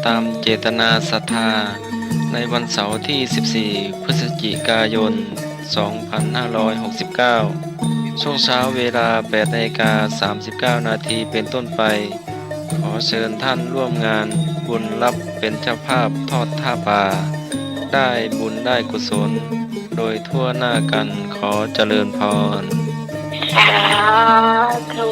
ตามเจตนาศรัทธาในวันเสาร์ที่ 14 พฤศจิกายน 2569 ช่วงเช้าเวลา 8:39 นาทีเป็นต้นไป ขอเชิญท่านร่วมงานบุญรับเป็นเจ้าภาพทอดผ้าป่า ได้บุญได้กุศล โดยทั่วหน้ากันขอเจริญพร สาธุ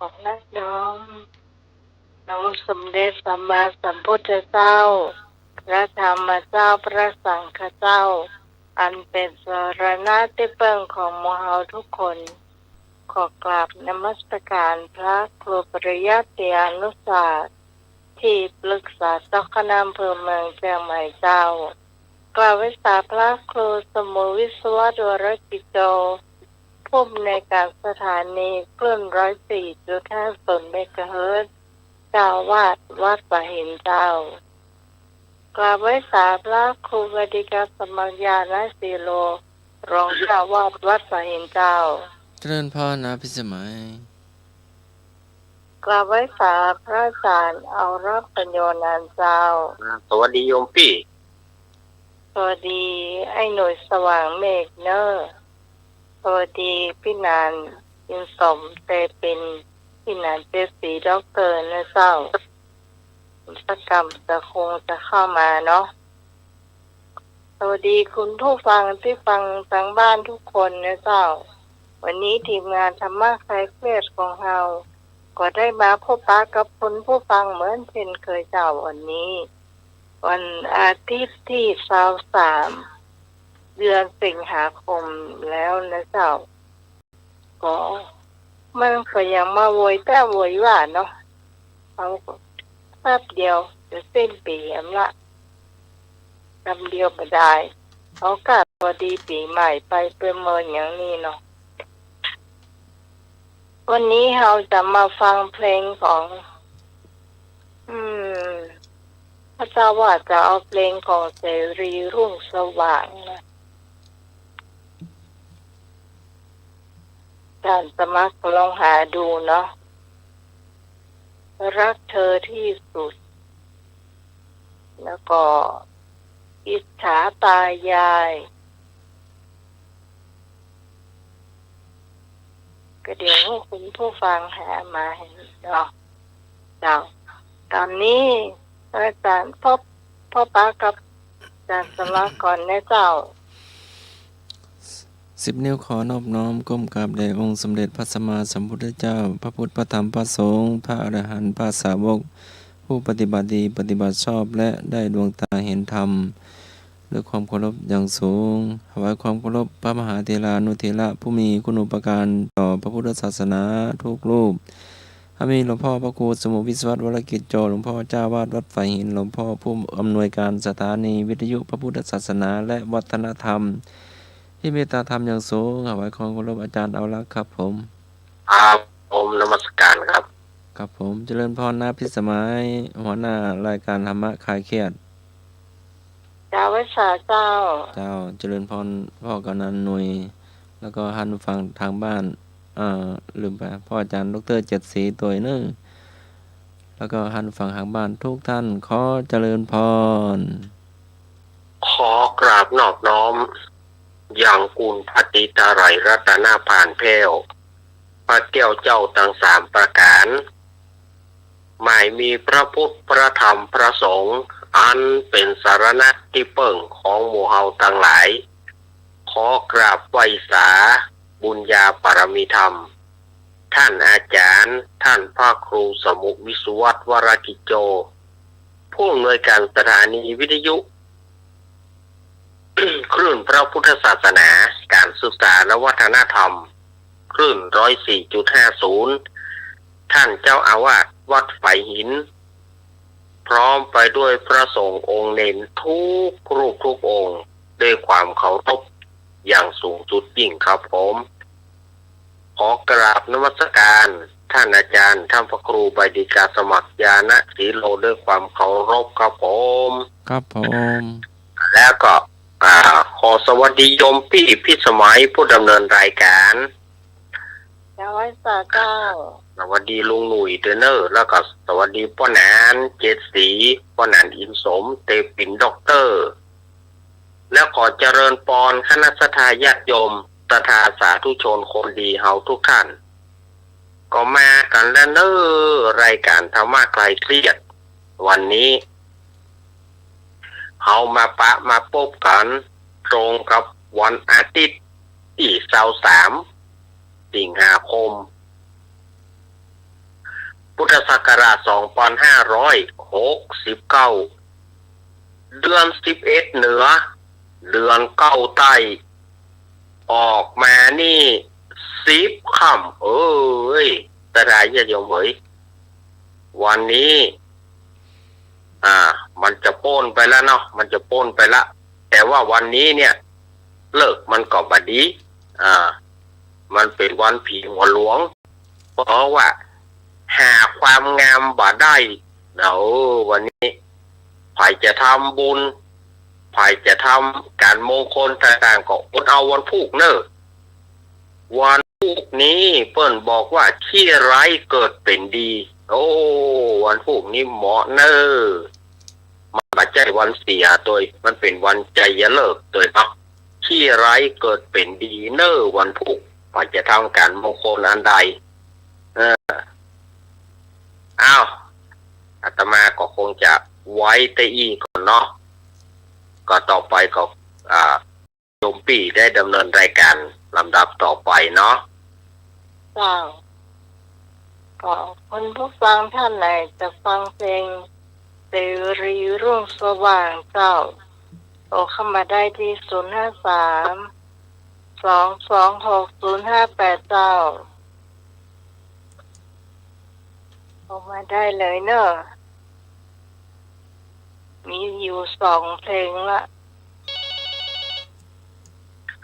ขอนักน้อมน้อมสมเด็จสัมมาสัมพุทธเจ้าพระธรรมเจ้าพระสังฆเจ้าอันเป็นสรณะที่พึ่งของหมู่เฮาทุกคนขอกราบนมัสการพระครูปริยัติอนุศาสตร์ที่ปรึกษาเจ้าคณะอำเภอเมืองเชียงใหม่เจ้ากล่าววิสาพระครูสมุวิศวดรกิจโจผู้อำนวยการสถานีคลื่น104.50 เมกะเฮิรตซ์เจ้าวาดวัดป่าหินเจ้ากราบวิสาพระครูวดิกาสมัญญาณสีโลรองเจ้าวาดวัดป่าหินเจ้า เจริญพรนะพิสมัยกราบไว้สาพระอาจารย์เอารับปัญโยนานเจ้าสวัสดีโยมพี่สวัสดีไอ้หน่วยสว่างเมฆเนอร์สวัสดีพี่นานยินสมเตเป็นพี่นานเจสีด็อกเตอร์นะเจ้าสักกรรมจะคงจะเข้ามาเนาะสวัสดีคุณผู้ฟังที่ฟังทางบ้านทุกคนนะเจ้าวันนี้ทีมงานธรรมะคลายเครียดของเราก็ได้มาพบปะกับคุณผู้ฟังเหมือนเช่นเคยเจ้าวันนี้วันอาทิตย์ที่23 เดือนสิงหาคมแล้วนะเจ้าก็มันก็ยังมาโวยแต่โวยว่าเนาะเอาแป๊บเดียวจะสิ้นปีละคำเดียวก็ได้เขากาพอดีปีใหม่ไปเป็นเมินอย่างนี้เนาะวันนี้เราจะมาฟังเพลงของพระเจ้าว่าจะเอาเพลงของเสรีรุ่งสว่างนะการสมัครลองหาดูเนาะรักเธอที่สุดแล้วก็อิจฉาตายายก็เดี๋ยวคุณผู้ฟังหามาเห็นเนาะเจ้าตอนนี้อาจารย์พ่อป้ากับอาจารย์สมัครก่อนนะเจ้า10 นิ้วขอนอบน้อมก้มกราบแด่องค์สมเด็จพระสัมมาสัมพุทธเจ้าพระพุทธพระธรรมพระสงฆ์พระอรหันต์พระสาวกผู้ปฏิบัติดีปฏิบัติชอบและได้ดวงตาเห็นธรรมด้วยความเคารพอย่างสูงถวายความเคารพพระมหาเถรานุเถระผู้มีคุณูปการต่อพระพุทธศาสนาทุกรูปถ้ามีหลวงพ่อพระครูสมุวิศวัตวรกิจโจหลวงพ่อเจ้าวาดวัดฝ่ายหินหลวงพ่อผู้อำนวยการสถานีวิทยุพระพุทธศาสนาและวัฒนธรรมที่เมตตาธรรมอย่างสูงถวายความเคารพอาจารย์เอาละครับผมผมนมัสการครับครับผมเจริญพรนะพิสมัยหัวหน้ารายการธรรมะคลายเครียดเจ้าวิชาเจ้าเจริญพรพ่อกำนันหน่วยแล้วก็ท่านผู้ฟังทางบ้านลืมไปพ่ออาจารย์ดร.เจ็ดศรีตัวนึงแล้วก็ท่านผู้ฟังทางบ้านทุกท่านขอเจริญพรขอกราบนอบน้อมอย่างกุลปฏิตาไรรัตนาผ่านแพ้วพระแก้วเจ้าทั้ง3ประการหมายมีพระพุทธพระธรรมพระสงฆ์อันเป็นสารณะที่เปิ่งของหมู่เฮาทั้งหลายขอกราบไหว้สาบุญญาปรมีธรรมท่านอาจารย์ท่านพระครูสมุวิศวัตวรกิจโจผู้อำนวยการสถานีวิทยุ คลื่นพระพุทธศาสนาการศึกษาและวัฒนธรรมคลื่น 104.50 ท่านเจ้าอาวาสวัดไฝหินพร้อมไปด้วยพระสงฆ์องค์เน้นทุกรูปทุกองค์ด้วยความเคารพอย่างสูงสุดยิ่งครับผมขอกราบนมัสการท่านอาจารย์ท่านพระครูใบดิกาสมัครญาณศรีโลด้วยความเคารพครับผมครับผมแล้วก็ขอสวัสดีโยมพี่พิสมัยผู้ดำเนินรายการเจ้าวิชาเจ้าสวัสดีลุงหนุ่ยเทรนเนอร์แล้วก็สวัสดีป้านานเจดศรีป้านานอินสมเตปิ่นด็อกเตอร์แล้วขอเจริญพรคณะสัตยาญาติโยมศรัทธาสาธุชนคนดีเฮาทุกท่านก็มากันแล้วเนอรายการธรรมะคลายเครียดวันนี้เฮามาพบกันตรงกับวันอาทิตย์ที่23 สิงหาคมพุทธศักราช 2569 เดือน 11 เหนือเดือน 9 ใต้ออกมานี่10 ค่ำแต่ได้ญาติโยมเอ๋ยวันนี้มันจะโป้นไปแล้วเนาะมันจะโป้นไปละแต่ว่าวันนี้เนี่ยเลิกมันก็บดีมันเป็นวันผีหัวหลวงเพราะว่าหาความงามบ่ได้วันนี้ใครจะทำบุญใครจะทำการมงคลต่างๆก็อดเอาวันพุกเนอะวัน นี้เปิ้นบอกว่าขี้ร้ายเกิดเป็นดี โอ้วันพวกนี้เหมาะเนอมันไม่ใช่วันเสียโดยมันเป็นวันใจเลิกโดยเนาะขี้ร้ายเกิดเป็นดีเนอวันพวกว่าจะทำการมงคลอันใดอ้าวอาตมาก็คงจะไว้แต่อีก่อนเนาะก็ต่อไปก็โยมปี่ได้ดำเนินรายการลำดับต่อไปเนาะเจ้าก็คนผู้ฟังท่านไหนจะฟังเพลงเสรีรุ่งสว่างเจ้าโทรเข้ามาได้ที่053-226-058เจ้าโทรมาได้เลยเนอะมีอยู่2 เพลงละ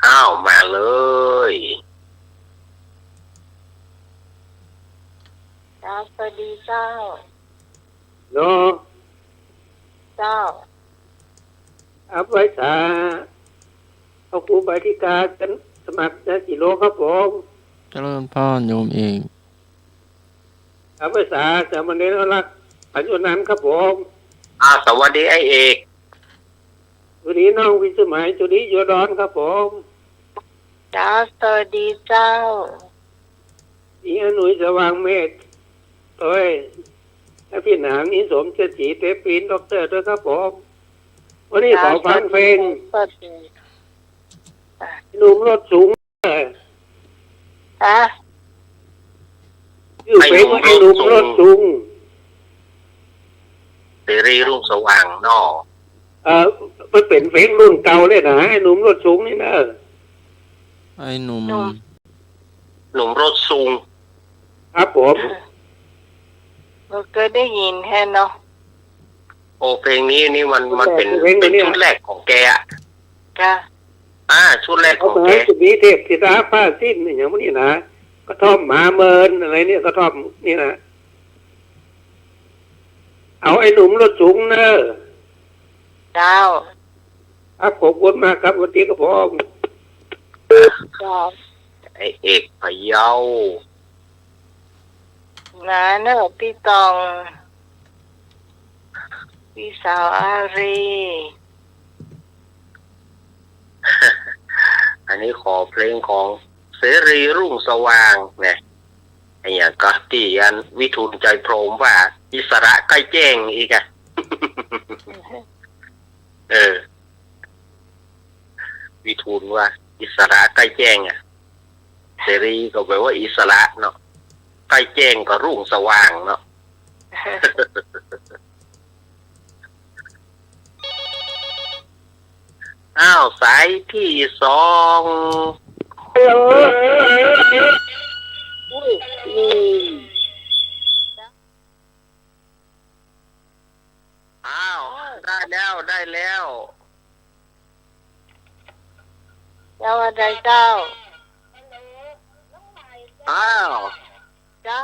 อ้าวมาเลยสวัสดีเจ้าเนาะเจ้าอัพไว้สาเอาครูใบที่การกันสมัครได้กี่โลครับผมเจริญพรโยมเองอัพไว้สาจะมาเน้นรักปัจจุบันครับผมสวัสดีไอเอกวันนี้น้องวิสมัยจุดีโยดอนครับผมจ้าสวัสดีเจ้านี่หนุ่ยสว่างเมธตัวและพี่หนางนี่สมเจจีเตปีนด็อกเตอร์ด้วยครับผมวันนี้ขอฟังเพลงหนุ่มรถสูงอยู่เพลงไอ้หนุ่มรถสูงเสรีรุ่งสว่างนอมันเป็นเพลงรุ่นเก่าเลยนะไอ้หนุ่มรถสูงนี่นะไอ้หนุ่มรถสูงครับผมเราเคยได้ยินแค่เนาะโอ้เพลงนี้นี่มันเป็นชุดแรกของแกอ่ะจ้ะชุดแรกของแกชุดนี้เทพธิดาผ้าสิ้นอย่างนี้นะกระท่อมหมาเมินอะไรเนี่ยกระท่อมนี่นะเอาไอ้หนุ่มรถสูงเนอะเจ้าครับขอบคุณมากครับวันนี้ก็พอไอเอกพะเยานะเนอะพี่ตองพี่สาวอารีอันนี้ขอเพลงของเสรีรุ่งสว่างเนี่ยไอ้อย่างก็ที่อันวิทูลใจโพรมว่าอิสระใกล้แจ้งอีกอะวิทูลว่าอิสระใกล้แจ้งอ่ะเสรีก็แปลว่าอิสระเนาะใกล้แจ้งก็รุ่งสว่างเนาะสายที่2ได้แล้วเจ้าอะไรเจ้าเจ้า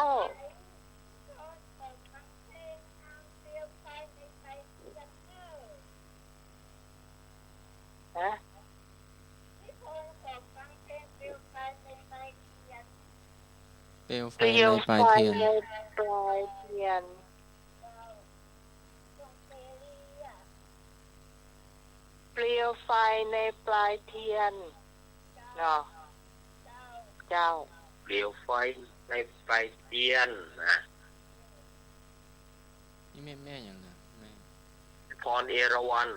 เปลวไฟในปลายเทียนเปลวไฟในปลายเทียนเนาะเจ้าเปลวไฟในปลายเทียนนะนี่แม่อย่างนั้นแม่พรเอราวัณ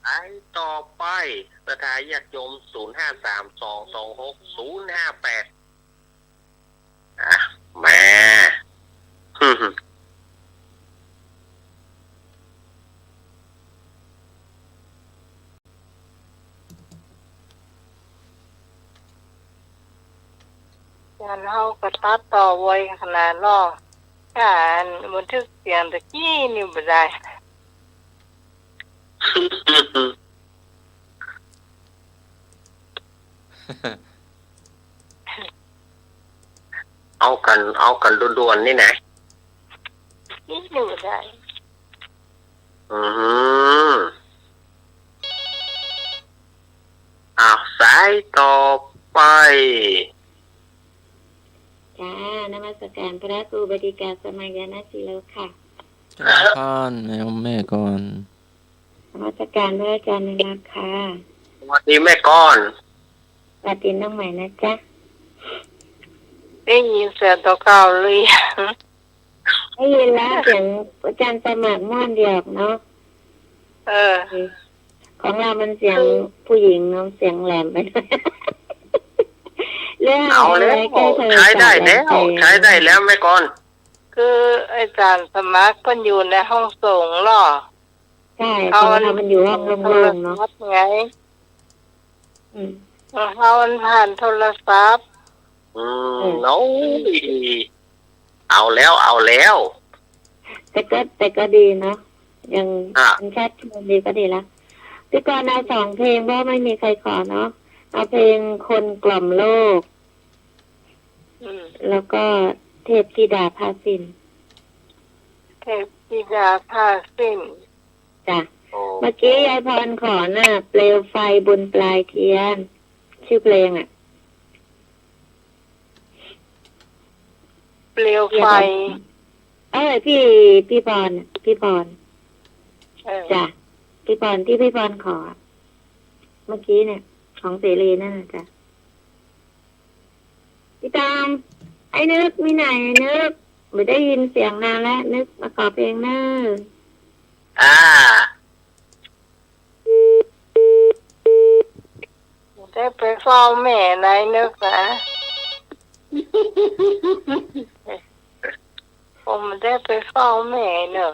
ไอต่อไปสถานญาติโยม0532260058แม่การเฮากระตัดต่อไว้ขนาดล้อการบันทึกเสียงตะกี้นี่บ่ได้เอากันด่วนๆนี่นะนี่บ่ได้ ายต่อไป จ้านมัสการพระครูบดิกาสมัยนะศิโลค่ะ เจริญพรแม่ก่อน นมัสการพระอาจารย์นาค่ะ สวัสดีแม่ก้อน ปาตินน้องใหม่นะจ๊ะ ได้ยินเสียงตัวเก่าเลย ได้ยินแล้วเสียงอาจารย์สมัครม่วนเดียวเนาะ เออ ของเรามันเสียงผู้หญิงเนาะเสียงแหลมไปหน่อยเรื่อง เอา อะไร แล้ว ใกล้เธอ ใช้ได้แล้ว ใช้ได้แล้วแม่ก้อน คืออาจารย์สมัครเพิ่นอยู่ในห้องส่งหรอ ใช่ของเรามันอยู่ห้องโล่งๆเนาะ ไง อืม เขามันผ่านโทรศัพท์ เอาเอาแล้วเอาแล้ว แต่ก็ดีเนาะยัง อ่ะ มันแค่ชวนดีก็ดีละพี่กรณ์เอา2 เพลงเพราะไม่มีใครขอเนาะเอาเพลงคนกล่อมโลก แล้วก็เทพธิดาพาสิน เทพธิดาผ้าสิ้น จ้ะเมื่อกี้ยายพรขอน่ะเปลวไฟบนปลายเทียน ชื่อเพลงอ่ะ เปลวไฟ พี่พรจ้ะพี่พรที่พี่พรขอ เมื่อกี้เนี่ย ของเสรีนั่นน่ะจ้ะพี่ตามไอ้นึกมีไหนนึกไม่ได้ยินเสียงนานแล้วนึกมาขอเพลงเนอะ อ่า ได้ไปเฝ้าแม่นายนึกนะผมได้ไปเฝ้าแม่เนอะ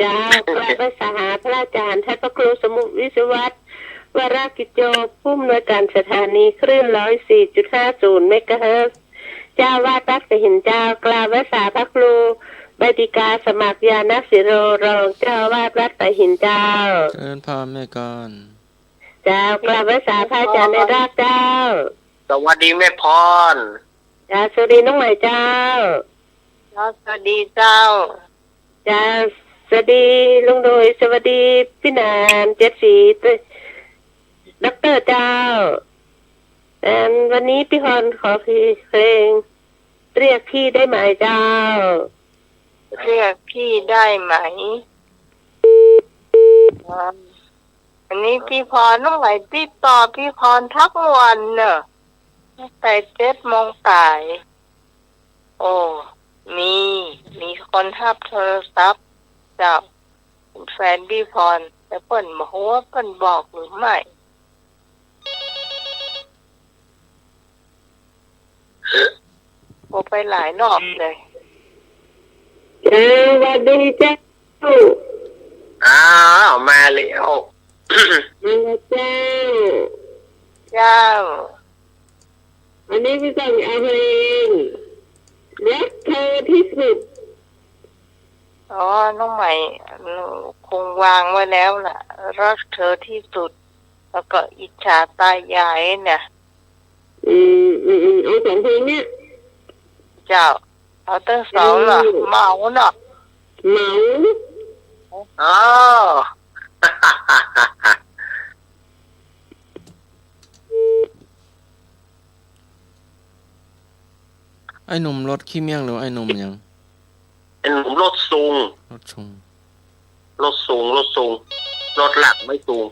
จ้ากราบภาษาหาพระอาจารย์ท่านพระครูสมุวิศวัตรวรากิจโยผู้อำนวยการสถานีคลื่น 104.50 เมกะเฮิรตซ์เจ้าวาดวัดสหินเจ้ากราบภาษาพระครูบดิกาสมัครยานสิโรรองเจ้าวาดวัดสหินเจ้า เจริญพรแม่ก่อน เจ้ากราบภาษาพระอาจารย์ในรากเจ้า สวัสดีแม่พร จ้าสวัสดีน้องใหม่เจ้า สวัสดีเจ้า จ้าสวัสดีลุงโดยสวัสดีพี่นานเจ็ดสีด็อกเตอร์เจ้าวันนี้พี่พรขอเพลงเรียกพี่ได้ไหมเจ้า เรียกพี่ได้ไหมอันนี้พี่พรต้องไหลติดต่อพี่พรทักวันเนอะแต่7 โมงบ่าย โอ้มีคนทับโทรศัพท์เจ้าเป็นแฟนพี่พรแต่เปิ่นบอกว่าเปิ่นบอกหรือไม่โอไปหลายรอบเลย สวัสดีเจ้า อ้าวมาแล้ว มาแล้วเจ้า เจ้า วันนี้พี่ต้องเอาเพลงรักเธอที่สุด อ๋อ น้องใหม่คงวางไว้แล้วล่ะ รักเธอที่สุด แล้วก็อิจฉาตายายเนี่ย เอา2 เพลงเนี่ย เจ้า เอาตั้ง2เหรอเมาเนาะ เหมา อ๋อ ไอ้หนุ่มรถขี้เมี่ยงหรือไอ้หนุ่มยัง เป็นรถสูง รถชง รถสูงรถหลักไม่สูง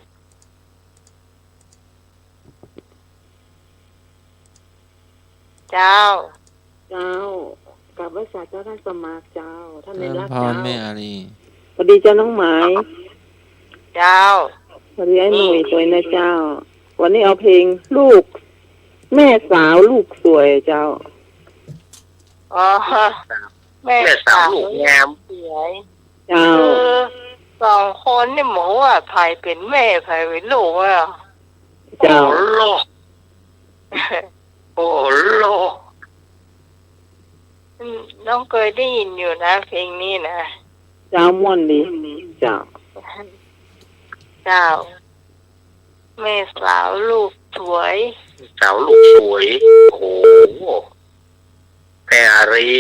เจ้า เจ้ากับภาษาเจ้าท่านสมัครเจ้าท่าน เจ ใน ริญ รัก พ เจ้าร แม่อารี สวัสดีเจ้าน้องหมาย เจ้า สวัสดีไอ้หนุ่ยตัวนะเจ้า วันนี้เอาเพลงลูก แม่สาวลูกสวยเจ้า อ๋อ แม่ แม่สาวลูกงาม สวย เจ้า คือ2 คนนี่หมูว่าไผเป็นแม่ไผเป็นลูกอ่ะ เจ้า โอ้โลโอ้โล น้องเคยได้ยินอยู่นะเพลงนี้นะ เจ้าม่วนดีเจ้า เจ้า แม่สาวลูกสวย สาวลูกสวย โอ้โหแพรอารี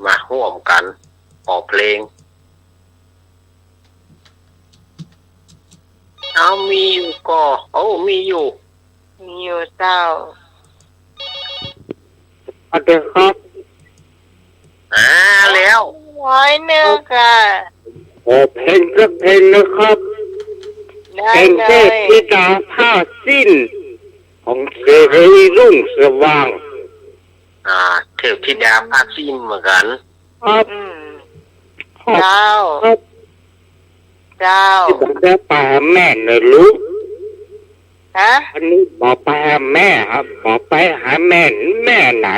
มาร่วมกันออกเพลง เอามีอยู่ก็มีอยู่ มีอยู่เจ้า เอาเถอะครับ แล้ว ร้อยเนื้อกะ ขอเพลงสักเพลงนะครับ ได้ เพลง เล เทพ ย ธิดาผ้าสิ้น ของเสรีรุ่งสว่าง เทพธิดาภาคสิ้นเหมือนกัน ครับ อืม ขอบ เจ้า ครับ เจ้า ที่บอกได้ไปหาแม่นะลูก ฮะ อันนี้บอกไปหาแม่ครับบอกไปหาแม่แม่ไหน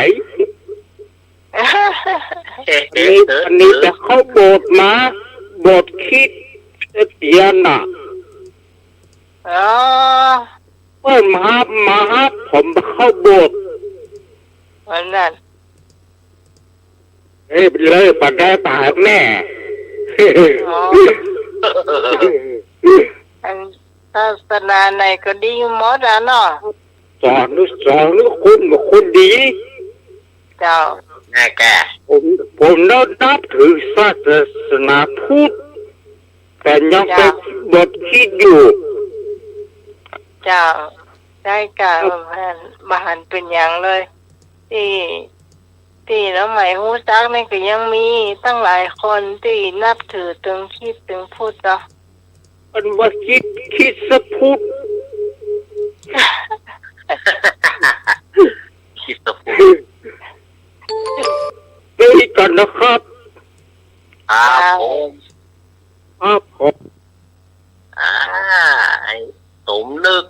อันนี้จะเข้าโบสถ์มาโบสถ์คิดเตียนน่ะ อ๋อ เมื่อมาครับผมเข้าโบสถ์ วันนั้น เลยปะได้ไปหาแม่ อ๋ออันศาสนาไหนก็ดีหมดอ่ะเนาะ สอนคุณดี เจ้า แม่แก ผมนับถือศาสนาพุทธแต่ยังเป็นบทคิดอยู่ เจ้าได้การมาหันเป็นอย่างเลย ที่แล้วไหมฮู้จักนี่ก็ยังมีตั้งหลายคนที่นับถือถึงคิดถึงพูดเนาะ มันว่าคิดสะพุทธ คิดตะพู นี่กันนะครับ ผม ครับผม ไอ้สมนึก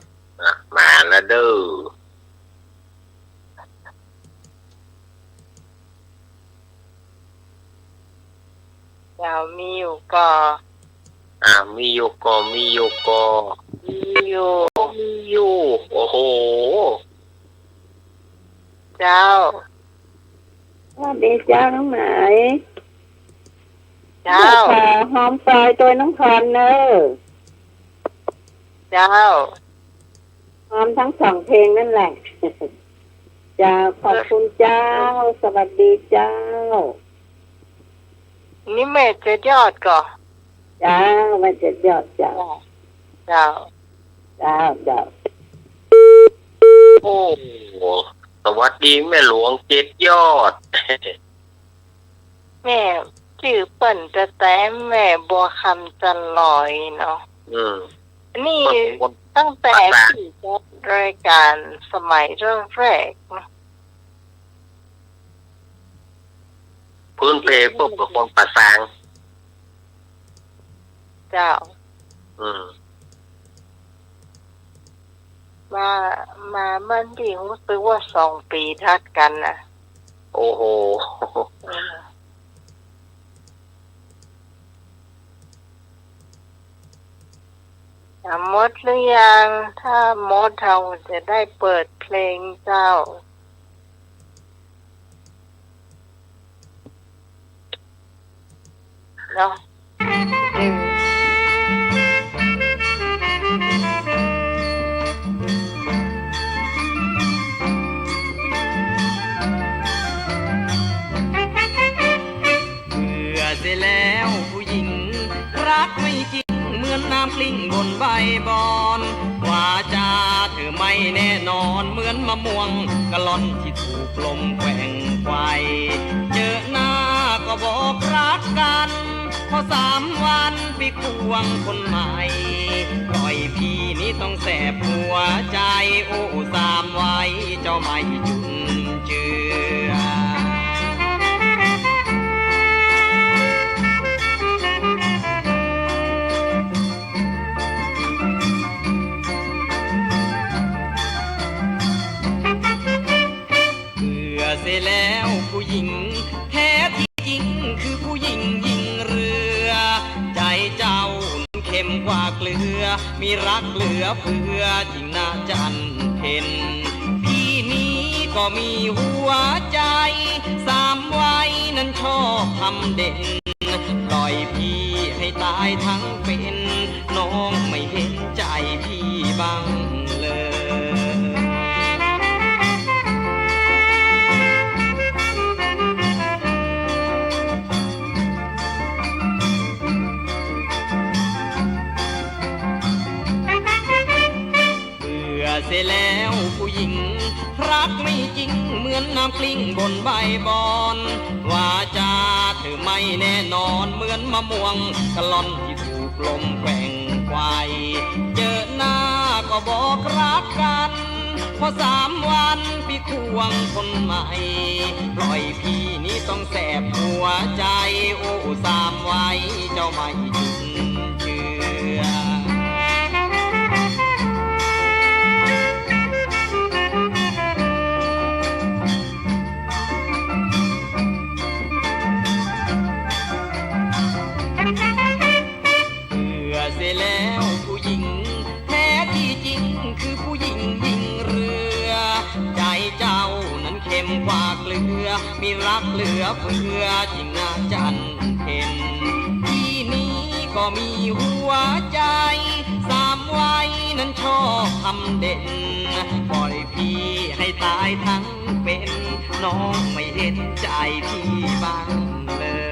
มาแล้วเด้อ เจ้ามีอยู่ก็ มีอยู่ก็มีอยู่ก็ มีอยู่ มีอยู่โอ้โห เจ้า สวัสดีเจ้าน้องไหม เจ้า หอมซอยตัวน้องพรเนอะ เจ้า หอมทั้งสองเพลงนั่นแหละ เจ้าขอบคุณเจ้า สวัสดีเจ้า นี่แม่จะยอดก่อ เจ้ามันจะยอดเจ้า เจ้า เจ้าเจ้า โอ้สวัสดีแม่หลวงเจ็ดยอด แม่ชื่อเปิ่นแต่แม่บัวคำจันลอยเนาะ นี่ตั้งแต่ที่จัดรายการสมัยแรกๆนะ พื้นเพพวกเป็นคนประสาง เจ้า มาเมื่อที่รู้สึกว่า2 ปีทัดกันนะ โอ้โห หมดหรือยังถ้าหมดเราจะได้เปิดเพลงเจ้าเนาะเสียแล้วผู้หญิงรักไม่จริงเหมือนน้ำกลิ้งบนใบบอนวาจาเธอไม่แน่นอนเหมือนมะม่วงกะล่อนที่ถูกลมแกว่งไกวเจอหน้าก็บอกรักกันพอ3 วันไปควงคนใหม่ปล่อยพี่นี้ต้องแสบหัวใจโอ้3 ไว้เจ้าไม่หยุดเจือเสียแล้วผู้หญิงแท้ที่จริงคือผู้หญิงยิงเรือใจเจ้าเข้มกว่าเกลือมีรักเหลือเพื่อจริงน่าจันเพ็ญพี่นี้ก็มีหัวใจ3 ไว้นั้นชอบทำเด่นปล่อยพี่ให้ตายทั้งเป็นน้องไม่เห็นใจพี่บ้างเลย เ เสียแล้วผู้หญิงรักไม่จริงเหมือนน้ำกลิ้งบนใบบอนวาจาเธอไม่แน่นอนเหมือนมะม่วงกะล่อนที่ถูกลมแกว่งไกวเจอหน้าก็บอกรักกันพอ3 วันพี่ควงคนใหม่ปล่อยพี่นี้ต้องแสบหัวใจโอ้3 ไว้เจ้าไม่จุดเชื่อเสียแล้วผู้หญิงแท้ที่จริงคือผู้หญิงยิงเรือใจเจ้านั้นเข้มกว่าเกลือมีรักเหลือเฟือจริงนะจันเพ็ญที่นี้ก็มีหัวใจ3 ไว้นั้นชอบทำเด่นปล่อยพี่ให้ตายทั้งเป็นน้องไม่เห็นใจพี่บ้างเลย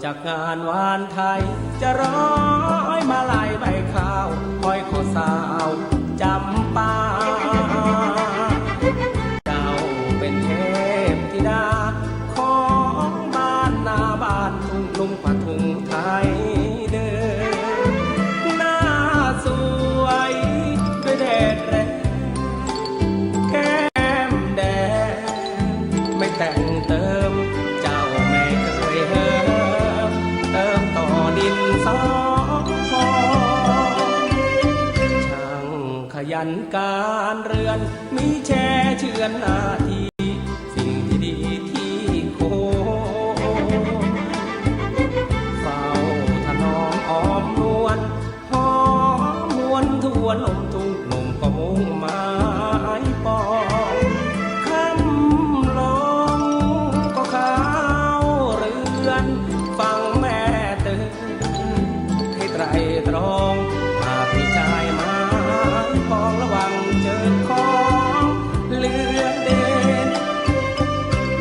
จากงานวานไทยจะร้อยมาลายใบข้าวคอยโคสาวจำปาเจ้าเป็นเทพธิดา ไม่แต่งเติมเจ้าไม่เคยเหิมเติมต่อดินสอพอช่างขยันการเรือนมีแช่เชือนนาทีสิ่งที่ดีที่โคเฝ้าถนอมอ้อมนวลหอมมวนทวนลมทุ่งหนุ่มก็มุ่งหมายปองคำลงก็เข้าเรือนฟังแม่เตือนให้ไตรตรองหากมีชายมาปองระวังเจอของเหลือเด่น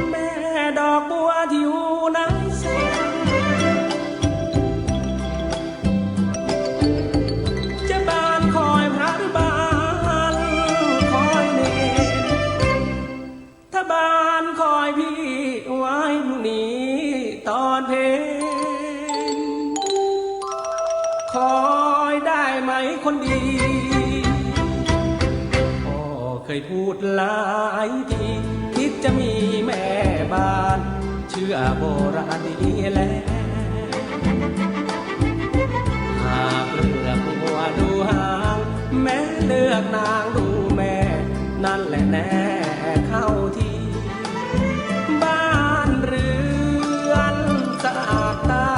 แม่ดอกบัวที่อยู่ในแสงจะบานคอยพระหรือบานคอยเนรถ้าบานคอยพี่ไว้พรุ่งนี้ตอนเพลงคอยได้ไหมคนดีพ่อเคยพูดหลายทีคิดจะมีแม่บ้านเชื่อโบราณดีแล้วหากเลือกหัวดูหางแม่เลือกนางดูแม่นั่นแหละแน่เข้าทีบ้านเรือนสะอาดตา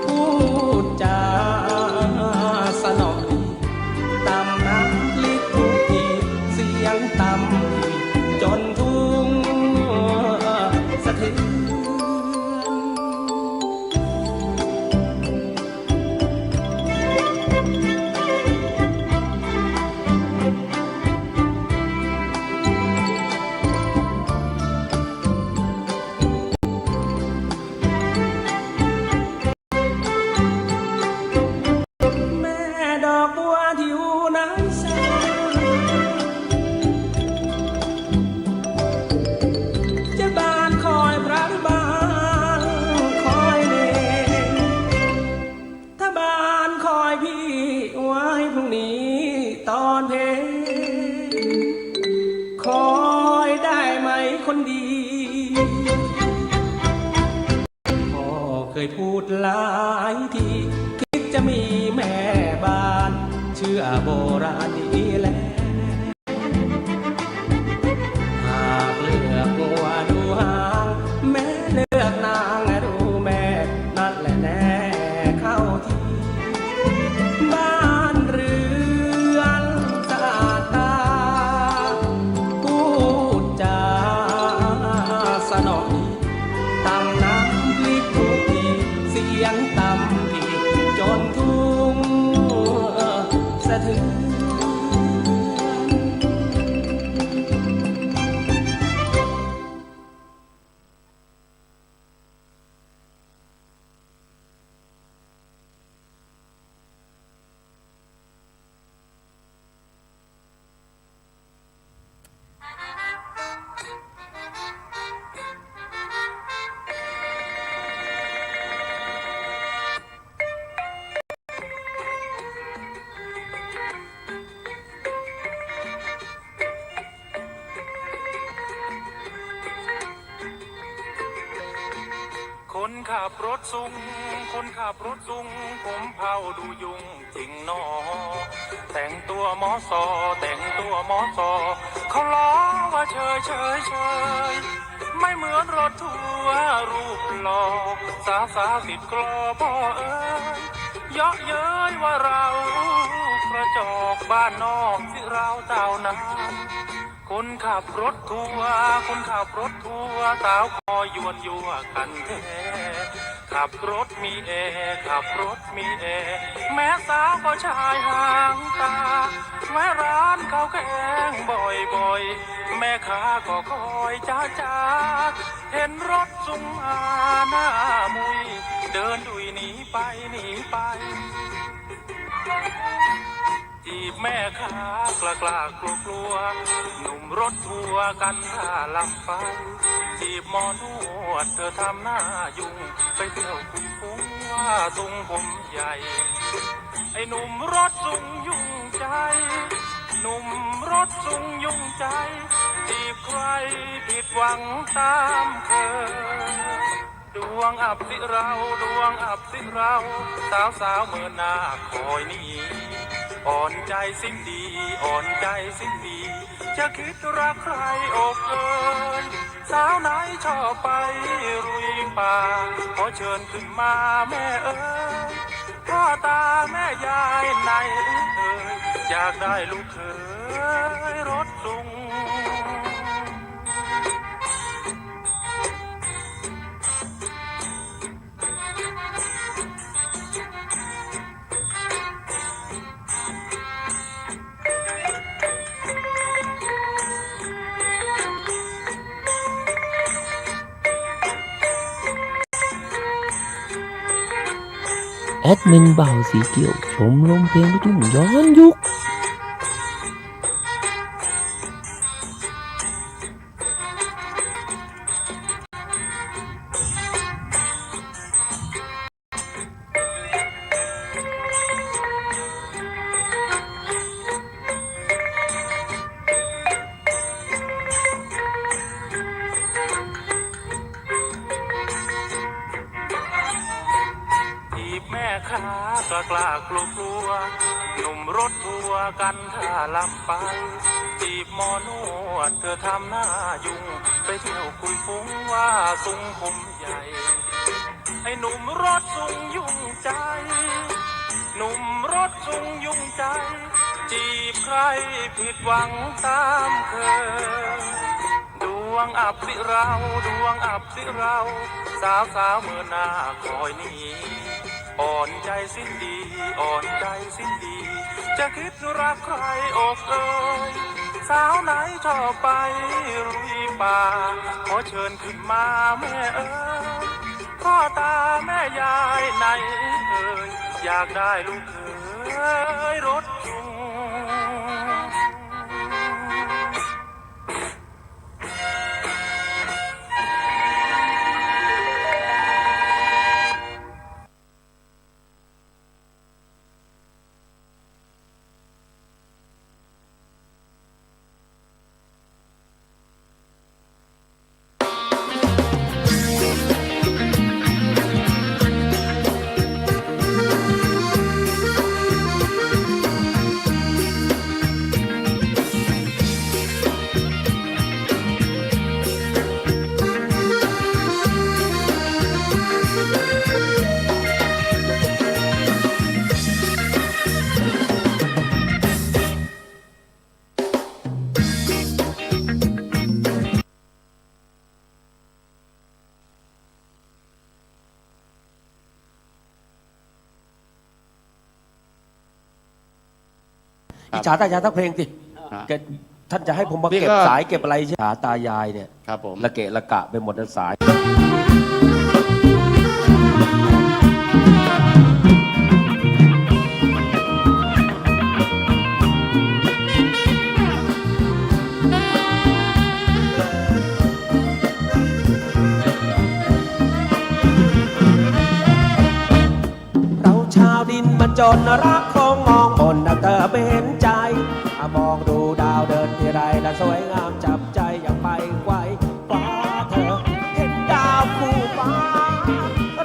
พูดจาสนอดีตำน้ำพลิกทุกทีเสียงตำจนทุ่งสะเทือนแม่ดอกบัวที่อยู่ในแสงจะบานคอยพระหรือบานคอยเนรถ้าบานคอยพี่ไว้พรุ่งนี้ตอนเพลงคอยได้ไหมคนดีพ่อเคยพูดหลายทีคิดจะมีแม่บ้านเชื่อโบราณดีแล้วหากเลือกหัวดูหางแม่เลือกนางดูแม่นั่นแหละแน่เข้าทีบ้านเรือนสะอาดตาพูดจาสนอดีตำน้ำพลิกทุกทีเสียงตำทีจนทุ่งสะเทือนคนขับรถซุงคนขับรถซุงผมเผาดูยุงจริงหนอแต่งตัวหมอสอแต่งตัวหมอสอเขาล้อว่าเฉยเฉยเฉยไม่เหมือนรถทัวร์รูปหล่อสาติดกลอพ่อเอ้ยเยาะเย้ยว่าเรากระจอกบ้านนอกที่เราเต่านั้นคนขับรถทัวร์คนขับรถทัวร์สาวคอยวนยัวกันแท้ขับรถมีแอร์ขับรถมีแอร์แม้สาวก็ชายหางตาแม้ร้านข้าวแกงบ่อยๆแม่ค้าก็คอยจ้าเห็นรถซุ่มหน้ามุยเดินดุยหนีไปหนีไปจีบแม่ค้ากล้ากลัวกลัวหนุ่มรถทัวร์กันท่าลำไปจีบหมอนวดเธอทำหน้ายุ่งไปเที่ยวคุยฟุ้งว่าตุงผมใหญ่ไอ้หนุ่มรถซุงยุ่งใจหนุ่มรถซุงยุ่งใจจี จีบใครผิดหวังตามเคยดวงอับสิเราดวงอับสิเราสาวสาวเมื่อหน้าคอยนี้อ่อนใจสิ้นดีอ่อนใจสิ้นดีจะคิดรักใครอกเอ่ยสาวไหนชอบไปรุยป่าขอเชิญขึ้นมาแม่เอ๋ยพ่อตาแม่ยายในเอ่ยอยากได้ลูกเขยรถลุงแอดมินบ่าวสีเกี่ยวชมรมเพลงลูกทุ่งย้อนยุคแม่ค้ากล้ากล้ากลัวกลัวหนุ่มรถทัวร์กันท่าลำไปจีบหมอนวดเธอทำหน้ายุ่งไปเที่ยวคุยฟุ้งว่าสุงผมใหญ่ไอ้หนุ่มรถสุงยุ่งใจหนุ่มรถสุงยุ่งใจจีบใครผิดหวังตามเคยดวงอับสิเราดวงอับสิเราสาวสาวเมื่อหน้าคอยนี้อ่อนใจสิ้นดีอ่อนใจสิ้นดีจะคิดรักใครอกเอ่ยสาวไหนชอบไปรุยป่าขอเชิญขึ้นมาแม่เอ๋ยพ่อตาแม่ยายในเอ่ยอยากได้ลูกเขยรถจุงอิจฉาตายายทักเพลงสิท่านจะให้ผมมาเก็บสายเก็บอะไรใช่ไหมตายายเนี่ยครับผมละเกะละกะไปหมดสายเราชาวดินมันจนรักคงมองบนเธอไม่เห็นใจมองดูดาวเดินที่ไรและสวยงามจับใจอยากไปไกวฟ้าเธอเห็นดาวคู่ฟ้า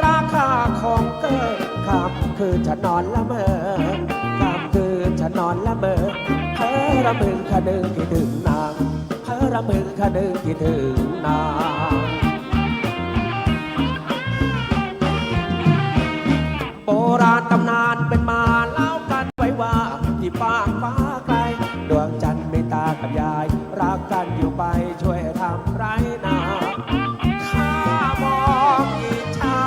ราคาของเกินคำคืนฉันนอนละเมอคำคืนฉันนอนละเมอเพ้อระมึงคะนึงคิดถึงนางเพ้อระมึงคะนึงคิดถึงนางโบราณตำนานเป็นมาเล่ากันไว้ว่าที่ฟากฟ้าไกลดวงจันทร์ไม่ตากับยายรักกันอยู่ไปช่วยทำไรนาข้ามองอิจฉา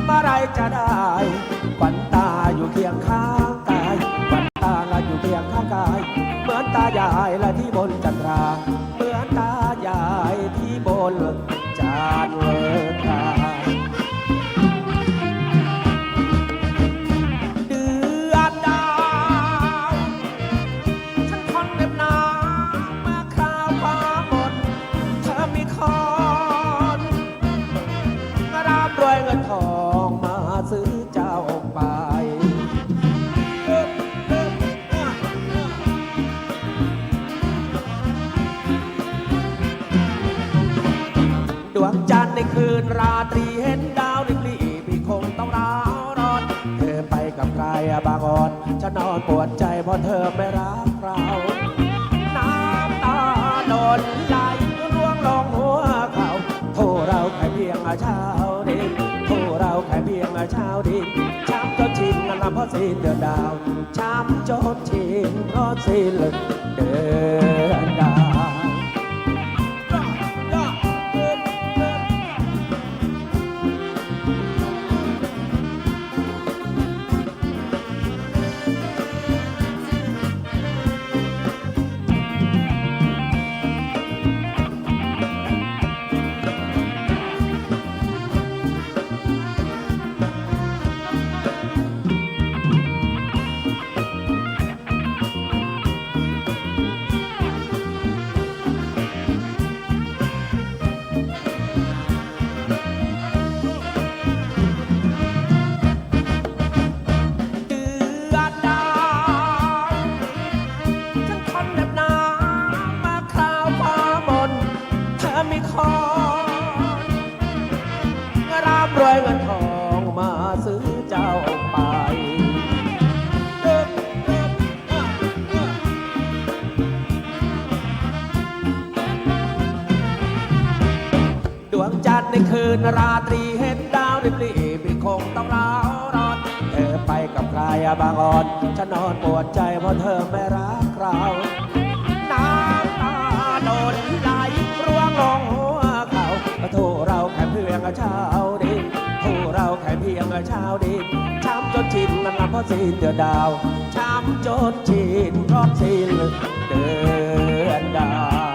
เมื่อไรจะได้ขวัญตาอยู่เคียงข้างกายขวัญตาอยู่เคียงข้างกายเหมือนตายายและที่บนจันทราเหมือนตายายที่บนจันทราเงินทองมาซื้อเจ้าไป ดวงจันทร์ในคืนราตรีเห็นดาวริบลี่พี่คงต้องร้าวร้อนเธอไปกับใครบางอ่อนฉันนอนปวดใจเพราะเธอไม่รักเราน้ำตาหล่นไหลร่วงลงหัวเขาโทรเราแค่เพียงเช้าดินโทรเราแค่เพียงเช้าดินช้ำจนชินนำเพราะสิ้นเดือนดาวช้ำจนชินเพราะสิ้นเดือนดาวรวยเงินทองมาซื้อเจ้าไปดวงจันทร์ในคืนราตรีเห็นดาวริบลี่พี่คงต้องร้าวร้อนเธอไปกับใครบางอ่อนฉันนอนปวดใจเพราะเธอไม่รักเราน้ำตาหล่นไหลร่วงลงหัวเขาโทรเราแค่เพียงเช้าดินโทรเราแค่เพียงเช้าดินช้ำจนชินนั่นละเพราะสิ้นเดือนดาวช้ำจนชินเพราะสิ้นเดือนดาว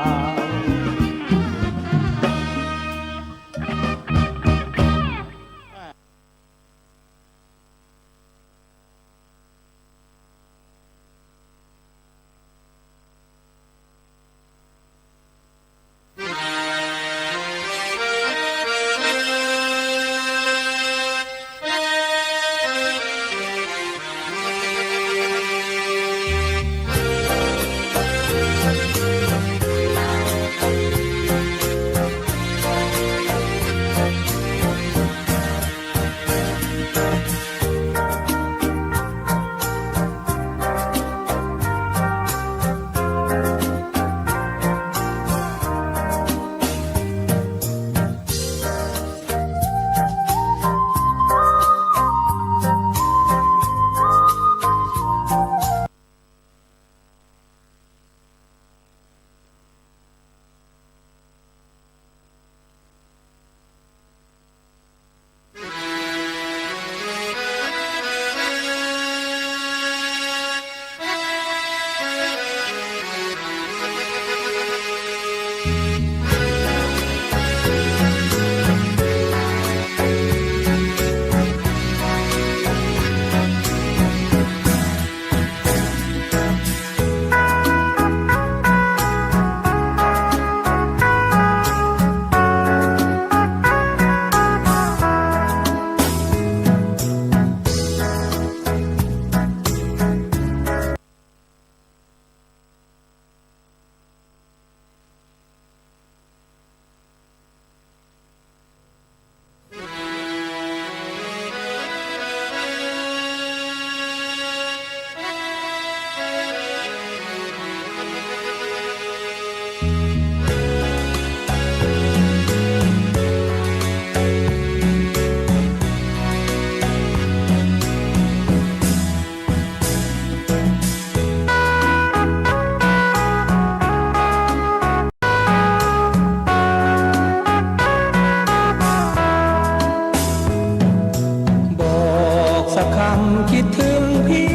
คิดถึงพี่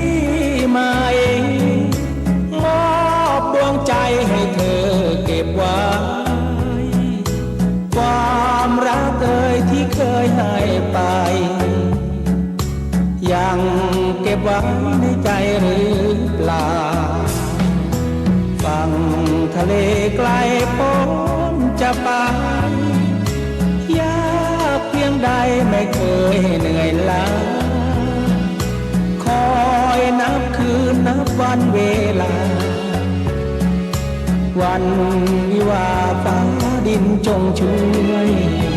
ไหมมอบดวงใจให้เธอเก็บไว้ความรักที่เคยให้ไปยังเก็บไว้ในใจหรือเปล่าฝั่งทะเลไกลพ้นจะไปยากเพียงใดไม่เคยเหนื่อยล้าคอยนับคืนนับวันเวลาวันวิวาฟ้าดินจงช่วย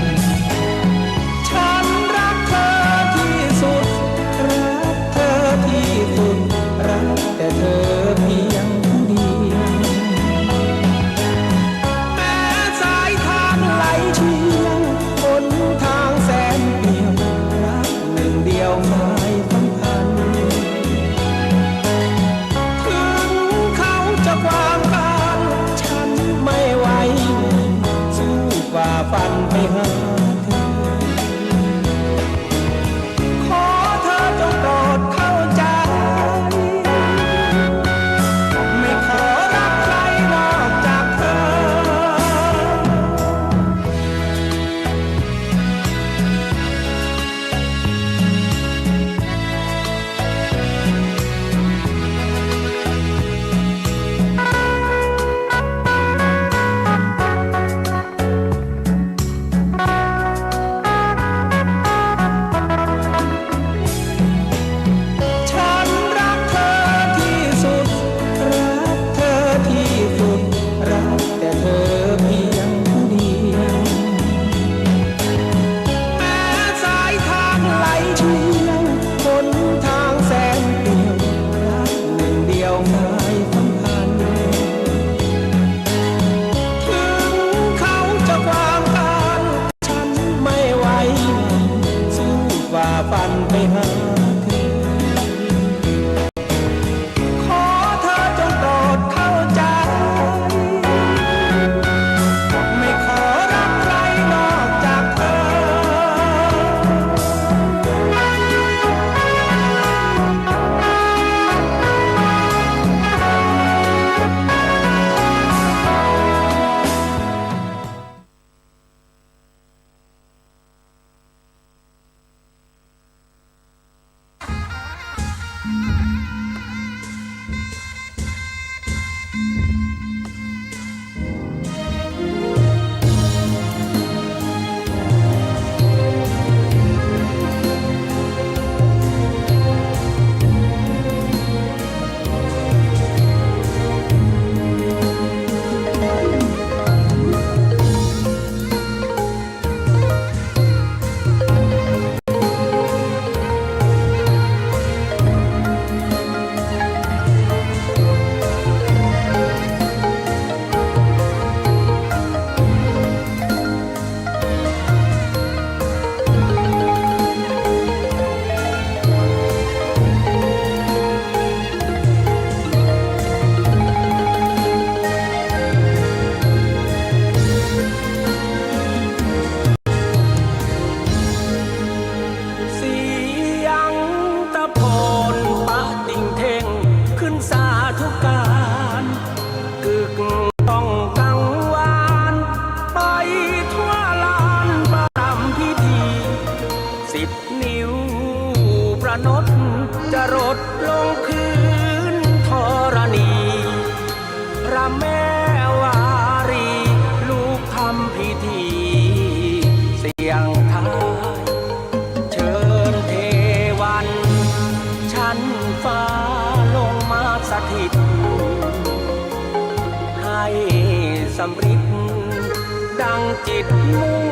ตมุ่ง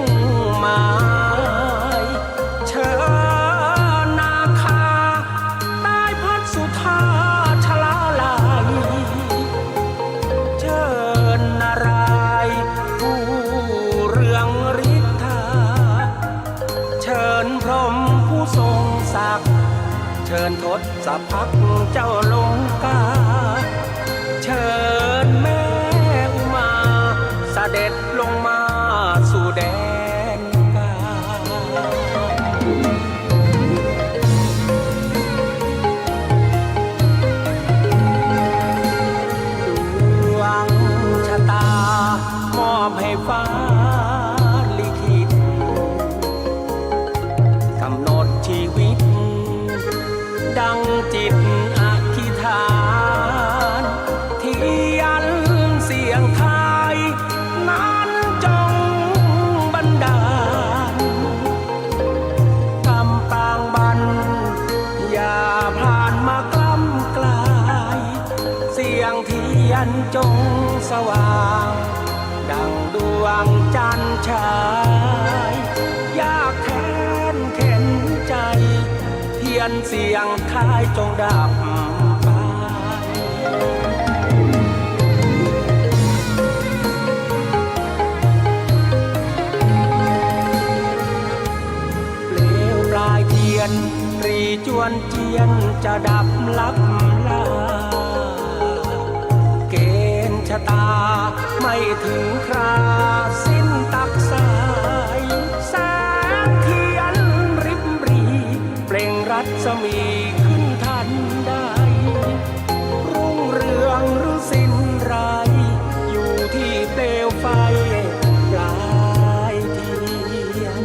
หมายเชิญนาคาได้พัดสุธาชลาลายเชิญนารายณ์ผู้เรืองฤทธาเชิญพรหมผู้ทรงศักดิ์เชิญทศพักเจ้าลงกาเชิญแม่อุมาเสด็จลงมาสู่แดนกาดวงชะตามอบให้ฟ้าลิขิตกำหนดชีวิตดังจิตอธิษฐานเทียนเสียงทายนั้นจงบันดาลกำปางบันอย่าผ่านมากล้ำกลายเสียงเทียนจงสว่างดังดวงจันทร์ฉายยากแค้นเข็นใจเทียนเสียงท้ายจงดับไปเปลวปลายเทียนรีจวนเจียนจะดับลับลาเกณฑ์ชะตาไม่ถึงคราสิ้นตักสายแสงเทียนริบรีเปล่งรัศมีขึ้นทันใดรุ่งเรืองหรือสิ้นไรอยู่ที่เปลวไฟปลายเทียน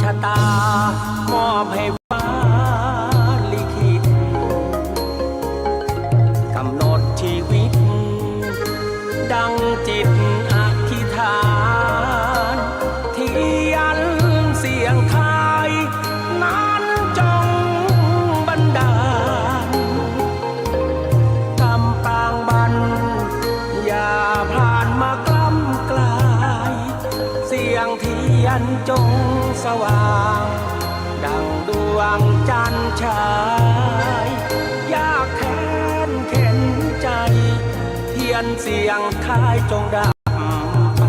ชะตามอบให้ฟ้าลิขิตกำหนดชีวิตดังจิตอธิษฐานเทียนเสียงทายนั้นจงบันดาลกำปางบันอย่าผ่านมากล้ำกลายเสียงเทียนจงสว่างดังดวงจันทร์ฉายยากแค้นเข็นใจเทียนเสียงท้ายจงดับไป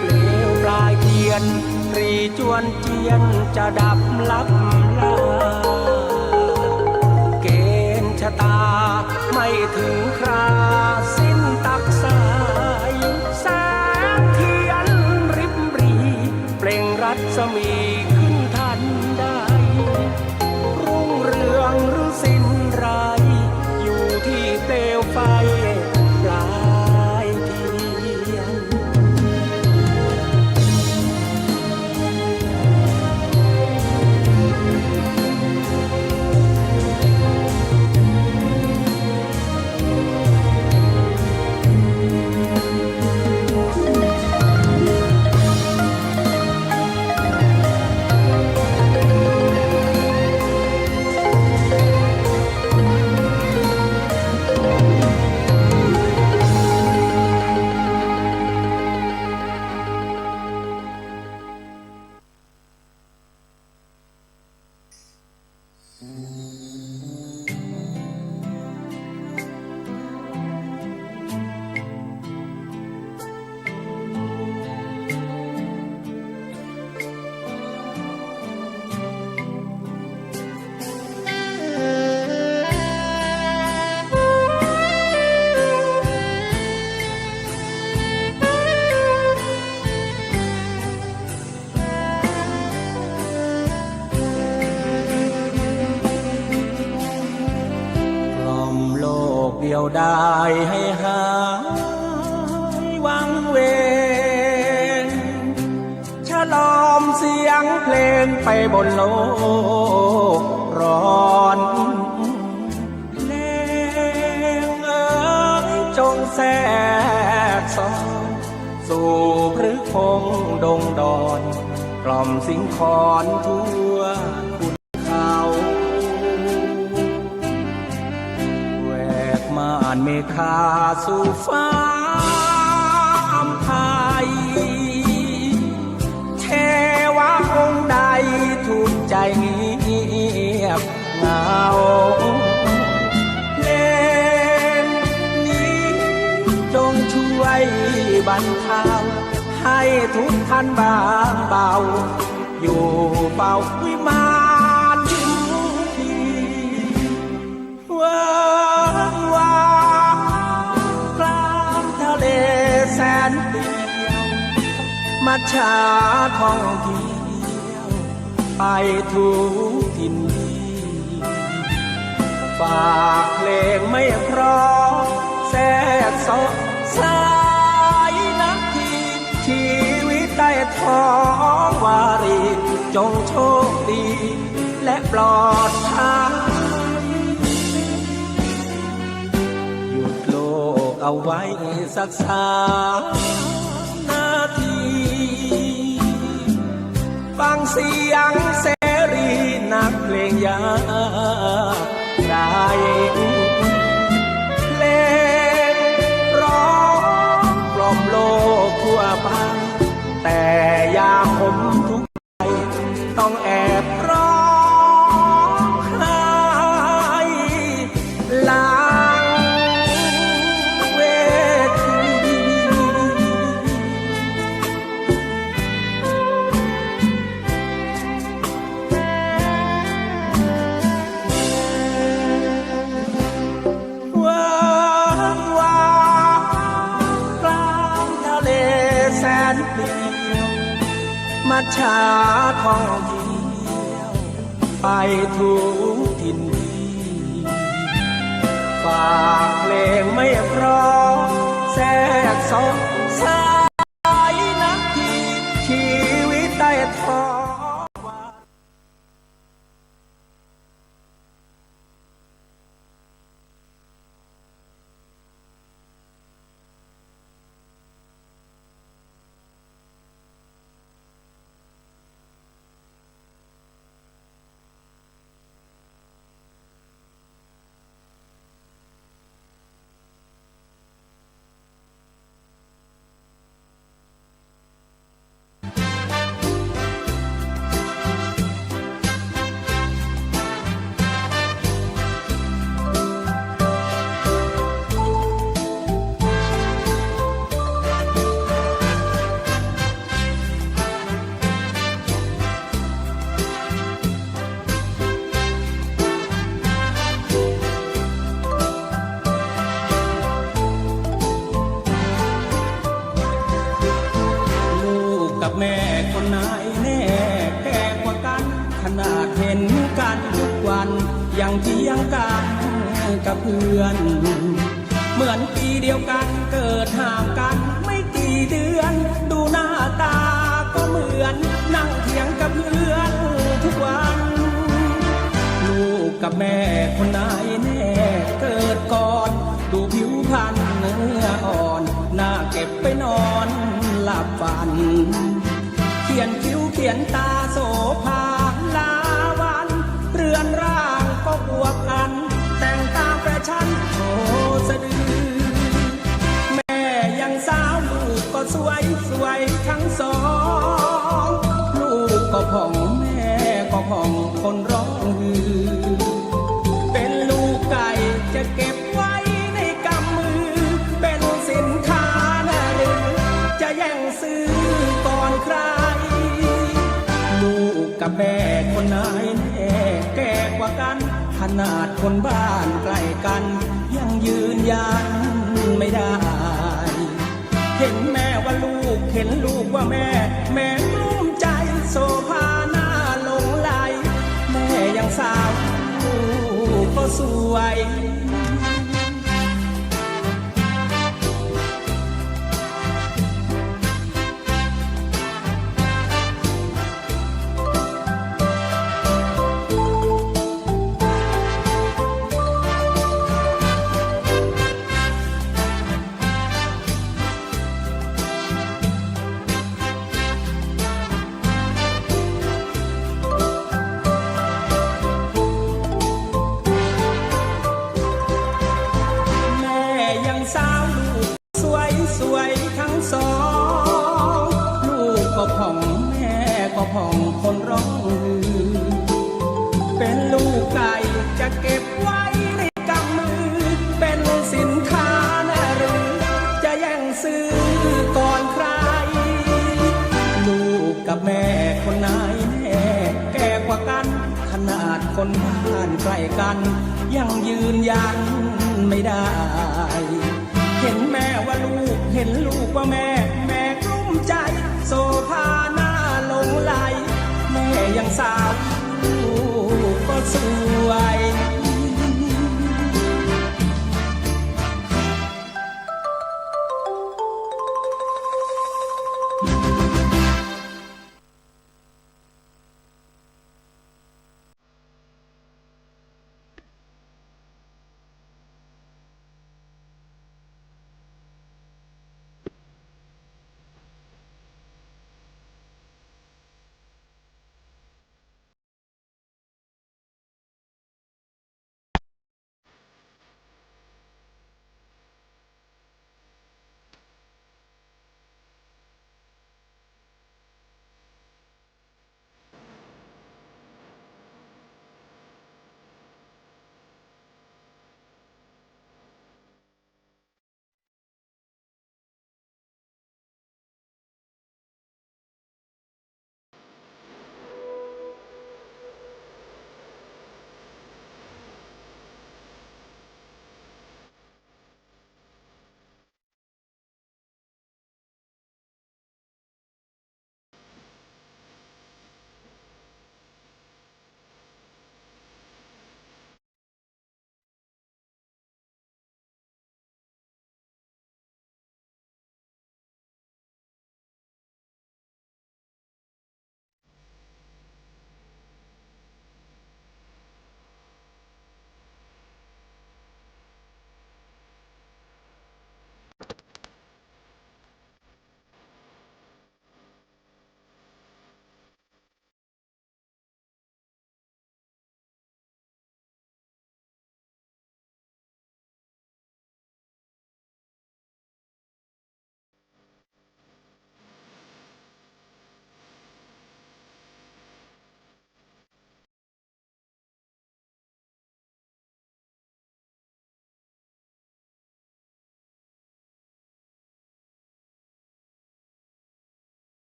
เปลวปลายเทียนรีจวนเจียนจะดับลับลาชะตาไม่ถึงคราสิ้นตักสายแสงเทียนริบรีเปล่งรัศมีขึ้นทันใดรุ่งเรืองหรือสิ้นไรอยู่ที่เปลวไฟปลายเทียน เ ได้ให้หายวังเวงฉลอมเสียงเพลงไปบนโลกร้อนเพลงเอ๋ยจงแทรกซ้อนสู่พฤกษ์พงดงดอนกล่อมสิงคอนทั่วคุณเขาแหวกม่านเมฆาสู่ฟ้าอำไพเทวะองค์ใดถูกใจเงียบเหงาเพลงนี้จงช่วยบรรเทาให้ทุกท่านบางเบาอยู่เป่าวิมานยิ้มทีว้างว้างกลางทะเลแสนเดียวมัจฉาท่องเที่ยวไปทุกทินดีฝากเพลงไม่เพราะแทรกซอสายน้ำทีชีวิตใต้ท้องวารีจงโชคดีและปลอดภัยหยุดโลกเอาไว้สัก3 นาทีฟังเสียงเสรีนักเพลงยากไรเพลงร้องกล่อมโลกทั่วไปแต่ยาผมทุกใจต้องแอบร้องไห้หลังเวที มัจฉาท่องเที่ยวไปทุกถิ่นที่ฝากเพลงไม่เพราะแทรกซ้อนสายน้ำทีชีวิตใต้ท้องกับแม่คนไหนแน่แก่กว่ากันขนาดเห็นกันทุกวันยังเที่ยงกันกับเพื่อนเหมือนปีเดียวกันเกิดห่างกันไม่กี่เดือนดูหน้าตาก็เหมือนนั่งเถียงกับเพื่อนทุกวันลูกกับแม่คนไหนแน่เกิดก่อนดูผิวพรรณเนื้ออ่อนหน้าเก็บไปนอนหลับฝันเขียนคิ้วเขียนตาโสภาลาวันเรือนร่างก็บวกกันแต่งตามแฟชั่นโชว์สะดือแม่ยังสาวลูกก็สวยสวยทั้งสองลูกก็ผ่องแม่ก็ผ่องคนร้องฮือเป็นลูกไก่จะเก็บไว้ในกำมือเป็นสินค้าน่าลือจะแย่งซื้อก่อนใครลูกกับแม่คนไหนแน่แก่กว่ากันขนาดคนบ้านใกล้กันยังยืนยันไม่ได้เห็นแม่ว่าลูกเห็นลูกว่าแม่แม่กลุ้มใจโซภาหน้าหลงไหลแม่ยังสาวลูกก็สวย ผ่องแม่ก็ผ่องคนร้องฮือเป็นลูกไก่จะเก็บไว้ในกำมือเป็นสินค้านะหรือจะแย่งซื้อก่อนใครลูกกับแม่คนไหนแน่แก่กว่ากันขนาดคนบ้านใกล้กันยังยืนยันไม่ได้เห็นแม่ว่าลูกเห็นลูกว่าแม่กลุ้มใจโซภาหน้าหลงไหลแม่ยังสาวลูกก็สวย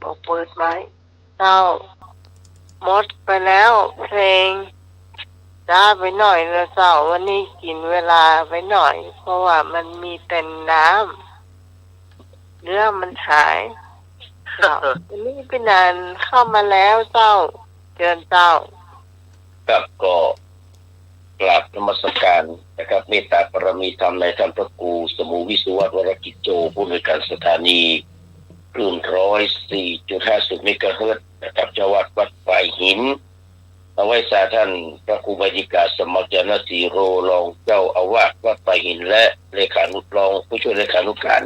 บอกเปิดไหมเจ้าหมดไปแล้วเพลงใจ ช้าไปหน่อยนะเจ้าวันนี้กินเวลาไปหน่อย เพราะว่ามันมีแต่น้ำเนื้อมันหายเจ้าวันนี้พี่นันเข้ามาแล้วเจ้าเชิญเจ้า ครับก็กราบนมัสการนะครับเมตตาปรมีธรรมในท่านพระครูสมุวิศวะวรกิจโจผู้อำนวยการสถานีคลื่น104.50 เมกะเฮิรตซ์นะครับจังหวัดวัดปลายหินเอาไว้สาท่านพระครูบดิกาสมัครจนสีโรรองเจ้าอาวาสวัดปลายหินและเลขานุรองผู้ช่วยเลขานุการ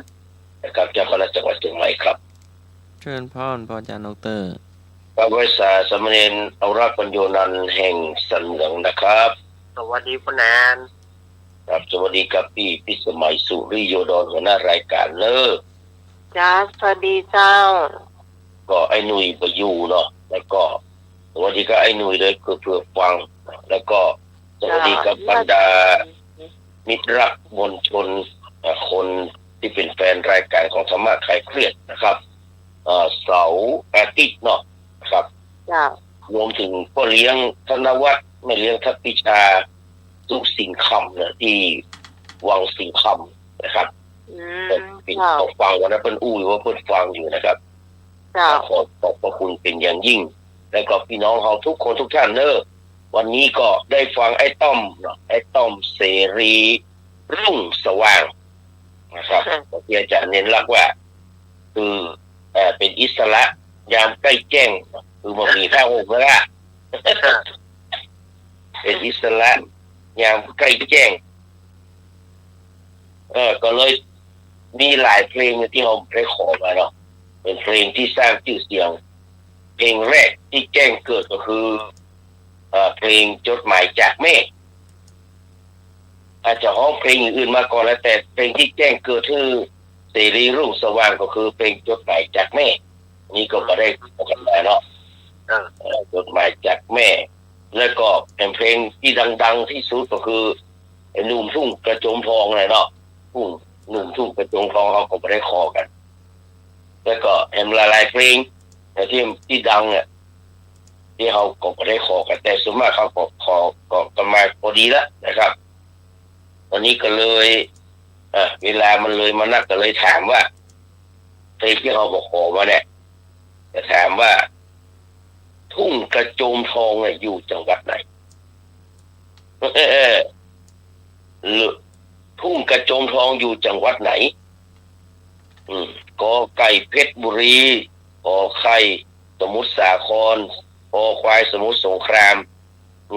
นะครับเจ้าคณะจังหวัดเชียงใหม่ครับ เชิญพรพระอาจารย์ดอกเตอร์ พระวิสาสามเณรเอารักปัญโยนันท์แห่งสันเหลืองนะครับสวัสดีพ่อแนนครับสวัสดีครับพี่พิสมัยสุริโยดรหัวหน้ารายการเนอะ จ้าสวัสดีเจ้า ก็ไอ้หนุ่ยประยูเนาะแล้วก็สวัสดีครับไอ้หนุ่ยเลยคือเพื่อฟังแล้วก็สวัสดีกับบรรดามิตรรักมวลชนคนที่เป็นแฟนรายการของธรรมะคลายเครียดนะครับเสาร์อาทิตย์เนาะครับ จ้าร วมถึงพ่อเลี้ยงธนวัฒน์แม่เลี้ยงทัพพิชาสุขสิงห์คำนะที่วังสิงห์คำนะครับ เป็น เจ้า เขาฟังวันนั้นเพิ่นอู้อยู่ว่าเพิ่นฟังอยู่นะครับ เจ้า ขอบพระคุณเป็นอย่างยิ่ง แล้วก็พี่น้องเราทุกคนทุกท่านเนอะวันนี้ก็ได้ฟังไอ้ต้อมเนาะไอ้ต้อมเสรีรุ่งสว่างนะครับที่อาจารย์เน้นรักว่าคือเป็นอิสระยามใกล้แจ้งคือมันมีท่าองค์แล้ว เป็นอิสระยามใกล้แจ้งก็เลยมีหลายเพลงที่เราได้ขอมาเนาะเป็นเพลงที่สร้างชื่อเสียงเพลงแรกที่แจ้งเกิดก็คือเพลงจดหมายจากแม่อาจจะร้องเพลงอื่นมาก่อนแล้วแต่เพลงที่แจ้งเกิดคือเสรีรุ่งสว่างก็คือเพลงจดหมายจากแม่นี่ก็ได้ขอกันมาเนาะจดหมายจากแม่แล้วก็เป็นเพลงที่ดังๆที่สุดก็คือหนุ่มทุ่งกระโจมทองเลยเนาะหนุ่มทุ่งกระโจมทองเขาก็ไม่ได้ขอกันแล้วก็เห็นหลายๆเพลงที่ดังเนี่ยที่เขาก็ไม่ได้ขอกันแต่ส่วนมากเขาก็ขอก็มาพอดีแล้วนะครับตอนนี้ก็เลยเวลามันเลยมานักก็เลยถามว่าเพลงที่เขาบอกขอมาเนี่ยจะถามว่าทุ่งกระโจมทองอยู่จังหวัดไหนทุ่งกระโจมทองอยู่จังหวัดไหนกอไก่เพชรบุรีกอไข่สมุทรสาครคอควายสมุทรสงคราม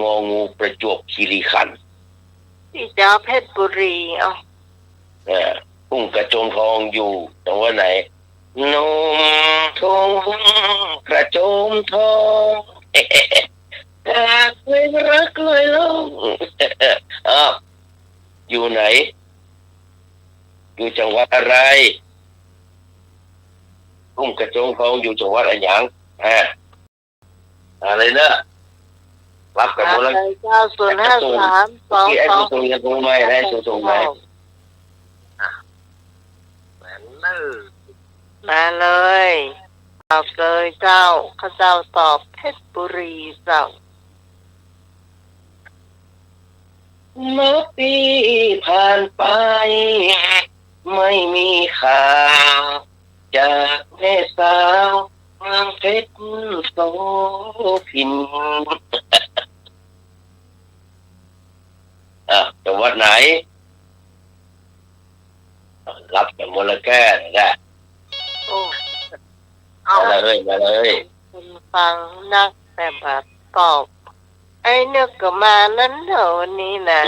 งองูประจวบคีรีขันธ์ ที่เจ้าเพชรบุรีทุ่งกระโจมทองอยู่จังหวัดไหนนมทุ่งกระโจมทองหากไม่รักเลยลงอยู่ไหนอยู่จังหวัดอะไรทุ่งกระโจมทองอยู่จังหวัดอะไรอย่างอะไรนะรับกับมูลนิธิ 9053222 ไอ้ผู้ส่งเงินตรงไหนได้ส่งไหนมาเลยตอบเลยเจ้าข้าเจ้าตอบเพชรบุรีเจ้า เมื่อปีผ่านไปไม่มีข่าวจากแม่สาวเมืองเพชรโสพินจังหวัดไหนรับจากมูลแก้ได้เอาเลยมาเลยคุณฟังนักแต่แบบตอบไอ้เนื้อก็มานั้นเถอะวันนี้นะ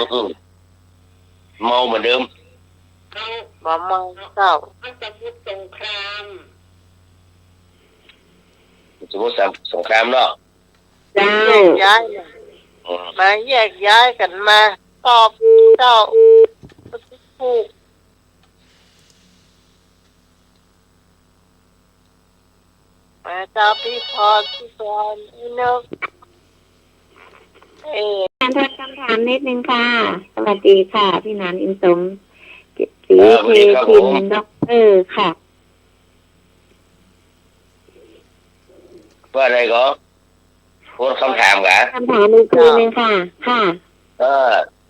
เมาเหมือนเดิมบ่เมาเจ้าสมุทรสงครามเนาะแยกย้ายมาแยกย้ายกันมาตอบเจ้าถูกมาเจ้าพี่พรไอ้เนื้อการทดคำถามนิดนึงค่ะสวัสดีค่ะพี่นันอินสมศรีเทพินด็อกเตอร์ค่ะว่าอะไรก็พูดคำถามกันคำถามอีกทีนึงค่ะ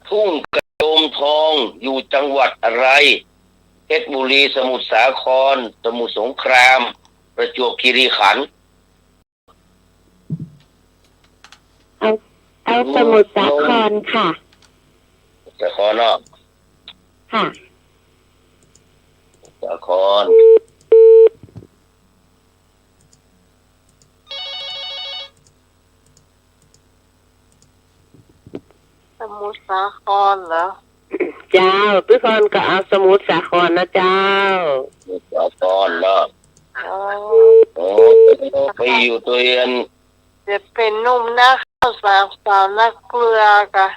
ทุ่งกระโจมทองอยู่จังหวัดอะไรเพชรบุรีสมุทรสาครสมุทรสงครามประจวบคีรีขันธ์ เอาสมุทรสาครค่ะ สาครเนาะ ค่ะ สาคร สมุทรสาครเหรอ เจ้าพี่คอนก็เอาสมุทรสาครนะเจ้า สาครเนาะ อ๋อ โอ้ไปอยู่ตัวเอง จะเป็นนุ่มนักข้าวสาวนักเกลือกะ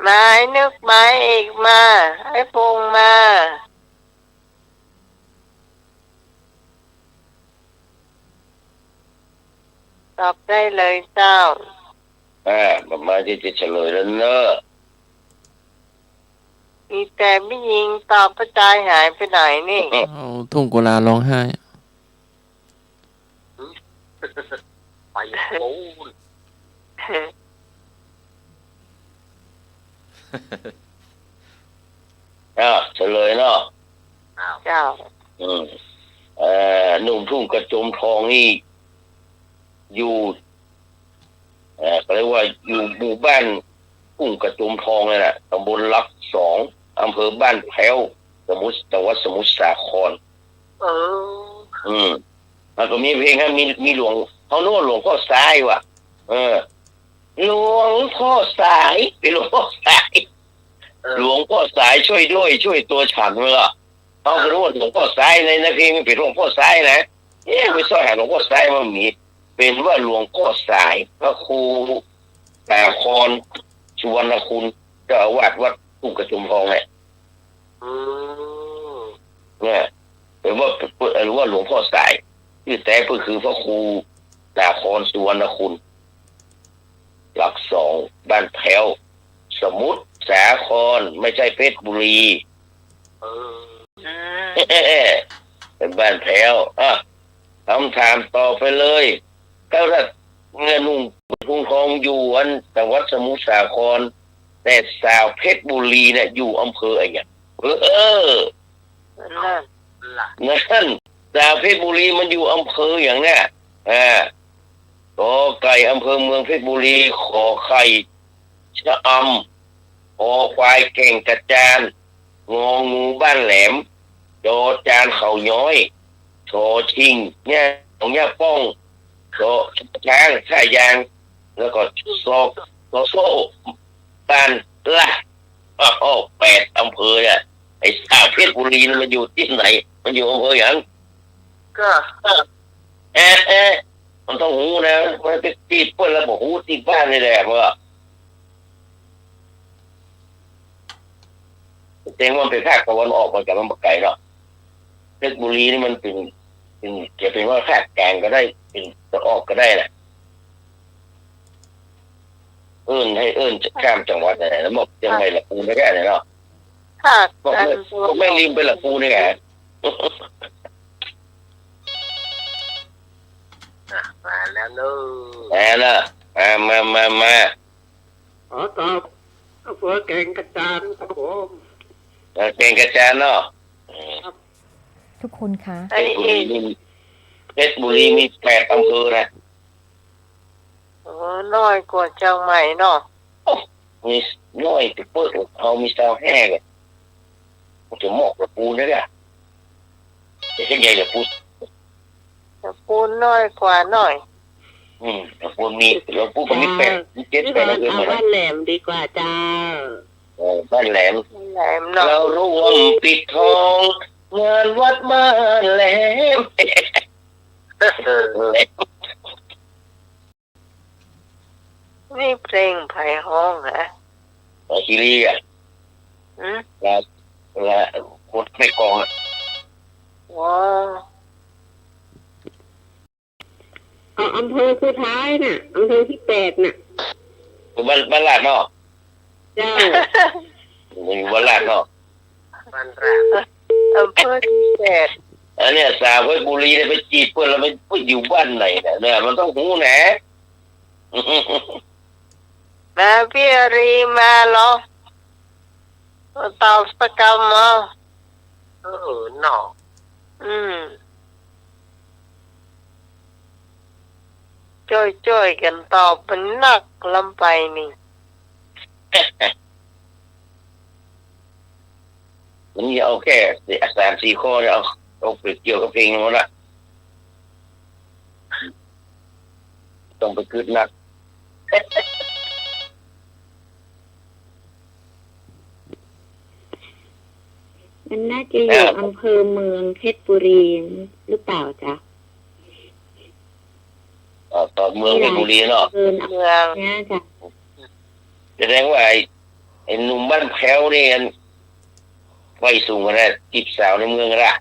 ไม้นึกไม้อีกมาไอ้พงมาตอบได้เลยเจ้า ประมาณที่จะเฉลยแล้วเนอะ มีแต่ไม่ยิงตอบกระจายหายไปไหนนี่ เอาทุ่งกุลาร้องไห้ ไปโอ้เฉลยเนาะ เจ้า หนุ่มทุ่งกระโจมทองนี่อยู่ก็เรียกว่าอยู่หมู่บ้านทุ่งกระโจมทองนี่แหละตำบลลักสองอำเภอบ้านแพ้วจังหวัดสมุทรสาครแล้วก็มีเพลงมีหลวงเขาโน้หลวงพ่อสายว่ะหลวงพ่อสายเป็นหลวงพ่อสายหลวงพ่อสายช่วยด้วยช่วยตัวฉันเมื่อเขาก็รู้ว่าหลวงพ่อสายในเพลงมันเป็นหลวงพ่อสายนะไม่ใช่หลวงพ่อสายมันมีเป็นว่าหลวงพ่อสายพระครูแต่คอนสุวรรณคุณเจ้าอาวาสวัดทุ่งกระโจมทองเนี่ยเป็นว่าหรือว่าหลวงพ่อสายที่แต่ก็คือพระครูแต่คอนสุวรรณคุณหลักสองบ้านแพ้วสมุทรสาครไม่ใช่เพชรบุรีเป็นบ้านแพ้วคำถามต่อไปเลยถ้าเงินทุ่งทองอยู่อันจังหวัดสมุทรสาครแต่สาวเพชรบุรีเนี่ยอยู่อำเภออะไรอย่างนั่นสาวเพชรบุรีมันอยู่อำเภออย่างเนี้ยกอไก่อำเภอเมืองเพชรบุรีขอไข่ชะอำขอควายเก่งกระจานงองูบ้านแหลมจอจานเขาย้อยชอชิงเนี่ยของย่าป้องชอช้างท่ายางแล้วก็โซ่บ้านละ8อำเภอเนี่ยไอ้สาวเพชรบุรีมันอยู่ที่ไหนมันอยู่อำเภออย่างก็มันต้องหูนะมันไปติดเพื่อนแล้วบอกหูติดบ้านนี่แหละมันก็แสดงว่ามันเป็นภาคตะวันออกมันกับมันไกลเนาะเพชรบุรีนี่มันเป็นจะเป็นว่าภาคกลางก็ได้เป็นตะออกก็ได้แหละให้จะข้ามจังหวัดไหนแล้วบอกยังไงละปูไม่ได้เนาะบอกไม่ลืมไปละปูนี่ไงมาแล้วเนอะมาขอตอบอำเภอแก่งกระจานครับผม เก่งกระจานเนาะ ทุกคนคะ เพชรบุรีมี8อำเภอนะน้อยกว่าเชียงใหม่เนาะมีน้อยแต่เปิดเขามีสาวแห้งเลยมันจะหมอกระปูนี่แหละแต่ที่ใหญ่ระปูน้อยกว่าหน่อยระปูมีก็มี8 มี7 8อำเภอหมด บ้านแหลมดีกว่าจ้าบ้านแหลมเนาะเราร่วมปิดทองงานวัดบ้านแหลมนี่เพลงไผ่ห้องฮะคิรีแล้วคนไม่กองว้าอำเภอสุดท้ายน่ะอำเภอที่8น่ะบ้านลาดเนาะเจ้ามันอยู่บ้านลาดเนาะบ้านลาดอำเภอที่8 อันเนี้ยสาวเพชรบุรีเนี่ยไปจีบเพื่อนเราไปอยู่บ้านไหนเนี่ยมันต้องหูแหน มาพี่อารีมาเหรอตอบสกรรมเหรอ เนาะ ช่วยกันตอบมันหนักลำไปนี่ มันจะเอาแค่3-4 ข้อเนี่ยเอาไปเกี่ยวกับเพลงนั้นละต้องไปคืดหนัก มันน่าจะอยู่อำเภอเมืองเพชรบุรีหรือเปล่าจ๊ะตอนเมืองเพชรบุรีเนาะ เมืองเนี่ยจ้ะ แสดงว่าไอ้หนุ่มบ้านแพ้วนี่ไฟสูงกันนะจีบสาวในเมืองกันละ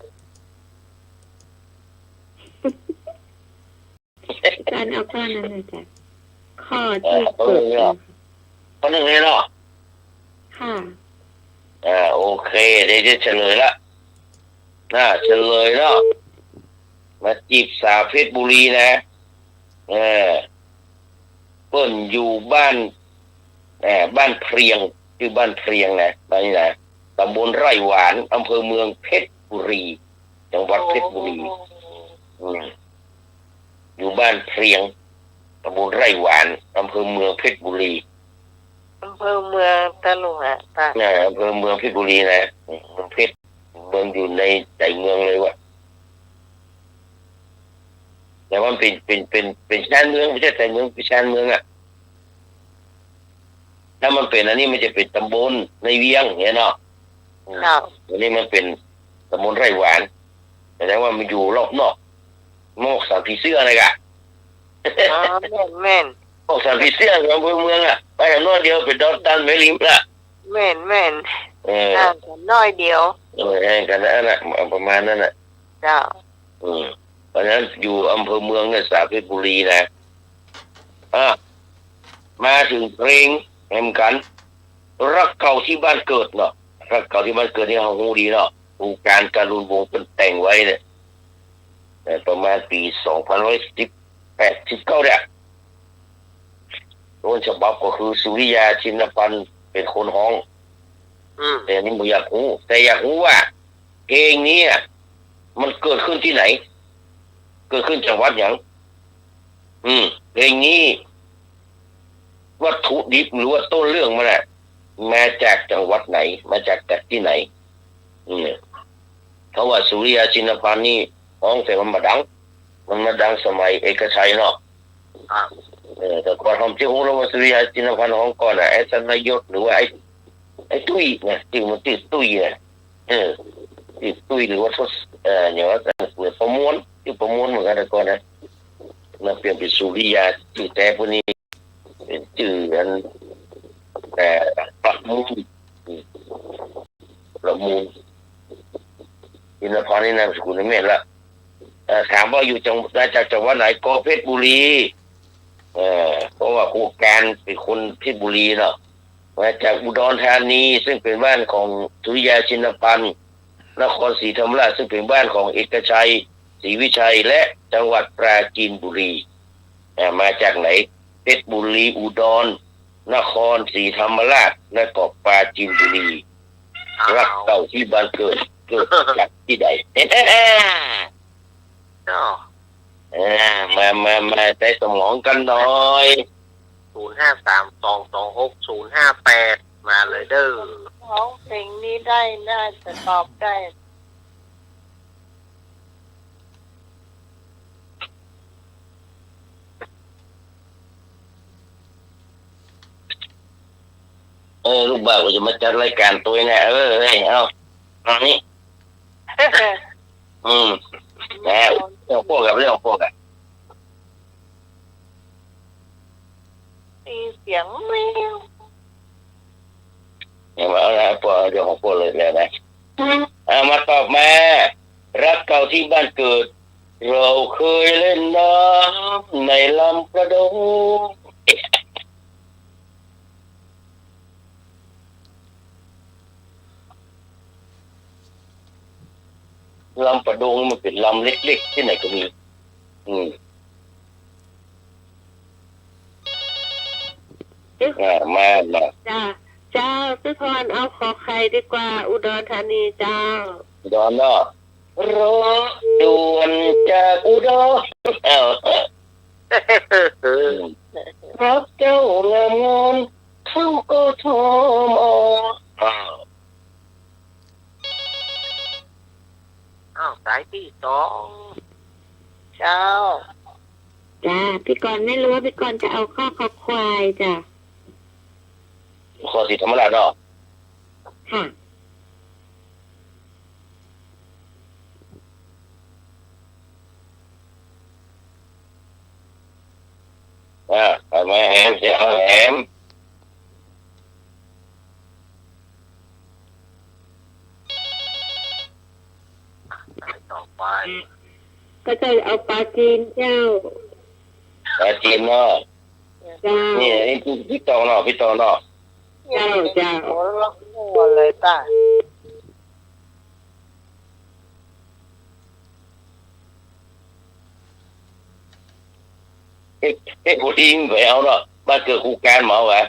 การเอาข้อนั้นเลยจ้ะข้อที่เกิด ข้อหนึ่งเลยเนาะ ค่ะ โอเคเดี๋ยวจะเฉลยละเฉลยเนาะมาจีบสาวเพชรบุรีนะเปิ้นอยู่บ้านบ้านเพรียงคือบ้านเพรียงนะบ้านนี้นะตำบลไร่หวานอำเภอเมืองเพชรบุรีจังหวัดเพชรบุรีอยู่บ้านเพรียงตำบลไร่หวานอำเภอเมืองเพชรบุรีอำเภอเมืองตะลุงอ่ะตาอำเภอเมืองเพชรบุรีนะเพชรเมืองอยู่ในใจเมืองเลยวะแต่ว่าเป็นชานเมืองไม่ใช่ใจเมืองเป็นชานเมืองอ่ะถ้ามันเป็นอันนี้มันจะเป็นตำบลในเวียงเนี่ยเนาะอันนี้มันเป็นตำบลไร่หวานแสดงว่ามันอยู่รอบนอกโมกสามผีเสื้ออะไรกะแม่นโมกสามผีเสื้อของเมืองอ่ะไปกันน้อยเดียวเป็นดอนตันไม่ลิมละแม่นกันน้อยเดียวกันนั่นแหละประมาณนั้นแหละเจ้าเพราะฉะนั้นอยู่อำเภอเมืองเนี่ยสาวเพชรบุรีนะมาถึงเพลงแห่งกันรักเก่าที่บ้านเกิดเนาะรักเก่าที่บ้านเกิดนี่เขาหูดีเนาะวงการการุณวงศ์เป็นแต่งไว้เนี่ยประมาณปี2118-19เนี่ยต้นฉบับก็คือสุริยาชินพันธ์เป็นคนฮ้องแต่นี่ไม่อยากรู้แต่อยากรู้ว่าเพลงนี้มันเกิดขึ้นที่ไหนเกิดขึ้นจังหวัดอย่างเพลงนี้วัตถุดิบหรือว่าต้นเรื่องมันมาจากจังหวัดไหนมาจากที่ไหนเขาว่าสุริยาชินพันธ์นี่ฮ้องแต่มันมาดังสมัยเอกชัยเนาะแต่ก่อนทำที่ฮู้แล้วว่าสุริยาชินพันธ์ฮ้องก่อนไอ้สนายศหรือว่าไอ้ตุ้ยเนี่ยที่มันติดตุ้ยเนี่ยติดตุ้ยหรือว่าทศอย่างว่าประมวลที่ประมวลเหมือนกันแต่ก่อนนะมาเปลี่ยนเป็นสุริยาชื่อแต่พวกนี้เป็นชื่อกันประมูลชินพันธ์นี่นามสกุลนี่แม่นละถามว่าอยู่จากจังหวัดไหนก็เพชรบุรีเพราะว่าครูการเป็นคนเพชรบุรีเนาะมาจากอุดรธานีซึ่งเป็นบ้านของสุริยาชินพันธ์นครศรีธรรมราชซึ่งเป็นบ้านของเอกชัยศรีวิชัยและจังหวัดปราจีนบุรีมาจากไหนเพชรบุรีอุดรนครศรีธรรมราชและก็ปราจีนบุรีรักเก่าที่บ้านเกิดจากที่ใดมาใช้สมองกันหน่อย0532260058มาเลยเด้อร้องเพลงนี้ได้จะตอบได้ลูกบ่าวก็จะมาจัดรายการตัวไงเอานี่แล้วเรื่องพวกมีเสียงแมวมาเอาละพวกเรื่องของพวกเลยแล้วนะมาตอบมารักเก่าที่บ้านเกิดเราเคยเล่นน้ำในลำกระโดง ลำประดงมันเป็นลำเล็กๆที่ไหนก็มีมาเจ้าพี่พรเอาขอใครดีกว่าอุดรธานีเจ้าดอนเนาะรถด่วนจากอุดรรักเจ้างามงอนเข้าก็ทอมสายที่สองเจ้าจ้าพี่กรณ์ไม่รู้ว่าพี่กรณ์จะเอาข้อควายจ้ะข้อสิธรรมราชเนาะค่ะไปไหมแหมเสียเอาแหมต่อไปก็จะเอาปลาจีนเจ้าปลาจีนเนาะนี่พี่ตองเนาะเจ้าโอ้ล็อกหัวเลยตาผู้ทิ้งไปเอาเนาะบ้านเกิดคู่การเหมาวะ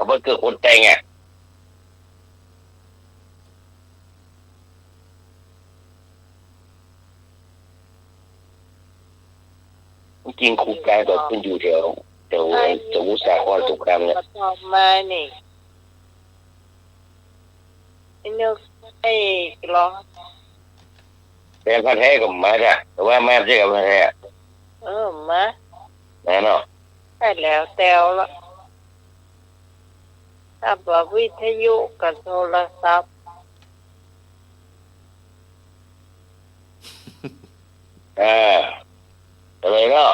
บ้านเกิดคนแต่งจริงคู่การก็เป็นอยู่แถวสมุทรสาครสงครามเนี่ยมานี่เนี่ยไอ้ร้องแต่พันแท้กับมาจ้ะแต่ว่าแม่ใช่กับพันแท้มาเนาะใช่แล้วแต่ละถ้าบอกวิทยุกับโทรศัพท์เลยเนาะ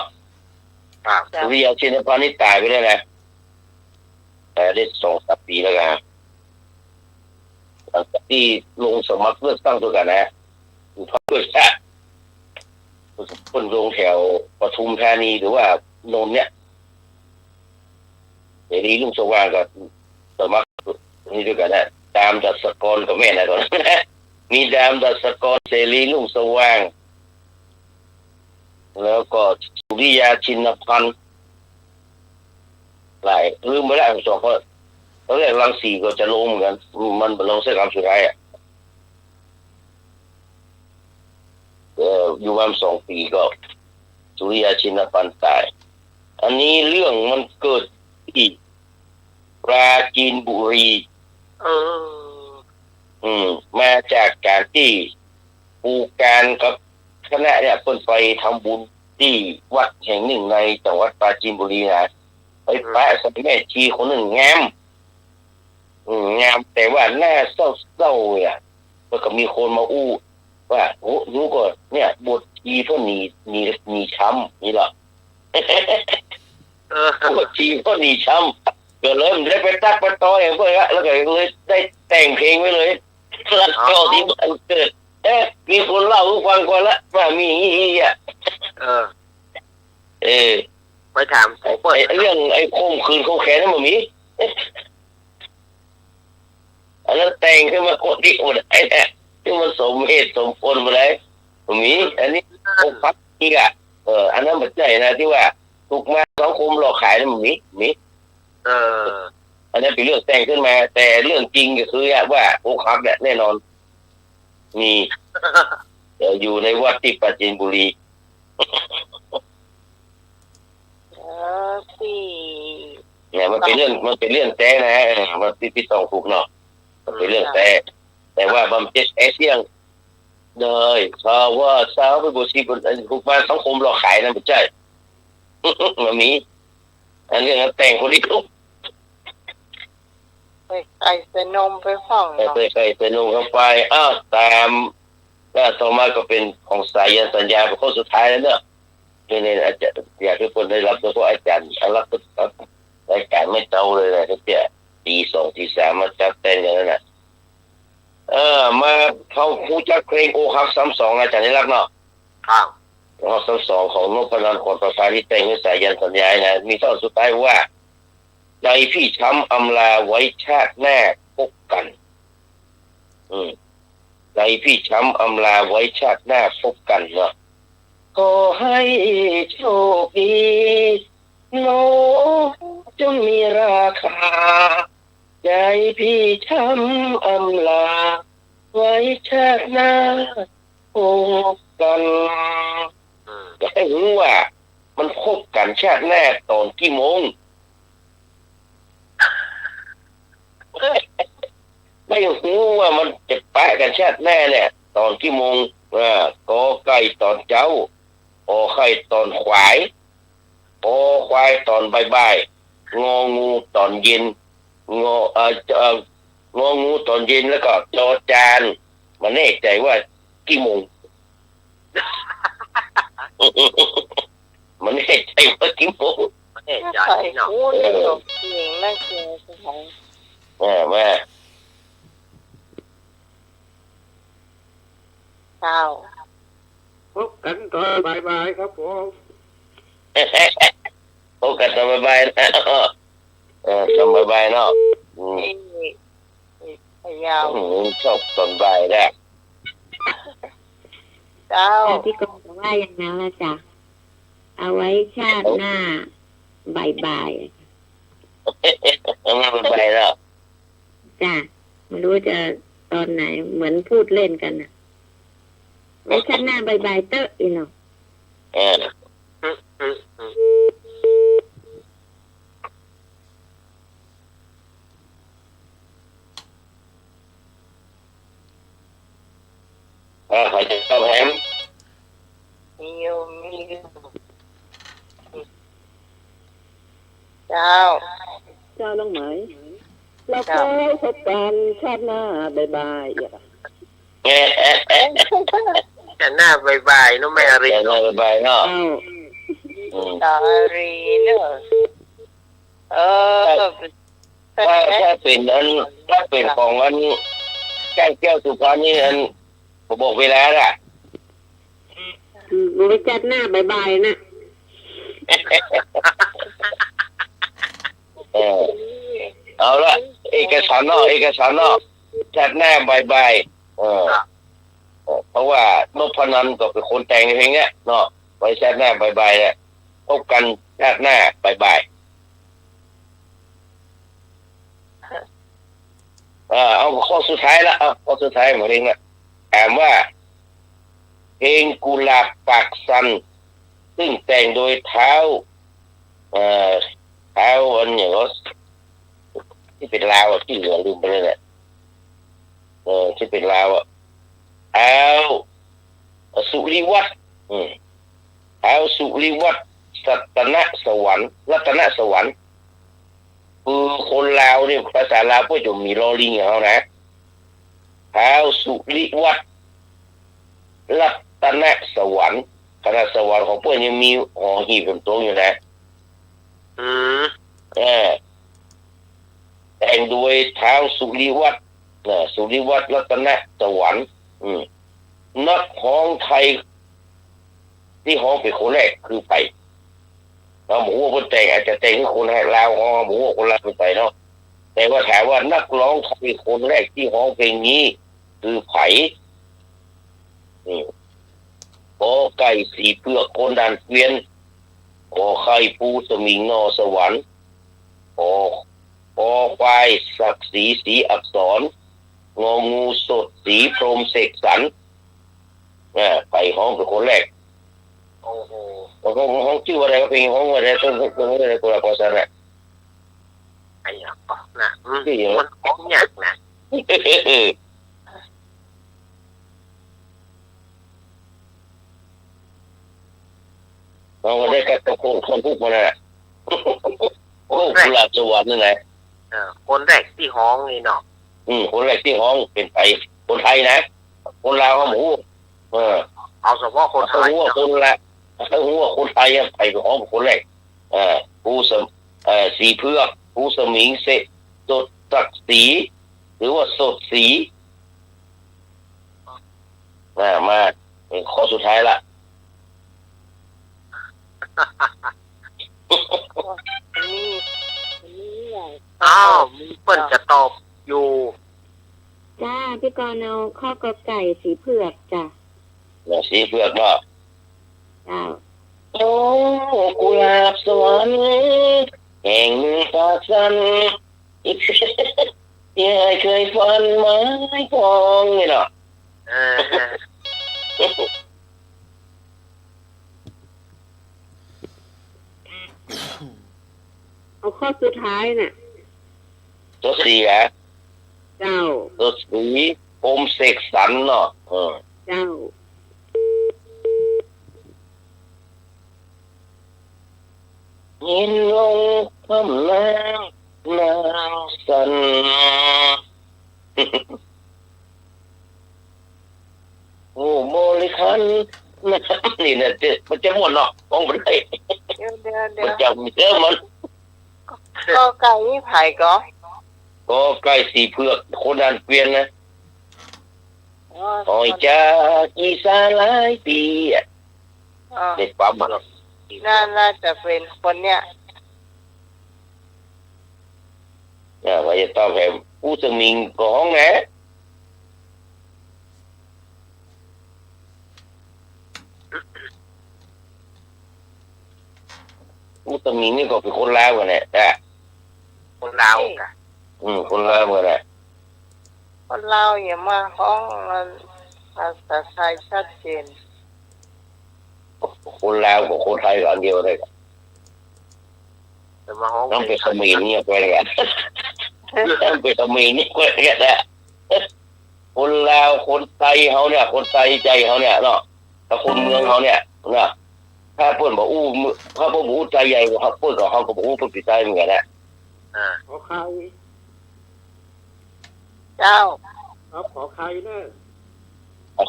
สุริยาชินพานิชตายไปแล้วนะแต่ได้2-3 ปีแล้วกันหลังจากที่ลงสมัครเลือกตั้งตัวกันนะอยู่พรรคเพื่อชาติคนลงแถวปทุมธานีหรือว่านนท์เนี่ยเดี๋ยวนี้ลุงสว่างกับสมัครนี่ด้วยกันนะดามดัชกรกับแม่นะตอนนั้นนะมีดามดัชกรเสรีลุงสว่างแล้วก็สุริยาชินพันธ์หลายลืมไปแล้ว2 คนตอนแรกรังสีก็จะลงเหมือนกันมันลงเส้นคำสุดท้ายอยู่มา2 ปีก็สุริยาชินพันธ์ตายอันนี้เรื่องมันเกิดที่ปราจีนบุรีมาจากการที่ปูการกับคณะเนี่ยเพิ่นไปทำบุญที่วัดแห่งหนึ่งในจังหวัดปราจีนบุรีนะไปแปะสัมแม่ชีคนหนึ่งงามแต่ว่าหน้าเศร้าเนี่ยก็มีคนมาอู้ว่าโอ้รู้ก่อนเนี่ยบทชีเพื่อหนีช้ำนี่หรอบทชีเพื่อหนีช้ำก็เลยได้ไปตัดไปต่ออย่างเพื่อนแล้วก็เลยได้แต่งเพลงไว้เลยแล้วก็ที่บ้านเกิดมีคนเล่าให้ฟังก่อนละว่ามีอย่างนี้ไปถามเรื่องไอ้คมคืนเขาแขนนั่นมันมีอันนั้นแต่งขึ้นมาคนที่หมดไอ้เนี่ยที่มันสมเหตุสมผลมาเลยมันมีอันนี้องค์พักอีกอันนั้นมันใช่นะที่ว่าถูกมาสังคมหลอกขายนั่นมันมีอันนั้นเป็นเรื่องแต่งขึ้นมาแต่เรื่องจริงก็คือว่าองค์พักเนี่ยแน่นอนมีอยู่ในวัดที่ปราจีนบุรีเนี่ยมันเป็นเรื่องแต่นะมันพี่ต้องถูกเนาะมันเป็นเรื่องแต่ว่าบำเพ็ญเสียงเลยชาวว่าสาวไปบุษีบนถูกมาสังคมหลอกขายนั่นไม่ใช่มันมีอันเรื่องแต่งคนนี้ทุกไปไก่ไปนมไปห้องไปไก่ไปนมเข้าไปตามแล้วต่อมาก็เป็นของสายันสัญญาเป็นข้อสุดท้ายแล้วเนอะนี่อาจารย์อยากให้คนได้รับโดยเฉพาะอาจารย์รักรายการไม่เจ้าเลยนะที่ตี 2 ตี 3มาจัดเต้นอย่างนั้นนะมาเขาผู้จัดเพลงโอคัก32อาจารย์รักเนาะ32ของนพนันท์ขวัญประภาที่แต่งให้สายันสัญญานะมีท่อนสุดท้ายว่าใจพี่ช้ำอำลาไว้ชาติหน้าพบกัน ใจพี่ช้ำอำลาไว้ชาติหน้าพบกันเนาะขอให้โชคดีน้องจงมีราคาใจพี่ช้ำอำลาไว้ชาติหน้าพบกันอยากให้รู้ว่ามันพบกันชาติหน้าตอนกี่โมงไม่รู้ว่ามันจะปะกันชาติหน้าเนี่ยตอนกี่โมงกอไก่ตอนเจ้าขอไข่ตอนขวายขอควายตอนบ่ายๆงองูตอนเย็นงองูตอนเย็นแล้วก็จอจานมันแน่ใจว่ากี่โมง มันแน่ใจว่ากี่โมงแน่ใจเนาะหญิงนั่งเจอใช่ไหมแม่เจ้า พบกันตอนบ่ายๆครับผม พบกันตอนบ่ายๆนะตอนบ่ายๆเนาะยาวชอบตอนบ่ายแหละเจ้าพี่กงจะว่าอย่างนั้นละจ้ะเอาไว้ชาติหน้าบ่ายมาบ่ายแล้วจ้ะไม่รู้จะตอนไหนเหมือนพูดเล่นกันนะไว้ชาติหน้าบ่ายๆเตอะอีเนาะขอจะต้มแฮมมีเจ้าน้องไหมเราเคยพบกันชาติหน้าบ่ายๆจะหน้าบ่ายๆน้องแม่รีหน้าบ่ายๆเนาะดารีเนอะถ้าเป็นนั้นถ้าเป็นของอันแก้วสุพรรณนี่อันผมบอกเวลาอ่ะไว้ชาติหน้าบ่ายๆนะเอาละเอกสารนอกชาติหน้าบ่ายๆเพราะว่านพนันก็เป็นคนแต่งเพลงเนี้ยเนาะไว้ชาติหน้าบ่ายๆเนี่ยพบกันชาติหน้าบ่ายๆเอาข้อสุดท้ายละข้อสุดท้ายหมดเองละถามว่าเพลงกุหลาบปากสันซึ่งแต่งโดยเท้าอันอย่างว่าที่เป็นลาวที่เหลือลืมไปเลยแหละที่เป็นลาวสุริวัฒน์สุริวัฒน์รัตนสวรรค์คือคนลาวเนี่ยภาษาลาวก็จะมีลอลิงอย่างเขานะสุริวัฒน์รัตนสวรรค์คณะสวรรค์ของเพื่อนยังมีหอหีบเป็นตัวอยู่นะแต่งโดยเท้าสุริวัฒน์รัตนสวรรค์นักฮ้องไทยที่ฮ้องเป็นคนแรกคือไปเราหมูว่าคนแต่งอาจจะแต่งให้คนให้ลาวฮ้องหมูว่าคนลาวเป็นไปเนาะแต่ว่าถามว่านักร้องไทยคนแรกที่ฮ้องเพลงนี้คือไผ่ขอไก่สีเปลือกคนดันเกวียนขอไข่ปูสมิงนอสวรรค์ขอควายศักดิ์ศรีสีอักษรงองูสดสีพรหมเสกสรรไปห้องเป็นคนแรกโอ้โหห้องชื่ออะไรก็เป็นห้องอะไรต้นอะไรกุหลาบปอสันอะไอ้ยาก็นะมันห้องยากนะเราก็ได้กับคนพูดมาแหละกุหลาบสวรรค์นั่นแหละคนแรกที่ห้องนี่เนาะคนแรกที่ห้องเป็นไปคนไทยนะคนลาวเขาหมูเอาเฉพาะคนไทยคนละหัวคนไทยไปห้องคนแรกผู้สีเพือกผู้สมิงเสดสดศักดิ์ศรีหรือว่าสดสีมาข้อสุดท้ายละอ้าวมีเปิ้นจะตอบอยู่ จ้าพ พี่กรณ์เอาข้อกอไก่สีเผือกจ้ะ สีเผือกเนาะ เจ้า โอ้กุหลาบสวรรค์แห่งปากสันที่เคยฝันไม้พองนี่เนาะ เอาข้อสุดท้ายน่ะ ตัวสีอะ เจ้า ตัวสีอมเสกสรรเนาะเจ้ายินลงคำนางสันโอ้โมลิคันนี่เนี่ยมันจะหมดเนาะมองไปได้ เดี๋ยว มันจะมีเยอะมัน ก็ไก่นี่ไผ่ก็ ก็ใกล้สีเผือกคนนั้นเปลี่ยนนะโอ้ยจ้าอีสานหลายปีอ่ะเด็กปั๊มมัน น่าจะเป็นคนเนี้ย ว่าจะต้องให้ผู้สมิงของนะผู้สมิงนี่ก็เป็นคนลาวกันแหละจ้ะคนลาวกันคนลาวกันแหละ คนเราอย่ามาห้องภาษาไทยชัดเจน คนลาวกับคนไทยกันเดียวเลยต้องเป็นสมิงนี่ไปเลยกันต้องเป็นสมิงนี่ไปเลยกันนะคนลาวคนไทยเขาเนี่ยคนไทยใจเขาเนี่ยเนาะถ้าคนเมืองเขาเนี่ยนะถ้าเพื่อนบอกถ้าเพื่อนบอกใจใหญ่กว่าเพื่อนกับเขาก็บอกเพื่อนปิดใจเหมือนกันนะขอใคร เจ้า ครับขอใครนะ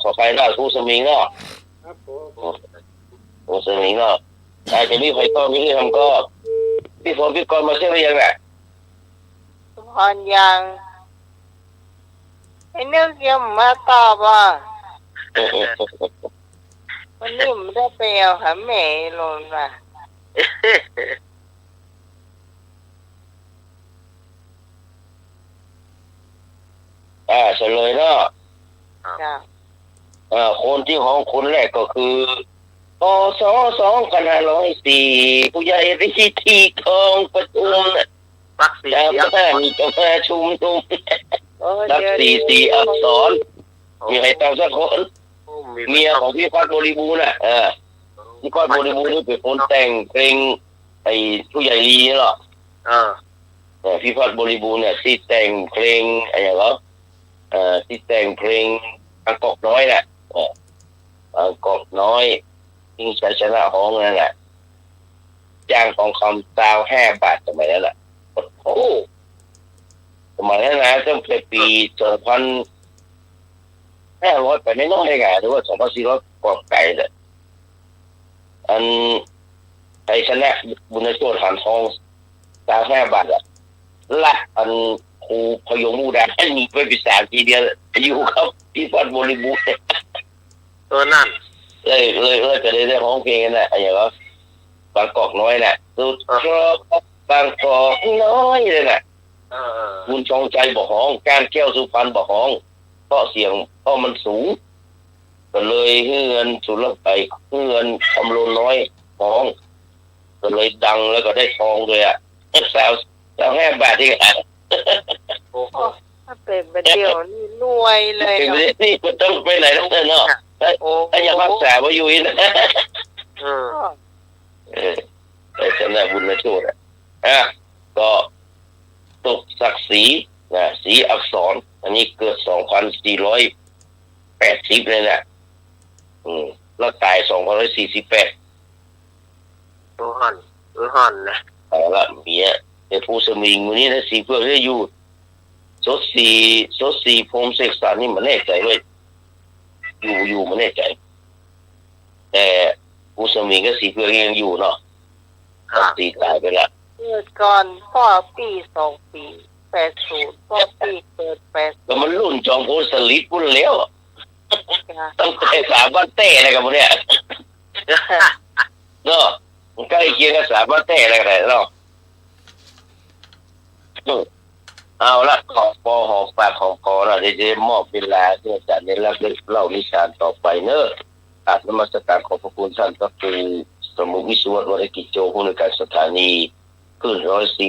ขอใครเนาะผู้สมิงเนาะ ครับผม ผู้สมิงเนาะแต่จะมีใครก็มีทำก็พี่ฝนพี่กรมาเชื่อได้ยังไง พรยังไอ้เนื้อเกี่ยวมาตอบว่าวันนี้มันได้ไปเอาหาแม่ลงมาเฉลยเนาะ จ้า คนที่ของคนแรกก็คือพศ2504ผู้ใหญ่ริชีทองประทุมรักสีจะมาชุมนุมรักสีอักษรมีใครตั้งสักคนเมียของพี่พัดบริบูรณ์พี่พัดบริบูรณ์นี่เป็นคนแต่งเพลงไอ้ผู้ใหญ่ลีนี่หรอพี่พัดบริบูรณ์เนี่ยที่แต่งเพลงอะไรเหรอที่แต่งเพลงอังกอกน้อยแหละอังกอกน้อยทิ้งชัยชนะห้องนั่นแหละจ้างทองคำ25 บาทสมัยนั้นแหละโอ้สมัยนั้นนะตั้งแต่ปี2,500ไปไม่น้อยไงหรือว่า2,400กว่าไก่เลยอันไทยชนะบุญโชติหานทอง25 บาทอ่ะละอันครูพยงมูดาหนีไปปี3 ทีเดียวอยู่ครับพี่พัดบริบูรณ์ตัวนั่นเลยจะได้ร้องเพลงกันนะอย่างว่าบางกอกน้อยน่ะสุดชอบบางกอกน้อยเลยน่ะคุณชองใจบ่ห้องการแก้วสุพรรณบ่ห้องเพราะเสียงเพราะมันสูงก็เลยเฮือนสุรไปเฮือนคำโลนน้อยห้องก็เลยดังแล้วก็ได้ทองเลยอ่ะ25 บาทที่อ่ะถ้าเป็นประเดี๋ยวนี่รวยเลยนี่มันต้องไปไหนต้องเนาะถ้ายังรักษาไว้อยู่นะแต่ชนะบุญโชติก็ตกศักดิ์ศรีนะศรีอักษรอันนี้เกิด2480เลยนะแล้วตาย2548ตัวหันนะเอาละเมียแต่ผู้สมิงวันนี้นะสีเพื่อให้อยู่สดสีพรมเสกสารนี่มันแน่ใจเลยอยู่มันแน่ใจแต่ผู้สมิงก็สีเพื่อยังอยู่เนาะสีตายไปละเกิดก่อนพ่อปี2 ปี80พ่อปีเกิด80แล้วมันรุ่นจอมโพสลิดพุ่นแล้วตั้งแต่3 วันแต่อะไรกันพวกเนี้ยเนาะมันใกล้เคียงกับ3 วันแต่อะไรกันเนาะ เอาละขอปอหอมปากหอมคอเราได้มอบเวลาเพื่อจะได้รับเล่านิทานต่อไปเนอะกราบนมัสการขอบพระคุณท่านพระครูสมุวิศววรกิจโจผู้ในวยการสถานีคลื่น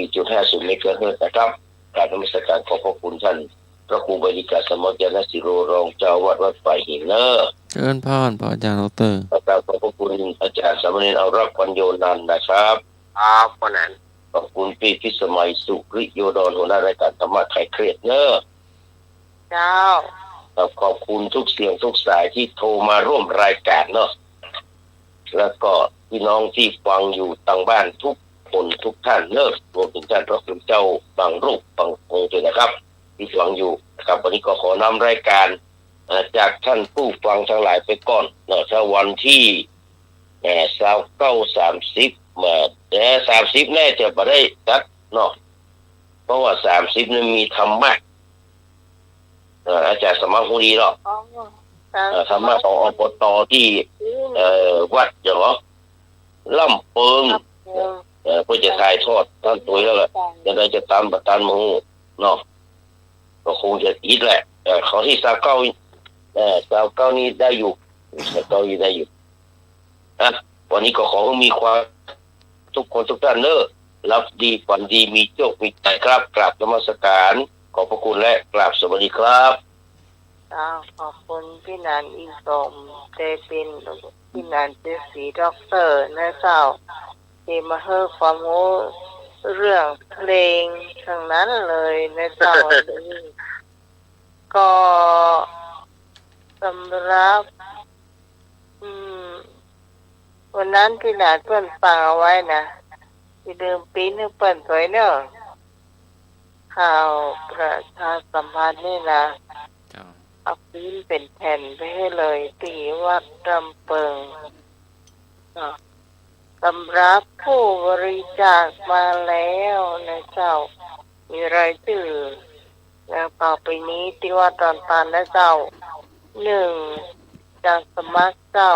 104.50 เมกะเฮิรตซ์นะครับกราบนมัสการขอบพระคุณท่านพระครูบดิกาสมยานสิโรรองเจ้าวัดฝ่ายหินเนอะ เชิญพรพระอาจารย์ดอกเตอร์ กราบขอบพระคุณอาจารย์สามเณรเอารักปัญโยนันท์นะครับครับวันนั้นขอบคุณพี่พิสมัยสุริโยดรหัวหน้ารายการธรรมะไทยเครียดเนอะ เจ้า ขอบคุณทุกเสียงทุกสายที่โทรมาร่วมรายการเนาะแล้วก็พี่น้องที่ฟังอยู่ต่างบ้านทุกคนทุกท่านเนอะรวมถึงท่านพระคุณเจ้าบางรูปบางองค์ด้วยนะครับที่ฟังอยู่นะครับวันนี้ก็ขอนำรายการจากท่านผู้ฟังทั้งหลายไปก่อนเนาะถ้าวันที่29-30มา30แน่จะไม่ได้จัดเนาะเพราะว่า30นั้นมีธรรมะอาจารย์สมัครผู้ดีเนาะธรรมะของอปตที่วัดอย่างว่าล่ำเปิงเพื่อจะถ่ายทอดท่านตัวแล้วแหละจะได้จะตามประทานมูเนาะก็คงจะอีกแหละเขาที่29นี้ได้อยู่29นี้ได้อยู่วันนี้ก็ขอมีความทุกคนทุกท่านเนอะรับดีฝันดีมีโชคมีชัยครับกราบนมัสการขอบพระคุณและกราบสวัสดีครับขอบคุณพี่นันอินสมเตปินพี่นันเจสีด็อกเตอร์นะเจ้าที่มาให้ความรู้เรื่องเพลงทั้งนั้นเลยนะเจ้า ก็สำหรับวันนั้นพี่นันเปิ้นฟังเอาไว้นะที่เดิมปีนึงเปิ้นสวยเนอะข่าวประชาสัมพันธ์นี่นะเอาปีนเป็นแผ่นไปให้เลยตีวัดรำเปิงสำหรับผู้บริจาคมาแล้วนะเจ้ามีรายชื่อแล้วต่อไปนี้ที่วัดดอนตาลนะเจ้า1จากสมัครเจ้า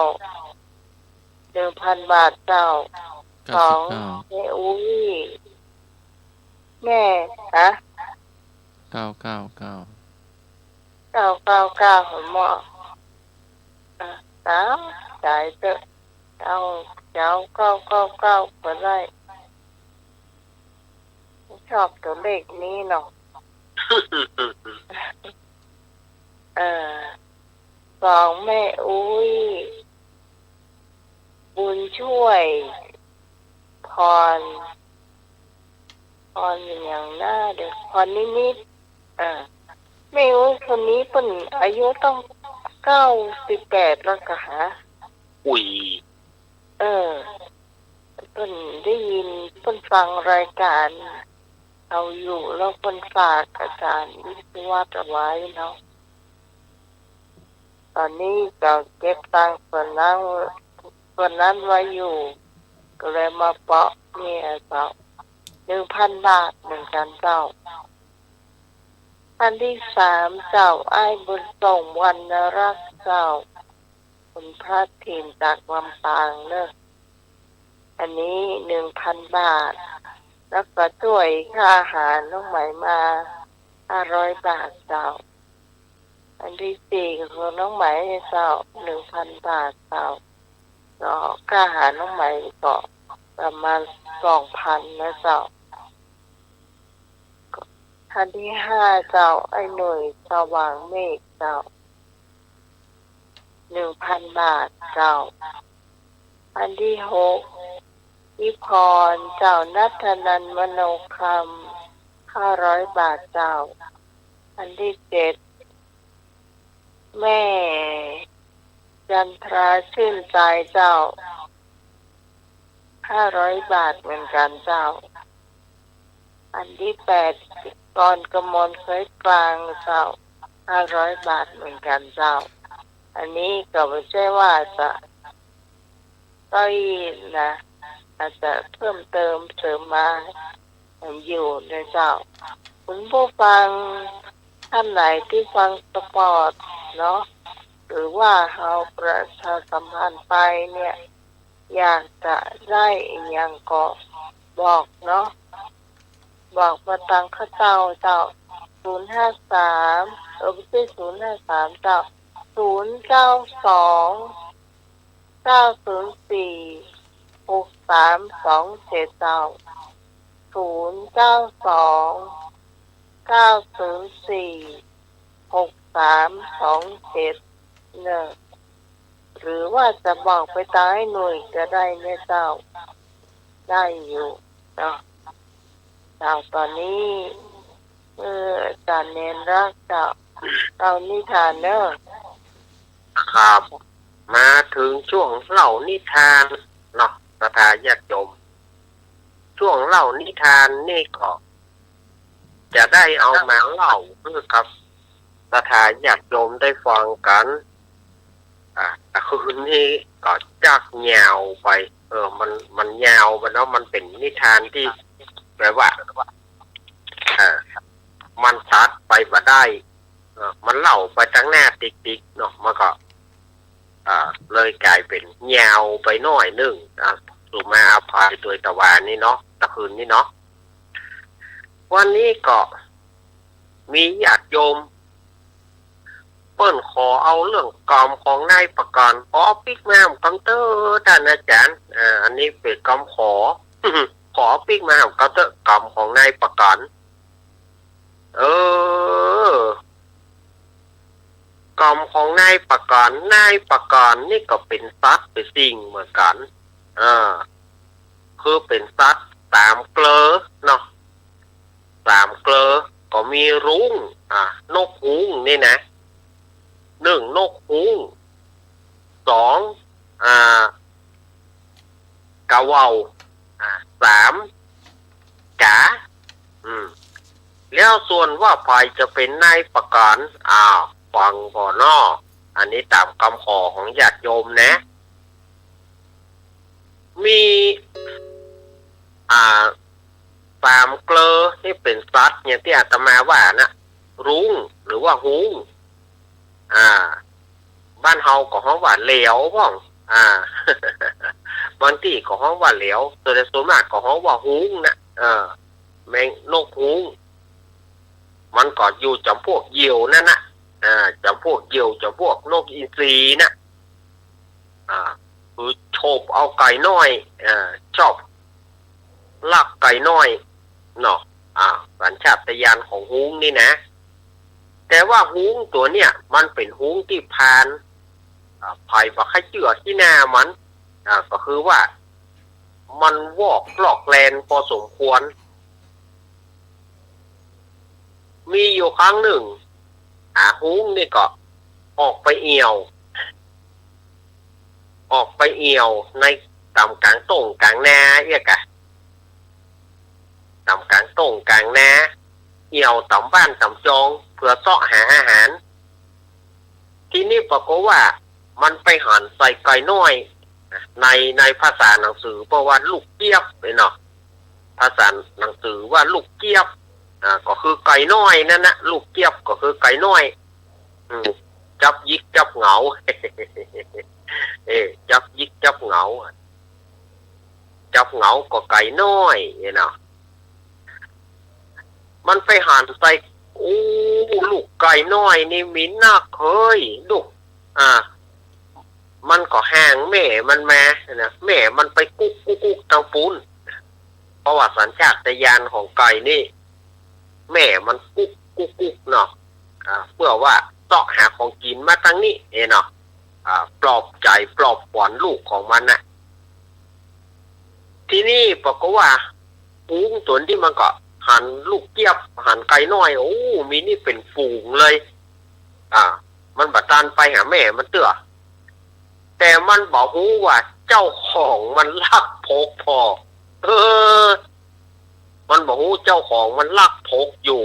1,000 บาทเจ้า2แม่อุ้ยแม่999หัวหมอจ่ายเถอะเจ้า999ก็ได้ชอบตัวเลขนี้เนาะ2แม่อุ้ยบุญช่วยพรอย่างหน้าเด็กพรนิดไม่รู้คนนี้เป็นอายุต้อง98แล้วก็หาอุ้ยเป็นได้ยินเป็นฟังรายการเอาอยู่แล้วเป็นฝากอาจารย์วิศวะเอาไว้เนาะตอนนี้เราเก็บตังค์ส่วนนั้นไว้อยู่ก็เลยมาเปาะเนี่ยเจ้า 1,000 บาทเหมือนกันเจ้าอันที่3เจ้าอ้ายบุญส่งวรรณรักษ์เจ้าคุณพระถิ่นจากลำปางเนอะอันนี้ 1,000 บาทแล้วก็ช่วยค่าอาหารน้องใหม่มา500 บาทเจ้าอันที่4คือน้องใหม่เจ้า 1,000 บาทเจ้าก็ค่าอาหารน้องใหม่ก็ประมาณ 2,000 นะเจ้าอันที่5เจ้าไอ้หน่วยสว่างเมฆเจ้า 1,000 บาทเจ้าอันที่6พี่พรเจ้านัทนันท์มโนคำ500 บาทเจ้าอันที่7แม่จันทราชื่นใจเจ้า500 บาทเหมือนกันเจ้าอันที่8กรกมลเคยกลางเจ้า500 บาทเหมือนกันเจ้าอันนี้ก็ไม่ใช่ว่าจะต้อยนะอาจจะเพิ่มเติมเสริมมาอยู่นะเจ้าคุณผู้ฟังท่านไหนที่ฟังสปอร์ตเนาะหรือว่าเราประชาสัมพันธ์ไปเนี่ยอยากจะได้อย่างก็บอกเนาะบอกมาตังข้าเจ้า ไม่ใช่053เจ้า092 904 6327เจ้า092 904 6327เนี่ยหรือว่าจะบอกไปตายหน่วยก็ได้เนี่ยเจ้าได้อยู่เนาะเจ้าตอนนี้อาจารย์เน้นรักเจ้าเรานิทานเนอะครับมาถึงช่วงเล่านิทานเนาะศรัทธาญาติโยมช่วงเล่านิทานนี่ก็จะได้เอามาเล่าเพื่อครับศรัทธาญาติโยมได้ฟังกันแต่คืนนี้ก็จักยาวไปมันยาวไปเนาะมันเป็นนิทานที่แบบว่ามันตัดไปบ่ได้มันเล่าไปทั้งหน้าติ๊กๆเนาะมันก็เลยกลายเป็นยาวไปหน่อยนึงสุมาอภัยตัวตะวันนี่เนาะตะคืนนี้เนาะวันนี้ก็มีญาติโยมเปิ้นขอเอาเรื่องกรรมของนายประกันขอปิกแม่กังเตอร์ท่านอาจารย์อันนี้เป็นกรรมขอ ขอปิกแม่กังเตอร์กรรมของนายประกันกรรมของนายประกันนี่ก็เป็นสัตว์เป็นสิ่งเหมือนกันคือเป็นสัตว์สามเกลอเนาะสามเกลอก็มีรุ้งนกฮูงนี่นะ1นกฮูง2กะว่าว3กาแล้วส่วนว่าใครจะเป็นนายประกันฟังก่อนเนาะอันนี้ตามคำขอของญาติโยมนะมีสามเกลอที่เป็นสัตว์อย่างที่อาตมาว่านะรุ้งหรือว่าฮูงบ้านเฮาก็ฮ้องว่าเหลวพ่องบางที่ก็ฮ้องว่าเหลวแต่ส่วนมากก็ฮ้องว่าฮูงนะแมงนกฮูงมันก็อยู่จำพวกเหยี่ยวนั่นนะจำพวกเหยี่ยวจำพวกนกอินทรีนะคือโฉบเอาไก่น้อยชอบลักไก่น้อยเนาะสัญชาตญาณของฮูงนี่นะแต่ว่าฮูงตัวเนี้ยมันเป็นฮูงที่พานภัยว่าใครเจือที่หน้ามันก็คือว่ามันวอกหลอกแลนพอสมควรมีอยู่ครั้งหนึ่งฮูงนี่ก็ออกไปเอี่ยวในต่ำกลางต้งกลางนาต่ำกลางต้งกลางนาเอี่ยวต่ำบ้านต่ำจองเพื่อเสาะหาอาหารที่นี่ปรากฏว่ามันไปหันใส่ไก่น้อยในภาษาหนังสือเพราะว่าลูกเจี๊ยบเลยเนาะภาษาหนังสือว่าลูกเจี๊ยบก็คือไก่น้อยนั่นนะลูกเจี๊ยบก็คือไก่น้อยจับยิกจับเหงา จับยิกจับเหงาก็ไก่น้อยเนาะมันไปหันใส่ลูกไก่น้อยนี่มีนักเฮ้ยลูกมันก็ห่างแม่มันมานะแม่มันไปกุ๊กทางปูนเพราะว่าสัญชาตญาณของไก่นี่แม่มันกุ๊กเนาะเพื่อว่าเสาะหาของกินมาทางนี้เนาะปลอบใจปลอบขวัญลูกของมันนะที่นี่บอกว่าฟูงตัวที่มันก็หันลูกเจี๊ยบหันไก่น้อยมีนี่เป็นฝูงเลยมันบัดดันไปหาแม่มันเตื้อแต่มันบอกว่าเจ้าของมันลักพกพอมันบอกเจ้าของมันลักพกอยู่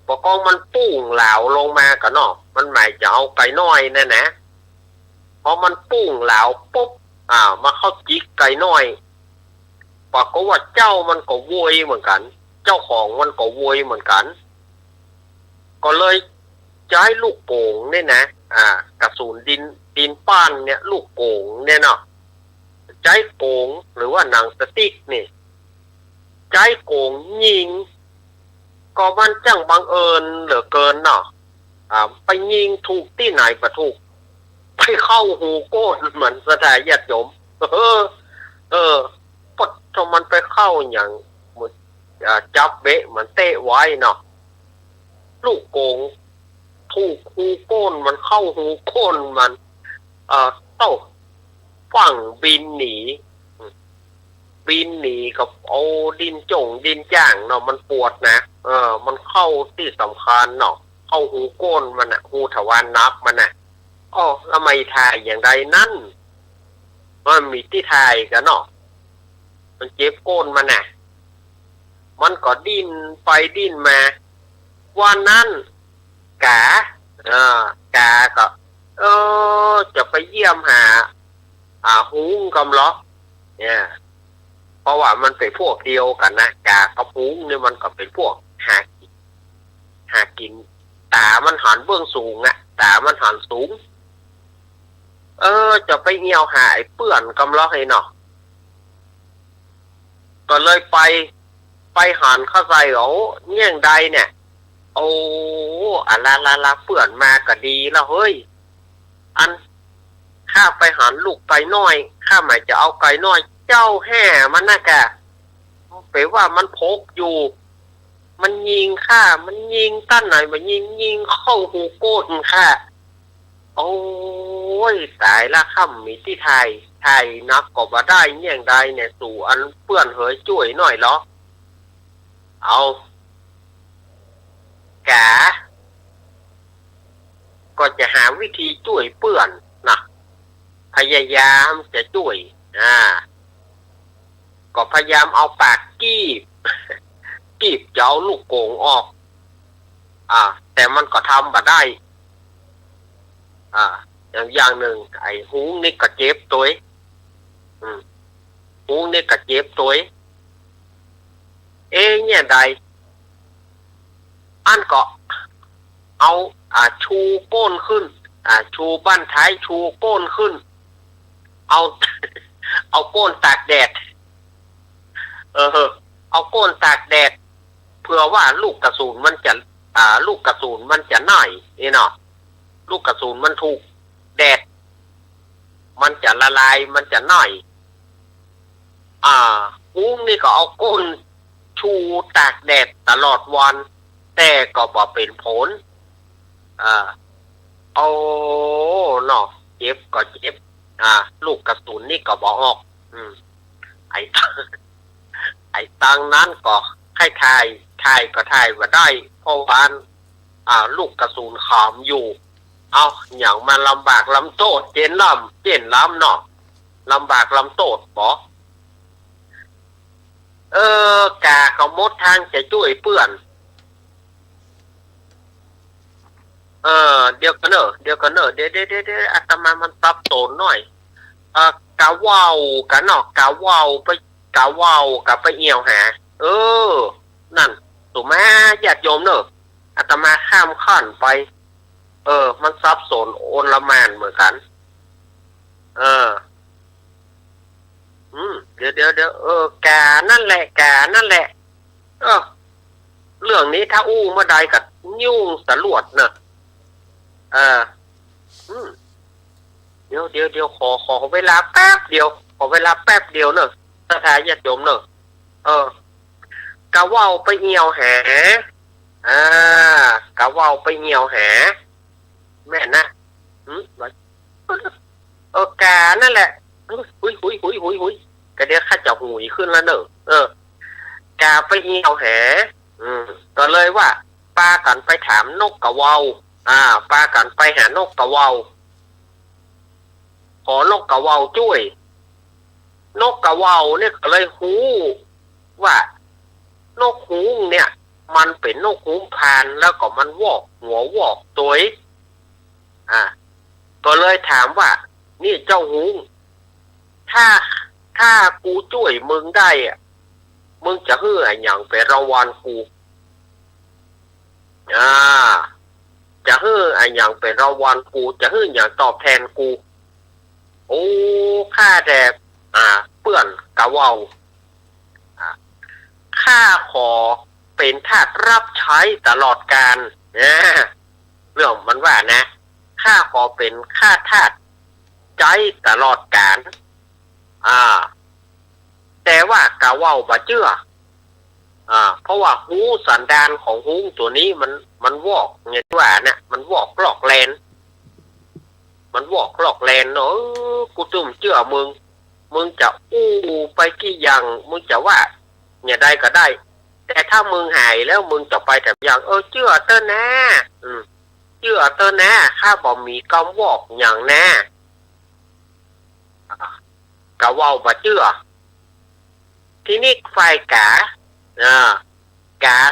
บอกกองมันปุ้งเหลาลงมากันเนาะมันหมายจะเอาไก่น้อยนั่นนะพอมันปุ้งเหลาปุ๊บมาเข้าจิกไก่น้อยบอกว่าเจ้ามันก็โวยเหมือนกันเจ้าของมันก็โวยเหมือนกันก็เลยจะให้ลูกโป่งเนี่ยนะกระสุนดินป้านเนี่ยลูกโป่งเนี่ยเนาะใจโป่งหรือว่าหนังสติ๊กนี่ใจโป่งยิง ก็มันจังบังเอิญเหลือเกินเนาะไปยิงถูกที่ไหนประถูกไปเข้าหูโก้นเหมือนสถานญาติโยมปดถ้ามันไปเข้าอย่างจับเบะเหมือนเตะไว้เนาะลูกโกงถูกหูโก้นมันเข้าหูโก้นมันเต้าฝั่งบินหนีกับเอาดินจ้างเนาะมันปวดนะมันเข้าที่สำคัญเนาะเข้าหูโก้นมันน่ะหูทวารนับมันน่ะแล้วไม่ทายอย่างใดนั่นมันมีที่ทายกันเนาะมันเจ็บโก้นมันน่ะมันก็ดิ้นไปดิ้นมาวันนั้นกาก็จะไปเยี่ยมหาหุงกำล้อเนี่ยเพราะว่ามันเป็นพวกเดียวกันนะกากับหุงเนี่ยมันก็เป็นพวกหากินตามันหันเบื้องสูงตามันหันสูงจะไปเหี่ยวหาไอ้เปื่อนกำล้อให้เนาะก็เลยไปหันเข้าใจเงี้ยงใดเนี่ยลาเปื่อนมาก็ดีแล้วเฮ้ยอันข้าไปหันลูกไก่น้อยข้าหมายจะเอาไก่น้อยเจ้าแห่มันนะแกแปลว่ามันพกอยู่มันยิงข้ามันยิงตั้นไหนมันยิงเข้าหูโก้นข้าโอ้ยตายละค่ำมีที่ไทยนักก็บ่ได้เงี้ยงใดเนี่ยสู่อันเปื่อนเฮยจ่วยหน่อยเหรอเอาแกก็จะหาวิธีช่วยเปื่อนนะพยายามจะช่วยก็พยายามเอาปากกีบจะเอาลูกโกงออกแต่มันก็ทำบ่ได้อย่างหนึ่งไอ้หูนี่ก็เจ็บตัวหูนี่ก็เจ็บตัวเนี่ยใดอันก็เอาชูโก้นขึ้นชูบ้านท้ายชูโก้นขึ้นเอาโก้นตากแดดเอาโก้นตากแดดเพื่อว่าลูกกระสุนมันจะน่อยนี่เนาะลูกกระสุนมันถูกแดดมันจะละลายมันจะน่อยหุ้งนี่ก็เอาโก้นชูตากแดดตลอดวันแต่ก็บ่เป็นผลเนาะเจ็บก็เจ็บลูกกระสุนนี่ก็บ่ออกไอ้ตังนั้นก็ให้ทายก็ทายว่าได้เพราะว่าลูกกระสุนขามอยู่อย่างมันลำบากลำโตดเจนล้ำเนาะลำบากลำโตดบ่กาเขามดทางจะช่วยเปื่อนเดี๋ยวกันเนอะเดี๋ยวอาตมามันตับโตนหน่อยกะว่าวกันเนาะกะว่าวกับไปเอี่ยวหานั่นถูกไหมญาติโยมเนอะอาตมาข้ามขั้นไปมันซับซ้อนโอนละมานเหมือนกันเดี๋ยวกานั่นแหละเรื่องนี้ถ้าอู้เมื่อใดกับยุ่งสลวดเนอะเดี๋ยวขอเวลาแป๊บเดียวเนอะสถานญาติโยมเนอะกะว่าวไปเหี่ยวหากะว่าวไปเหี่ยวหาแม่นะกานั่นแหละหุยกะเดี๋ยวข้าจะหุยขึ้นแล้วเนอะกาไปเหี่ยวหาก็เลยว่าปากันไปถามนกกะว่าวปากันไปหานกกะว่าวขอนกกะว่าวช่วยนกกะว่าวเนี่ยก็เลยหูว่านกหูเนี่ยมันเป็นนกหูพานแล้วก็มันวอกหัววอกตัวก็เลยถามว่านี่เจ้าหูถ้ากูช่วยมึงได้มึงจะฮื้ออย่างไปรางวัลกูจะฮื้ออย่างเป็นรางวัลกูจะฮื้ออย่างตอบแทนกูข้าแต่เปื่อนกะว่าวข้าขอ เป็นทาสรับใช้ตลอดกาลเรื่องมันว่านะข้าขอเป็นข้าทาสใจตลอดกาลแต่ว่ากะเว้าบ่เชื่อเพราะว่าหูสันดานของหูตัวนี้มันวอกไงว่าเนี่ยมันวอกหลอกแลนเนาะกูจุ่มเชื่อมึงจะอู้ไปกี่อย่างมึงจะว่าเนี่ยได้ก็ได้แต่ถ้ามึงหายแล้วมึงจะไปแต่อย่างเชื่อเต้นนะเชื่อเต้นนะข้าบอกมีกำวอกอย่างแน่กะเว้าบ่เชื่อทีนี้ฝ่ายกา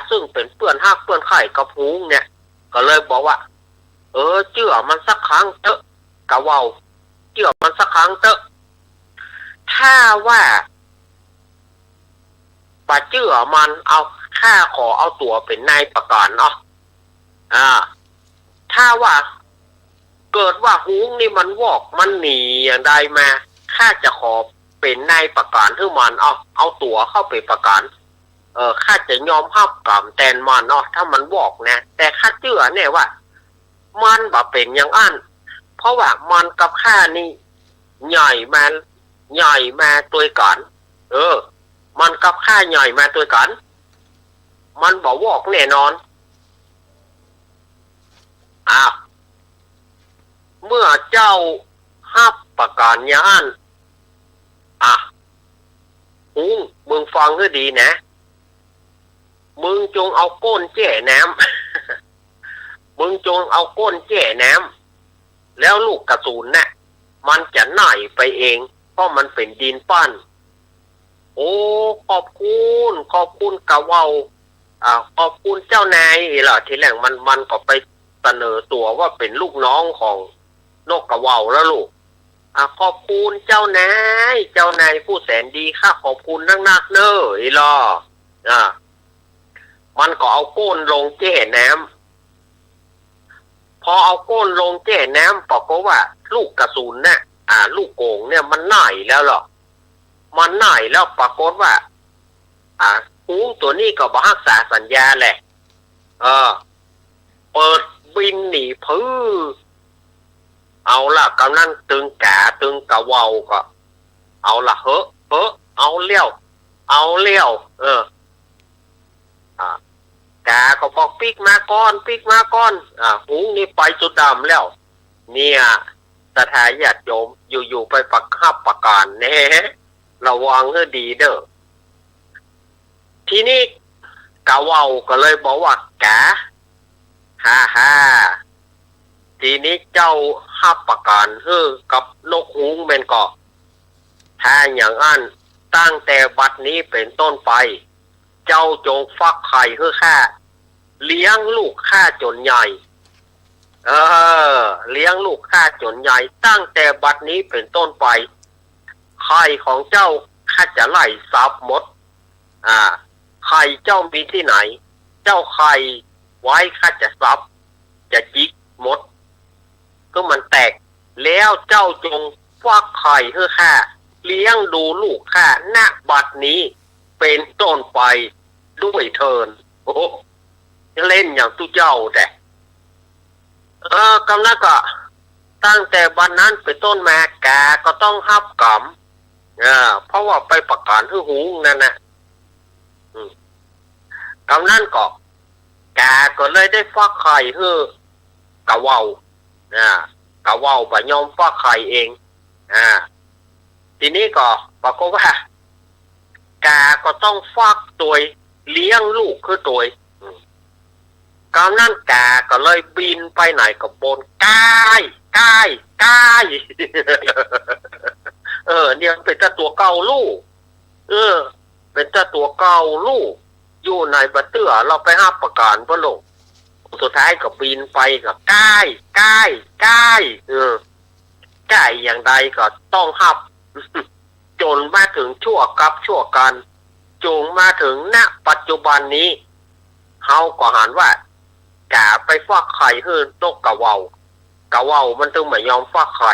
ซึ่งเป็นเปื้อนฮักเปื้อนไข่กับหูเนี่ยก็เลยบอกว่าเชื่อมันสักครั้งเถอะกะเว้าเชื่อมันสักครั้งเถอะถ้าว่าบ่เชื่อมันเอาข้าขอเอาตัวเป็นนายประกันเนาะถ้าว่าเกิดว่าหูนี่มันวอกมันหนีอย่างใดมาข้าจะขอเป็นนายประกันให้มันเอาตัวเข้าไปประกันข้าจะยอมรับกรรมแทนมันถ้ามันบอกนะแต่ข้าเชื่อเนี่ยว่ามันบ่เป็นอย่างอันเพราะว่ามันกับข้านี่ใหญ่มาตัวกันมันกับข้าใหญ่มาตัวกันมันบ่บอกแน่นอนเมื่อเจ้ารับประกันอย่างอันมึงฟังให้ดีนะมึงจงเอาก้นแจ่น้ำมึงจงเอาก้นแจ่น้ำแล้วลูกกระสุนน่ะมันจะหน่อยไปเองเพราะมันเป็นดินปั้นโอ้ขอบคุณกะเว้าขอบคุณเจ้านายล่ะทีแรกมันก็ไปเสนอตัวว่าเป็นลูกน้องของนกกะเว้าแล้วลูกขอบคุณเจ้านายผู้แสนดีข้าขอบคุณนักๆเน้อล่ะมันก็เอาก้นลงแจ่น้ำพอเอาก้นลงแจ่น้ำปรากฏว่าลูกกระสุนน่ะลูกโป่งเนี่ยมันหน่ายแล้วหรอมันหน่ายแล้วปรากฏว่าหูตัวนี้ก็บ่รักษาสัญญาแหละเปิดบินหนีพื้เอาล่ะกำนันตึงกะเว้าก็เอาล่ะเฮ้เอาเลี้ยวกาก็บอกปิกมาก่อนหูนี่ไปจุดดำแล้วเนี่ยสถาญาติโยมอยู่ไปประคับประการแน่ระวังให้ดีเด้อทีนี้กะเว้าก็เลยบอกว่ากาฮ่าทีนี้เจ้าฮับประกันให้กับนกฮูงแม่นก็ถ้าอย่างนั้นตั้งแต่บัดนี้เป็นต้นไปเจ้าจงฟักไข่ให้ข้าเลี้ยงลูกข้าจนใหญ่เลี้ยงลูกข้าจนใหญ่ตั้งแต่บัดนี้เป็นต้นไปไข่ของเจ้าข้าจะไล่ซับหมดไข่เจ้ามีที่ไหนเจ้าไข่ไว้ข้าจะซับจะจิกหมดก็มันแตกแล้วเจ้าจงฟักไข่ให้ข้าเลี้ยงดูลูกข้าณบัดนี้เป็นต้นไปด้วยเถิดโอ้เล่นอย่างตู้เจ้าแต่กำนันก็ตั้งแต่วันนั้นเป็นต้นมาแกก็ต้องรับกรรมเพราะว่าไปประกาศให้หูนั่นนะกำนันก็เลยได้ฟักไข่ให้กะเว้ากะเว้าบ่ยอมฟักไข่เองทีนี้ก็ปรากฏว่ากาก็ต้องฟักตัวเลี้ยงลูกคือตัวกำนั้นกาก็เลยบินไปไหนก็บนใกล้เนี่ยเป็นตัวเก่าลูกเป็นตัวเก่าลูกอยู่ในบัตเตอร์เราไปห้าประการพระลงสุดท้ายก็บินไปก็ใกล้ใกล้อย่างใดก็ต้องหับจนมาถึงชั่วกันจงมาถึงณปัจจุบันนี้เฮาก็หันว่ากาไปฟักไข่ให้นกกะเว้ามันถึงไม่ยอมฟักไข่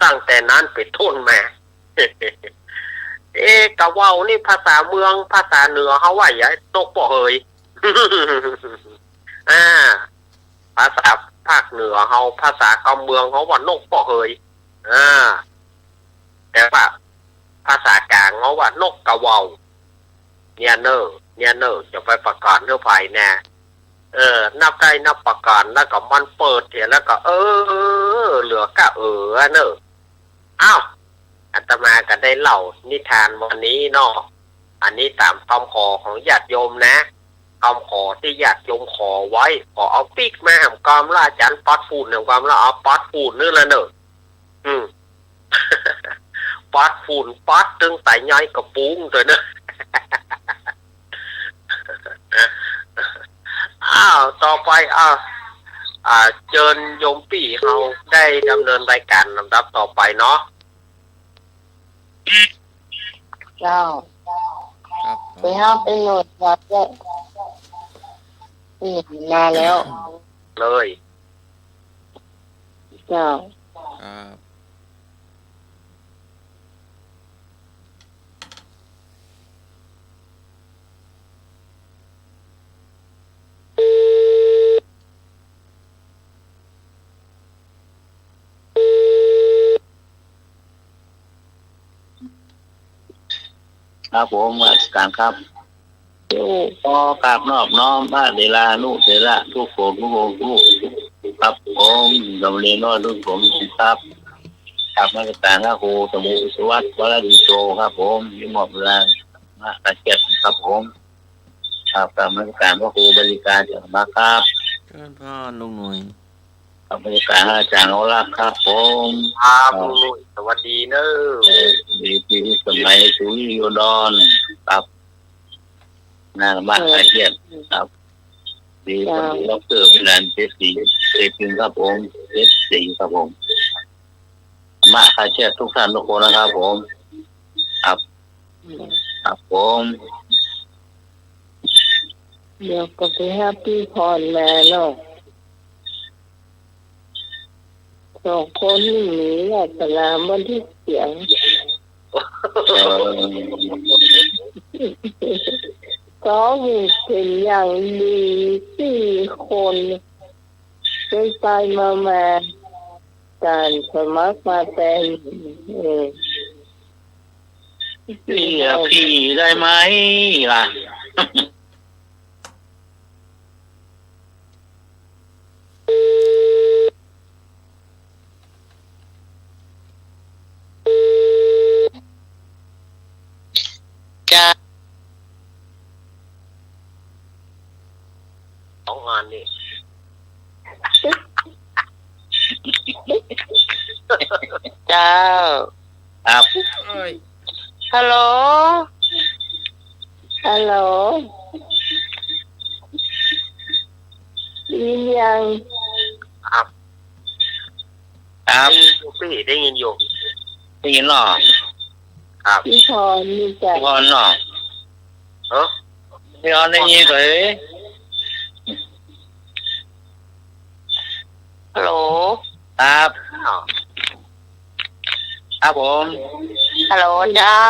ตั้งแต่นั้นเป็นต้นมากะเว้านี่ภาษาเมืองภาษาเหนือเฮาว่าอย่านกบ่เฮย อ่าภาษาภาคเหนือเขาภาษากำเมืองเขาว่านกปอเฮยแต่ว่าภาษากลางเขาว่านกกระเวาเนี่ยเนอจะไปประกาศเรื่องไฟแน่นับได้นับประกาศแล้วก็มันเปิดเถียแล้วก็เหลือกะเนออ้าวอาตมาก็ได้เล่านิทานวันนี้เนาะอันนี้ตามคำขอของญาติโยมนะคำขอที่ญาติโยมขอไว้ขอเอาปีกแม่แห่งกอมล่าจันป๊อดฟูนแห่งความละเอาป๊อดฟูนนี่ละเนอะป๊อดฟูนป๊อดตึงไต่ย้อยกระปุ้งตัวเนอะอ้าวต่อไปเชิญโยมปี่เขาได้ดำเนินรายการลำดับต่อไปเนาะเจ้า ครับ ไปห้ามไปโหลดวัดเลยมาแล้ว เลย เจ้า ครับ ครับผมราชการครับขอกราบนอบน้อมพระเดลานุเถระทุกโขทุกองค์ทุกครับผมดำเนินน้อยรุ่นผมครับกับราชการพระครูสมุทรสวัสดิ์วรดิโชครับผมมีหมอบเวลามาตะเกียบครับผมครับกับราชการพระครูบริการจากมาครับ เชิญพ่อลุงหน่วย กับบริการอาจารย์โอลาภครับผม ครับลุงหนุ่ยสวัสดีเนอะ ดีปีสมัยสุริโยดอนครับนางมาตะเกียบครับดีคนที่ล็อกเตอร์เป็นร้านเจสซี่เจสิงครับผมเจสซี่ครับผมมาคาเชียทุกท่านทุกคนนะครับผมครับครับผม เดี๋ยวก็ไปห้าพี่พรมาเนาะสองคนหนีแหละสลามวันที่เสียงก็มีเป็นอย่างดี4 คนไปมาการสมัครมาเป็นพี่ได้ไหมล่ะ2 งานนี่ เจ้า ครับ ฮัลโหล ฮัลโหลยินยัง ครับ ครับ พี่ได้ยินอยู่ ได้ยินหรอ ครับ พี่พรมีใจ พี่พรหรอ พี่พรได้ยินหรือ ฮัลโหล ครับครับผม ฮัลโหลเจ้า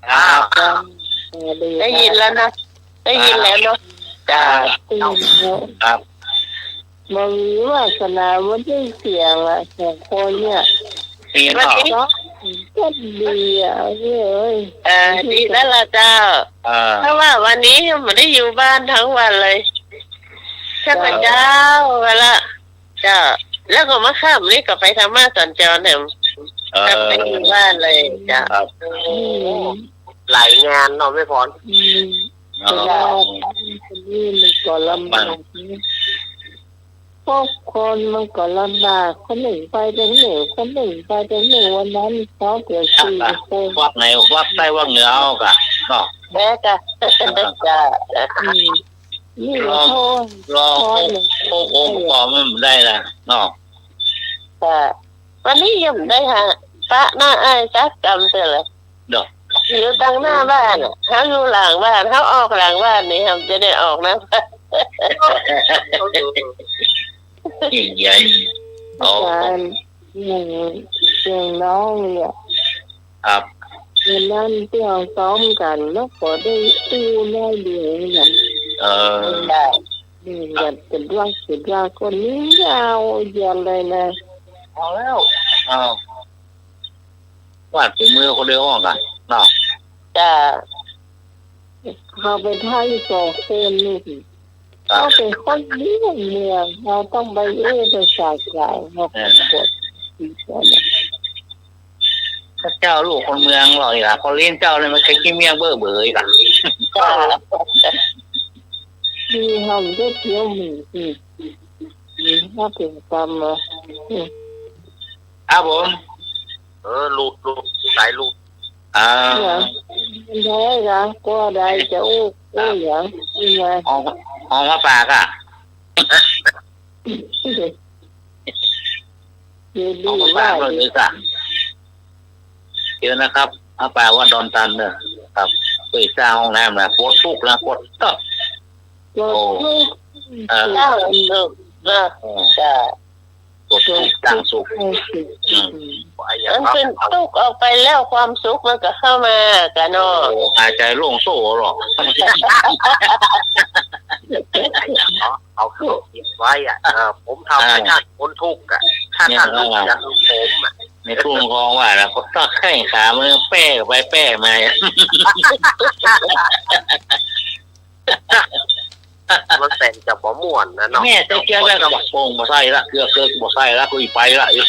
ครับ ได้ยินแล้วนะได้ยินแล้วเนาะจ้า ครับ มันมีวาสนาวันที่เสียงอ่ะ2 คนเนี่ย ได้ยินหรอ ก็ดีอ่ะเอ้ย ดีแล้วล่ะเจ้าเพราะว่าวันนี้ไม่ได้อยู่บ้านทั้งวันเลยข้าพเจ้าเวลาเจ้าแล้วก็มาข้ามนี่ก็ไปทำมาสัญจรเนี่ยกลับไปอยู่บ้านเลยจ้า หลายงานเนาะไม่พร แต่ว่านี่มันก็ลำบากพวกคนมันก็ลำบากคนหนึ่งไปเป็นหนึ่งคนหนึ่งไปเป็นหนึ่งวันนั้นเขาเกิด4 คน วักไหนวักใต้วักเหนือเอากะเนาะ แม่จ้าจ้า นี่โทษ รอโอ้โหพอมันได้ละเนาะ จ้าวันนี้ยังได้ฮะปะหน้าไอ้จักจำเสียเลย เด้อ อยู่ตั้งหน้าบ้านเขาอยู่หลังบ้านเขาออกหลังบ้านนี่ครับจะได้ออกนะ ยิ่งใหญ่โอ้ การอย่างน้องเนี่ย ครับ วันนั้นที่เราซ้อมกันแล้วก็ได้ตู้ได้เดียวเนี่ย ได้อย่าเป็นเรื่องสุดยอดคนนี้ยาวเย็นเลยนะ เอาแล้ววาดฝีมือคนเดียวกันเนาะ จะเขาไปท่าที่สองเส้นนี่เขาเป็นคนเลี้ยงเมืองเราต้องไปไปสายสายเขากดอีกแล้วนะ ถ้าเจ้าลูกคนเมืองหรอกอีกล่ะเขาเลี้ยงเจ้าเลยมันแค่ขี้เมียงเบ้ออีกล่ะ ดีทำได้เที่ยวหมีถ้าเป็นกรรมครับผม ลูดสายลูด ได้ละก็ได้จะอู้อย่างยังไง ออกมาปากอ่ะ ดี ออกมา มา ปาก ก เลยจ้ะเดี๋ยวนะครับอาปาว่าดอนตันเนี่ยครับไปสร้างห้องน้ำนะปวดทุกข์นะปวดก็เจ้าเลิกนะจ้า ปวดทุกข์ต่างสุข มันเป็นทุกข์ออกไปแล้วความสุขมันก็เข้ามากันเนาะ หายใจโล่งโซ่หรอก เอาคิดไว้ผมทำให้ท่านพ้นทุกข์ถ้าท่านทุกข์อย่างผมในทุ่งคลองว่าแล้วก็ต้องแข้งขามือแป้ไปแป้มามันแต่งจะบ่ม่วนนะเนาะแม่จะเกี่ยวกับโป่งบ่ใส่ละเกือบบ่ใส่ละกูอีไปละอยู่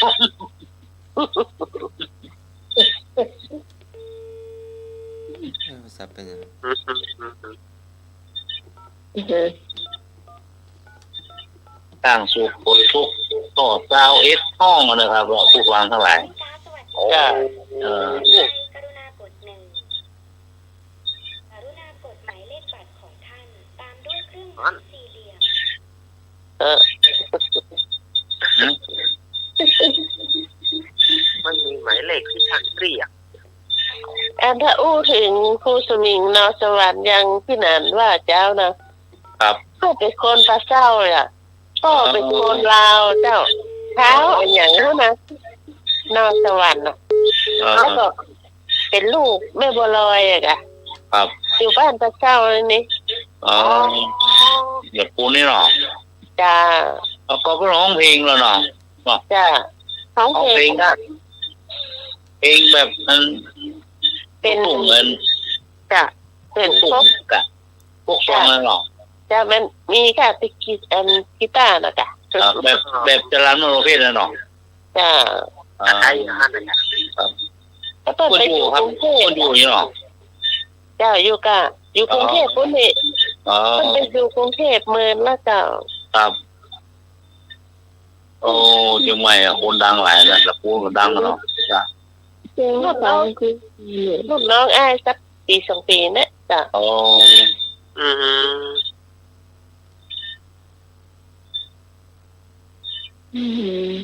สับเป็นยังต่างสุขปวดทุกข์ต่อเจ้าห้องนะครับผู้ฟังทั้งหลายจ้ากรุณากด1กรุณากดหมายเลขบัตรของท่านตามด้วยเครื่องหมายสี่เหลี่ยมมันมีหมายเลขที่ท่านเรียกถ้าอู้ถึงครูสมิงนอสวรรค์ยังพี่นันว่าเจ้านะครับก็เป็นคนปลาเศร้าอ่ะก็เป็นคนลาวเจ้าเท้าอย่างนั้นนะนอสวรรค์แล้วก็เป็นลูกแม่บัวลอยอ่ะครับอยู่บ้านปลาเศร้าเลยนี่อย่าปูนี่หรอจ้าแล้วก็ร้องเพลงแล้วเนาะจ้าร้องเพลงเพลงแบบมันเป็นเหมือนจ้ะเป็นพวกซองนั่นหรอจ้ะมันมีค่ะติกีตาร์นะจ้ะแบบจรัญมโนเพศนั่นหรอจ้ะไอ้นั่นน่ะก็ต้องไปอยู่กรุงเทพอยู่นี่หรอจ้ะอยู่กรุงเทพพุ่นนี่มันไปอยู่กรุงเทพเมืองแล้วจ้ะครับโอ้จังไงคนดังหลายนะแล้วพูดก็ดังเนาะจ้ะรุ่นน้องอ้ายสักปี2 ปีเนี่ยจ้ะ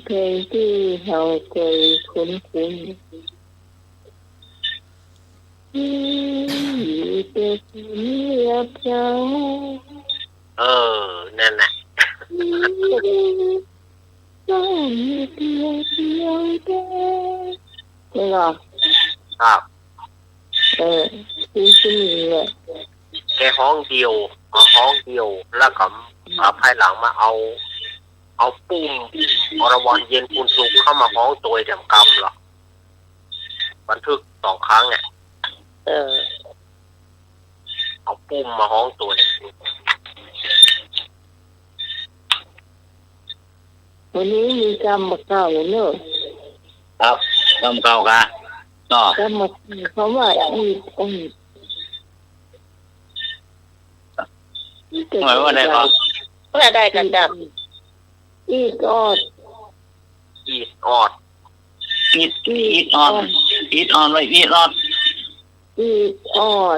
เพลงที่เราเคยคุ้นเป็นเรียบเจ้านั่นแหละต้องเดียวใช่หรอครับที่นี่แค่ห้องเดียวแล้วก็ภายหลังมาเอาปุ้มอรวรเย็นคุณสุขเข้ามาห้องตัวเต็มกรรมหรอบันทึก2 ครั้งเนี่ยเอาปุ้มมาห้องตัววันนี้มีกรรมเก่าเนอะครับกรรมเก่ากันเนาะกรรมเขาว่าหมายว่าได้ครับว่าได้กันจ้ะอีดออดไว้อีดออ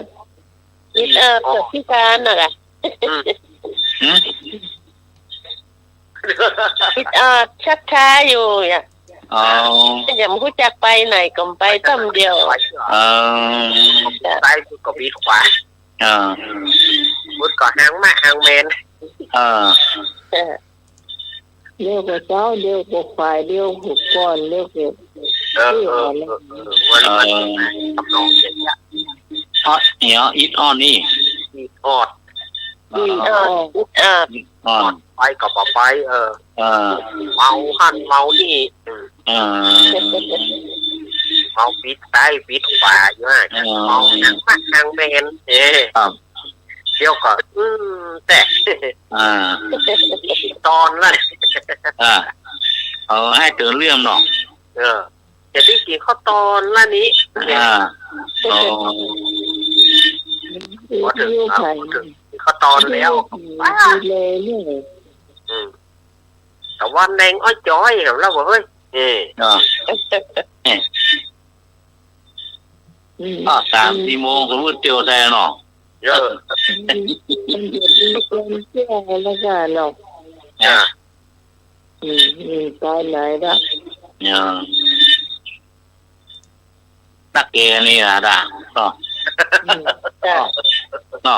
ดกับพิการน่ะล่ะพิดชักช้าอยู่อ่ะอย่ารู้จักไปไหนก็ไปต้มเดียวซ้ายก็บิดขวามุดก็หางมาหางเมนเรียกว่าเจ้าเรียกว่าฝ่ายเรียกว่าก้อนเรียกว่าวันทำนองเสียงเนี่ยอีดออนนี่อีดออด ไปกับไปเมาหันเมานี่เมาปิดใต้ปิดขวาอยู่ฮะเมาหนังมากหนังเมนเดี๋ยวก็แต่ตอนละให้เตือนเรื่องเนาะจะได้กินข้าวตอนละนี้พอถึงข้าวตอนแล้วแต่ว่าแดงอ้อยจ้อยเหรอเราบอกเฮ้ย3-4 โมงสมมติเตียวแทนเนาะเยอะแล้วก็เนาะไปไหนละตักเกนี่นะด่าเนา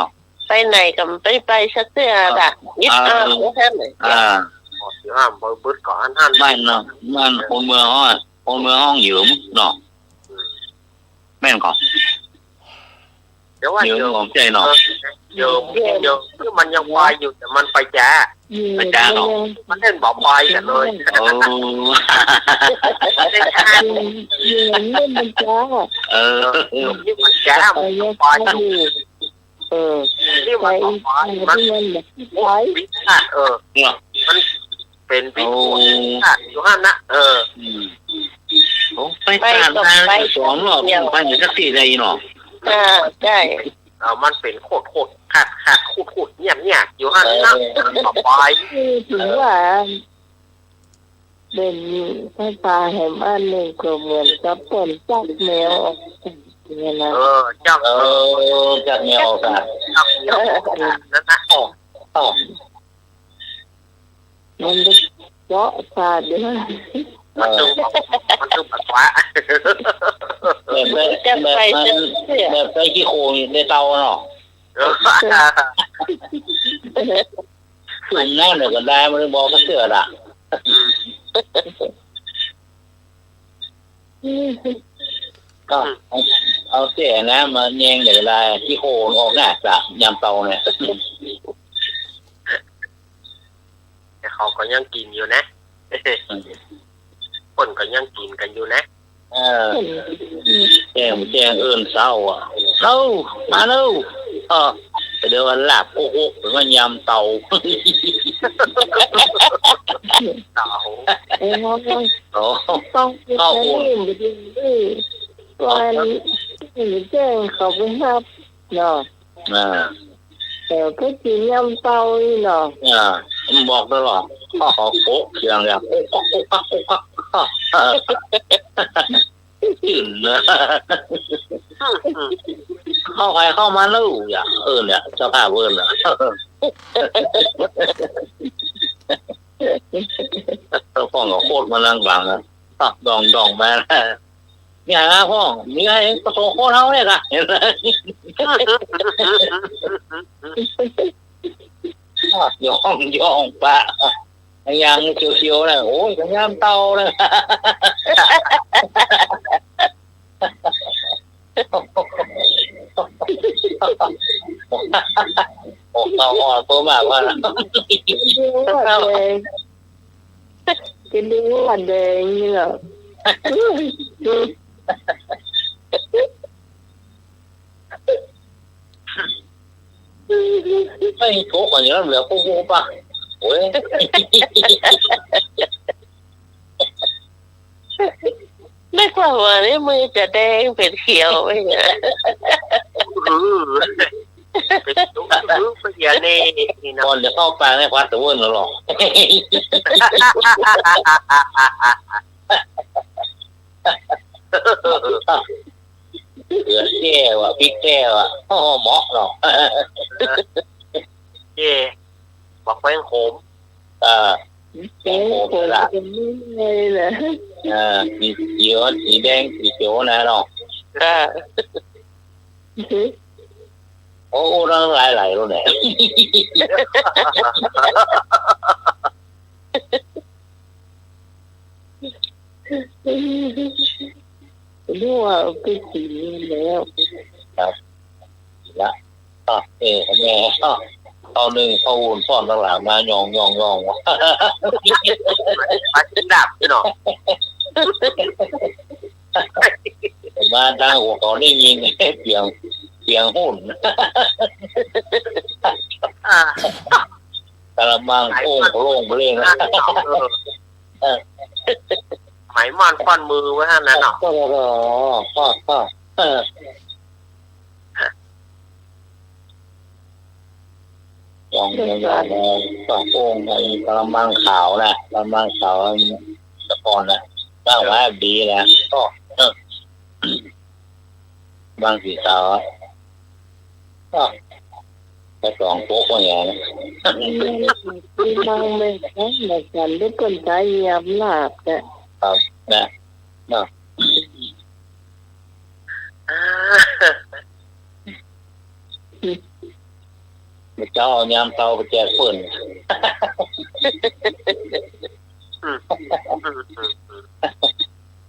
ะไปไหนกับไปสักเตือด่ะยึดแค่ไหนห้ามเบิดก่อนไม่เนาะมันคนเมืองหยืมเนาะแม่นก่อนเดี๋ยวว่ายืมของใจเนาะยืมคือมันยังไปอยู่แต่มันไปจ้าเนาะมันเล่นบอกไปกันเลยเล่นมันจ้านี่มันจ้ามันไปนี่มันไปมันวิชามันเป็นวิชาอยู่ห้านะไปสองรอบไปอยู่สัก4 ได้เนาะใช่มันเป็นโคตรขาดขุดเนี่ยอยู่ห้านะต่อไปถือว่าเป็นภาษาแห่งบ้านหนึ่งก็เหมือนกับผลจับแมวเนี่ยนะจับแมวค่ะจับแมวนั่นนะมันจะเจาะขาดด้วยมันตึงปัสสาวะแบบไปขี้โคงในเตาเนาะถึงหน้าเหนือกันได้มันบอกก็เสือละก็เอาเสียนะมาแยงเหนือได้ขี้โคงออกหน้าจากยำเตาเนี่ยแต่เขาก็ยังกินอยู่นะคนก็ยังกินกันอยู่นะแจ้งเศร้ามาเร็วเดี๋ยวหลับโอ้โหถึงมันยำเตาต้องวันแจ้งเขาไปฮับเนาะแต่ก็กินยำเตาเนาะบอกตลอดขอโป๊ะเสียงแบบตื่นเลยเข้าใครเข้ามาแล้วอย่าเนี่ยเจ้าภาพเนี่ยตัวพ่อก็โคตรมาลังหลังนะดองมาเนี่ยนะพ่อมีไอ้ประตูโคตรเท่าเนี่ยค่ะเห็นไหมย่องปะยังเขียวๆเลยโอ้ยยำเตาเลยโอ้เตาอ่อนเพิ่มมากว่ากินดีกว่าเดิมนี่เหรอไม่ทุกข์อย่างนั้นเหลือพวกป่ะโอ้ยไม่กว่าวันนี้มือจะแดงเป็นเขียวไปเนี่ยเป็นตุ๊กเป็นยาเน่ก่อนจะเข้าไปในวัดตะวันหรอกเหลือแก้วพริกแก้วเหมาะหรอกบอกไว้โขมโขมละเลยสีเขียวสีแดงสีเขียวนะเนาะโอ้น้ำลายไหลแล้วเนี่ยรู้ว่าไปกินแล้วครับละแม่ ตอนหนึ่งเขาอุ่นฟ้อนหลังๆมายองวะ ปัดดาบพี่น้อง มาทางหัวเขานี่ยิงเปียงหุ่นกระมังโล่งไปเลยนะ ไหมมันฟันมือไว้ฮะนั่นเนาะ ก็ลองก็โอ่งในกระมังขาวนะกระมังขาวตะกอนนะตั้งไว้ดีนะก็บางสีขาวก็ไปสองโป๊กอย่างนี้ บางไม่ใช่ในการด้วยคนใจยำลาบเนี่ย ครับนะเนาะเจ้ายามเตาไปแจกเปิ่น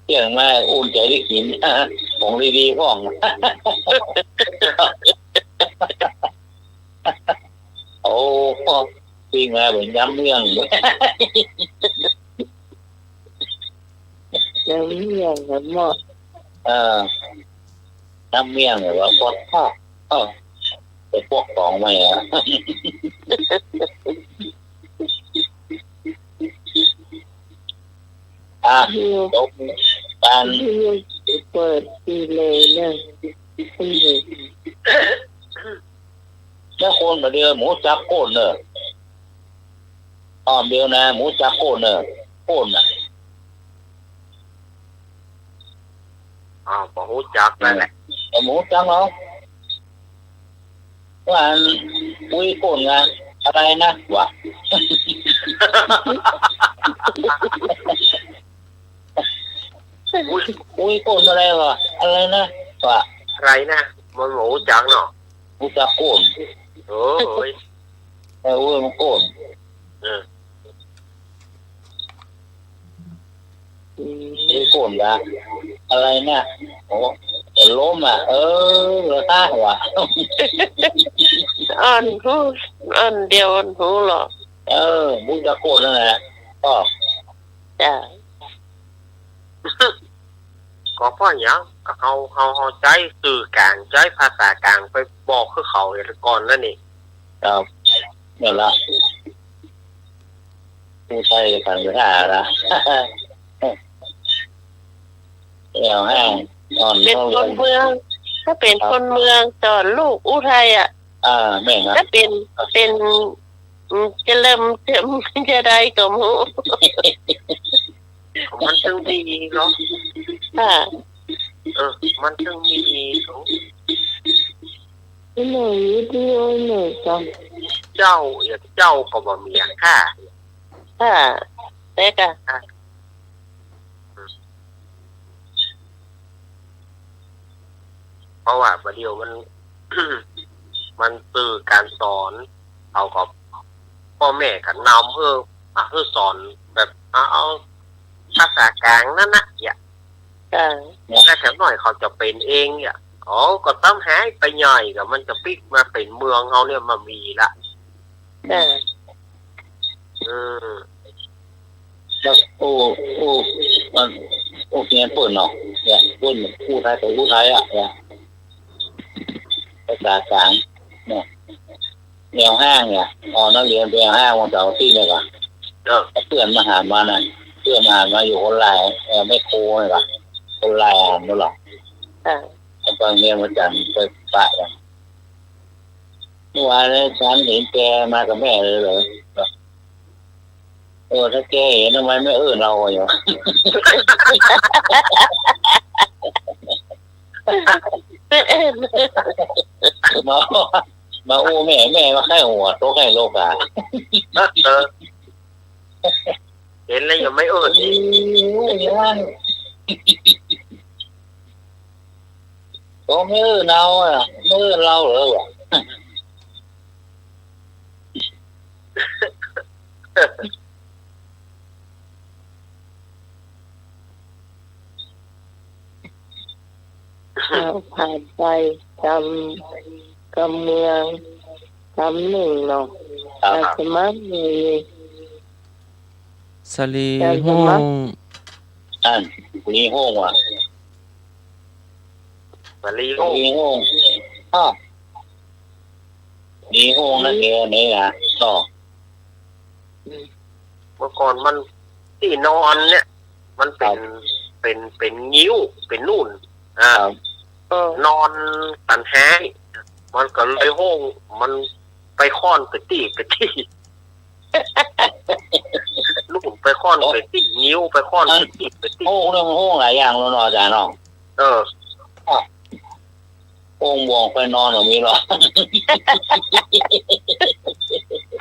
เที่ยงมาอุ่นใจได้กินของดีๆพ่องโอ้ปิ้งมาเหมือนย้ำเรื่อง น้ำเมี่ยงกับหม้อ น้ำเมี่ยงหรือว่าพอดข้าวไปพวกของไหมอ่ะจบการเปิดปีเลยเนี่ยแล้วคนมาเดียวหมูจับโคนเนอะเดียวนะหมูจับโคนเนอะโคนน่ะบอกหูจักนั่นแหละ หมูจับเนาะว่าอุ้ยโคนไงอะไรนะวะอุ้ยโคนอะไรวะอะไรนะวะอะไรนะมันหูจักเนาะ หมูจับโคนโอ้ยอุ้ยมันโคนนี่โคนละอะไรนะโอ้ล้มอ่ะเหลือตาหัวอ่อนหูอ่อนเดียวอ่อนหูหรอมุ้งจะโกนแล้วนะก็จ้ะก็เพราะอย่างก็เขาใจสื่อกลางใจภาษากลางไปบอกคือเขาก่อนนั่นนี่ครับเดี๋ยวละผู้ใช้กันไม่ได้ละเดี๋ยวให้เป็นคนเมืองถ้าเป็นคนเมืองสอนลูกอุทัยอ่ะแม่ครับถ้าเป็นจะเริ่มจะได้กับหมูมันจึงดีเนาะมันจึงมีเขาหน่อยเดียวหน่อยจังเจ้าก็บ่มีค่าแต่ก็เพราะว่าประเดี๋ยวมัน มันสื่อการสอนเอากับพ่อแม่กันนำเพื่อสอนแบบเอาภาษากลางนั่นนะแล้วแถมหน่อยเขาจะเป็นเองก็ต้องหายไปใหญ่กับมันจะปิกมาเป็นเมืองเขาเนี่ยมามีละแล้วมันเพียนปุ่นเนาะเนี่ยปุ่นผู้ไทยกับผู้ไทยอ่ะเนี่ยภาษากลางเนี่ยแนวห้างเนี่ยนักเรียนแนวห้างวันเสาร์ที่เนี่ยก่ะเพื่อนมาหามานะเพื่อนมาอยู่คนลายไม่โค้เลยก่ะคนลายอ่านนั่นหรอตอนเรียนมาจันไปปะกันเมื่อวานนี้ฉันเห็นแกมากับแม่เลยถ้าแกเห็นทำไมไม่เราอยู่มาโอ้แม่มาให้หัวโต๊ะให้โลกาเห็นแล้วยังไม่อีกโต๊ะไม่เราไม่เราเหรอวะผ่านไปกำเมือง 31เนาะ ครับ อาสมัครมี สลีห้อง อันลีโฮงว่ะ มาลี ลีโฮงอ้อลีโฮงนั่นเองนี่นะต่อ เมื่อก่อนมันที่นอนเนี่ย มันเป็นงิ้วเป็นนู่นนอนกันแห้งมันก็เลยห้องมันไปค้อนไปตีไปที่ลูกไปค้อนไปตีงิ้วไปค้อนไปตีไปตี โฮงเรื่องโฮงหลายอย่างแล้วเนาะอาจารย์เนาะ โฮงบวงไปนอนหรือมีหรอ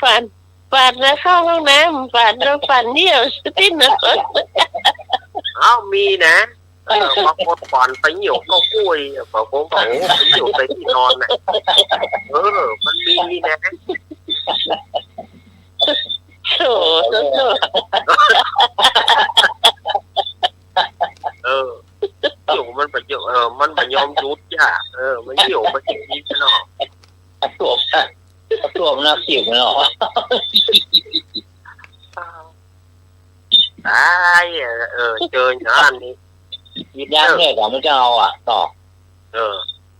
ฝันแล้วเข้าห้องน้ำฝันแล้วฝันเดี่ยวติ้นนะ อ้าวมีนะบางคนก่อนไปเหนี่ยวก็กล้วยบางคนบอกไปเหนี่ยวไปที่นอนน่ะมันมีนะ โถ่เหนี่ยวมันไปเยอะมันไปยอมยุดจ้ะมันเหนี่ยวไปที่นี่ซะเนาะ ตัวมันน่าสิบเนาะ ตายเจออย่างนี้ ย่างเนี่ยแต่มันจะเอาต่อ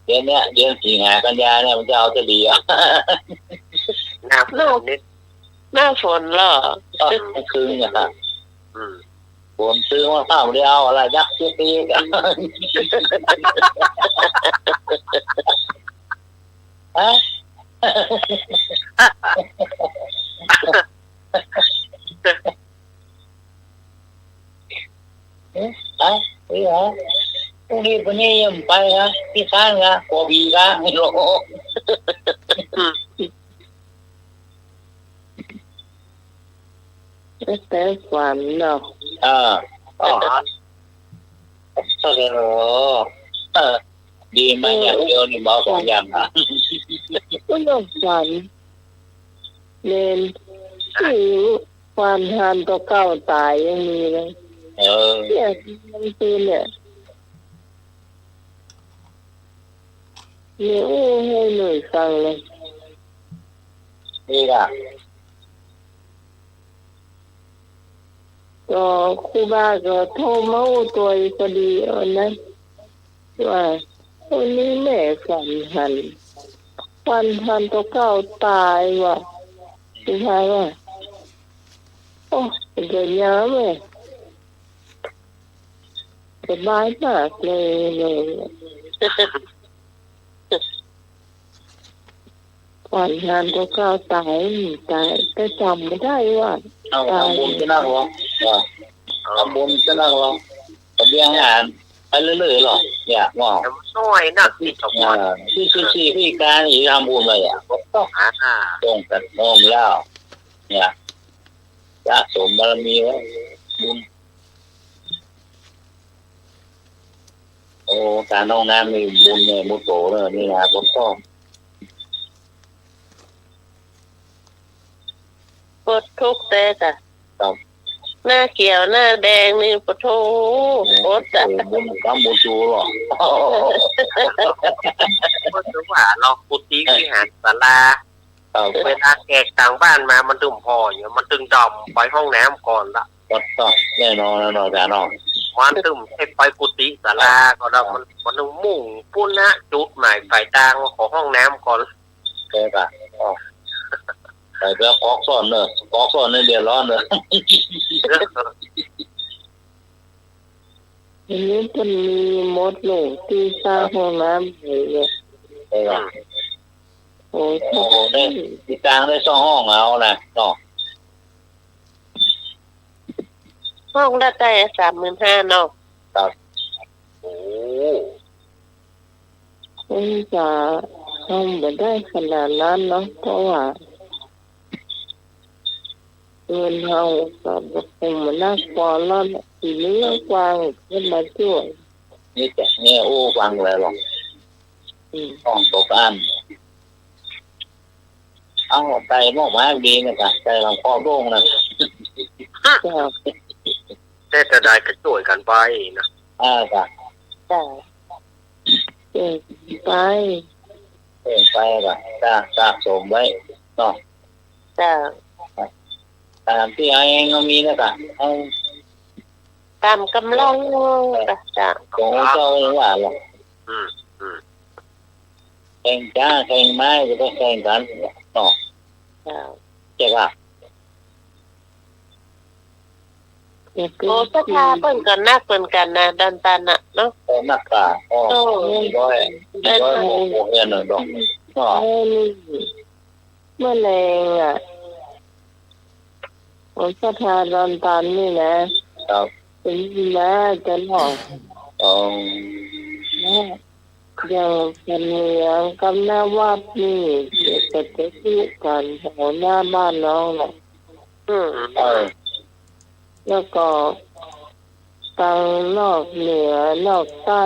เดือนสิงหากันยาเนี่ยมันจะเอาจะดีหน้าฝนนิด หน้าฝนเหรอ ก็คืนอ่ะฝนซื้อมาข้าวเดียวอะไรยักษ์ตีกันฮะนี่เหรอพรุ่งนี้วันนี้ยังไปนะที่ข้างนะกบีนะไม่รู้แต่ฝันเนาะดีไหมอย่างเดียวนี่บอก2อย่างอ่ะ ก็ยังฝันเล่นที่วันหันก็เก้าตายยังมีเลยเนี่ยมันคือเนี่ยให้หน่อยฟังเลยนี่ล่ะก็ครูบาก็โทรมาตัวพอดีนั้นว่าวันนี้แม่ฝันหันตัวเก้าตายว่ะสุดท้ายว่าโอ้เดี๋ยวนี้แม่สบายมากเลยฝันหันตัวเก้าตายแต่จำไม่ได้ว่าทำบุญจะนั่งหรอทำบุญจะนั่งหรอทะเบียนงานไปเรื่อยๆหรอเนี่ยว่าซอยนักที่จบที่พี่การอีทำบุญไปต้องตรงกันตรงแล้วเนี่ยสะสมบารมีไว้บุญโอ้การน้องน้ำมีบุญเนี่ยมุโตเลยนี่นะผมต้องปวดทุกข์แต่จ้ะหน้าเขียวหน้าแดงนี่ปวดโถปวดจ้ะบุญกำบุญจูหรอก็ถือว่าเรากุฏิวิหารศาลาเวลาแขกต่างบ้านมามันตึงพออย่างมันตึงดำไปห้องน้ำก่อนละก็ต้องแน่นอนจ้ะน้องมันตึงไปกุฏิศาลาก็ได้มันตึงมุ่งปุ้นนะจุดหมายปลายทางของห้องน้ำก่อนเกิดอ่ะไปเพื่อคอกซ่อนเนอะคอกซ่อนในเดือดร้อนเนอะทีนี้มันมีมดหนูที่สร้างห้องน้ำเลยโอ้โหได้ที่กลางได้2 ห้องเอานะต่อห้องละได้35,000เนาะครับโอ้คงจะทำไม่ได้ขนาดนั้นเนาะเพราะว่าเงินเราก็คงมันน่ากลัวแล้วทีนี้กวางขึ้นมาช่วยนี่แต่เนี่ยโอ้ฟังเลยหรอกต้องตกอันเอาไปหม้อไม้ดีนะจ๊ะใจหลังพ่อโด่งนะแต่จะได้ก็ช่วยกันไปนะจ้ะไป เพิ่งไปก็สะสมไว้เนาะ จ้ะ ตามที่ไอ้เองก็มีแล้วก็เอา ตามกำลังจ้ะ ของเจ้าว่าหรอกแข่งจ้าแข่งไม้จะต้องแข่งกันเนาะ จ้ะ ใช่ป่ะ โอ้สถาเปิ้นก็นักเปิ้นกันนะดันตันน่ะเนาะ นักการ้อยโมเงินดอกเนาะ เมื่อแรงอ่ะโอ้สถาดันตันนี่นะครับ เป็นมาจะหลอก อย่างเป็นเมืองกำนาวัดนี่เด็กจะที่กันแถวหน้าบ้านน้องน่ะแล้วก็ทางนอกเหนือนอกใต้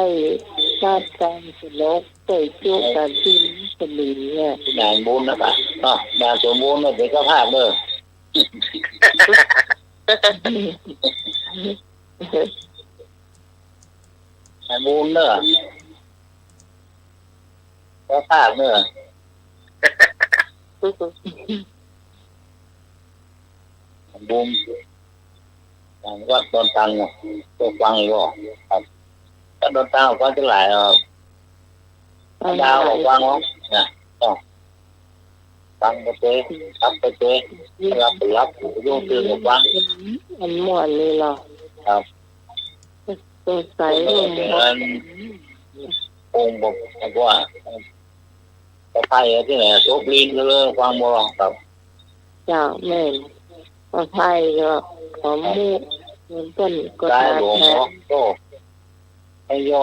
ชาติกลางสนกไปจุกันที่สลีเนี่ย งานบุญนะครับเนาะงานสมบูรณ์เป็นเจ้าภาพเด้องานบุญเด้อเจ้าภาพเด้อบุญวัดตอนตังตัวฟังอีกบ่ครับถ้าตอนตังฟังจะหลายดาวฟังเนาะนะฟังไปเตะรับไปเตะรับยุ่งตื่นกับฟัง อันหมดเลยหรอ ครับ สงสัยว่าองค์บอกว่าจะไปที่ไหนโซบลินเลยฟังบ่ครับ จ้าแม่ก็ไพ่ก็ขอมูมันต้นก็ ได้ ตา หลวง แท้ โตไม่ย่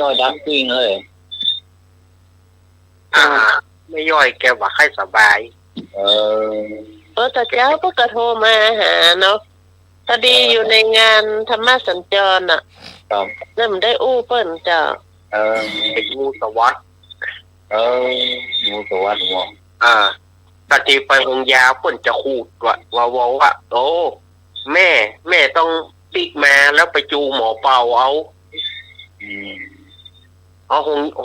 อยดักปิ้งเลย ไม่ย่อยแกว่าให้สบาย แต่เจ้าก็โทรมาหาเนาะพอดีอยู่ในงานธรรมสัญจรน่ะ ครับ นั่นได้อู้เปิ้นจ้า เป็นงูสวัสด งูสวัสดิ์หัว ปฏิไปหงยาวเพิ่นจะขูดว่าโอ้แม่ต้องปิกมาแล้วไปจูหมอเป่าเอา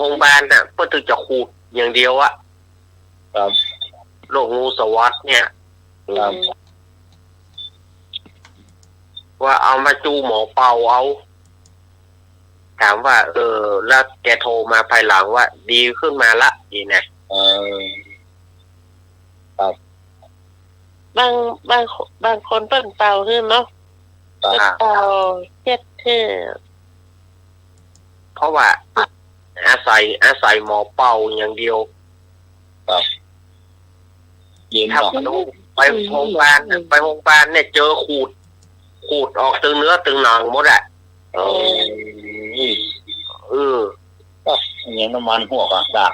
หงบานน่ะเพิ่นถึงจะขูดอย่างเดียวอะ ครับ โรคงูสวัสดเนี่ย ครับ ว่าเอามาจูหมอเป่าเอาถามว่าแล้วแกโทรมาภายหลังว่าดีขึ้นมาละนี่นะ ครับ บางคนเปิ้นเป่าขึ้นเนาะเป่าเจ็ดเท่ เพราะว่าอาศัยหมอเป่าอย่างเดียว ครับเย็น ถ้า เนาะ ไปโรงพยาบาลเนี่ยเจอขูดออกตึงเนื้อตึงหนังหมดอ่ะก็อย่างน้ำมันหัวกดาบ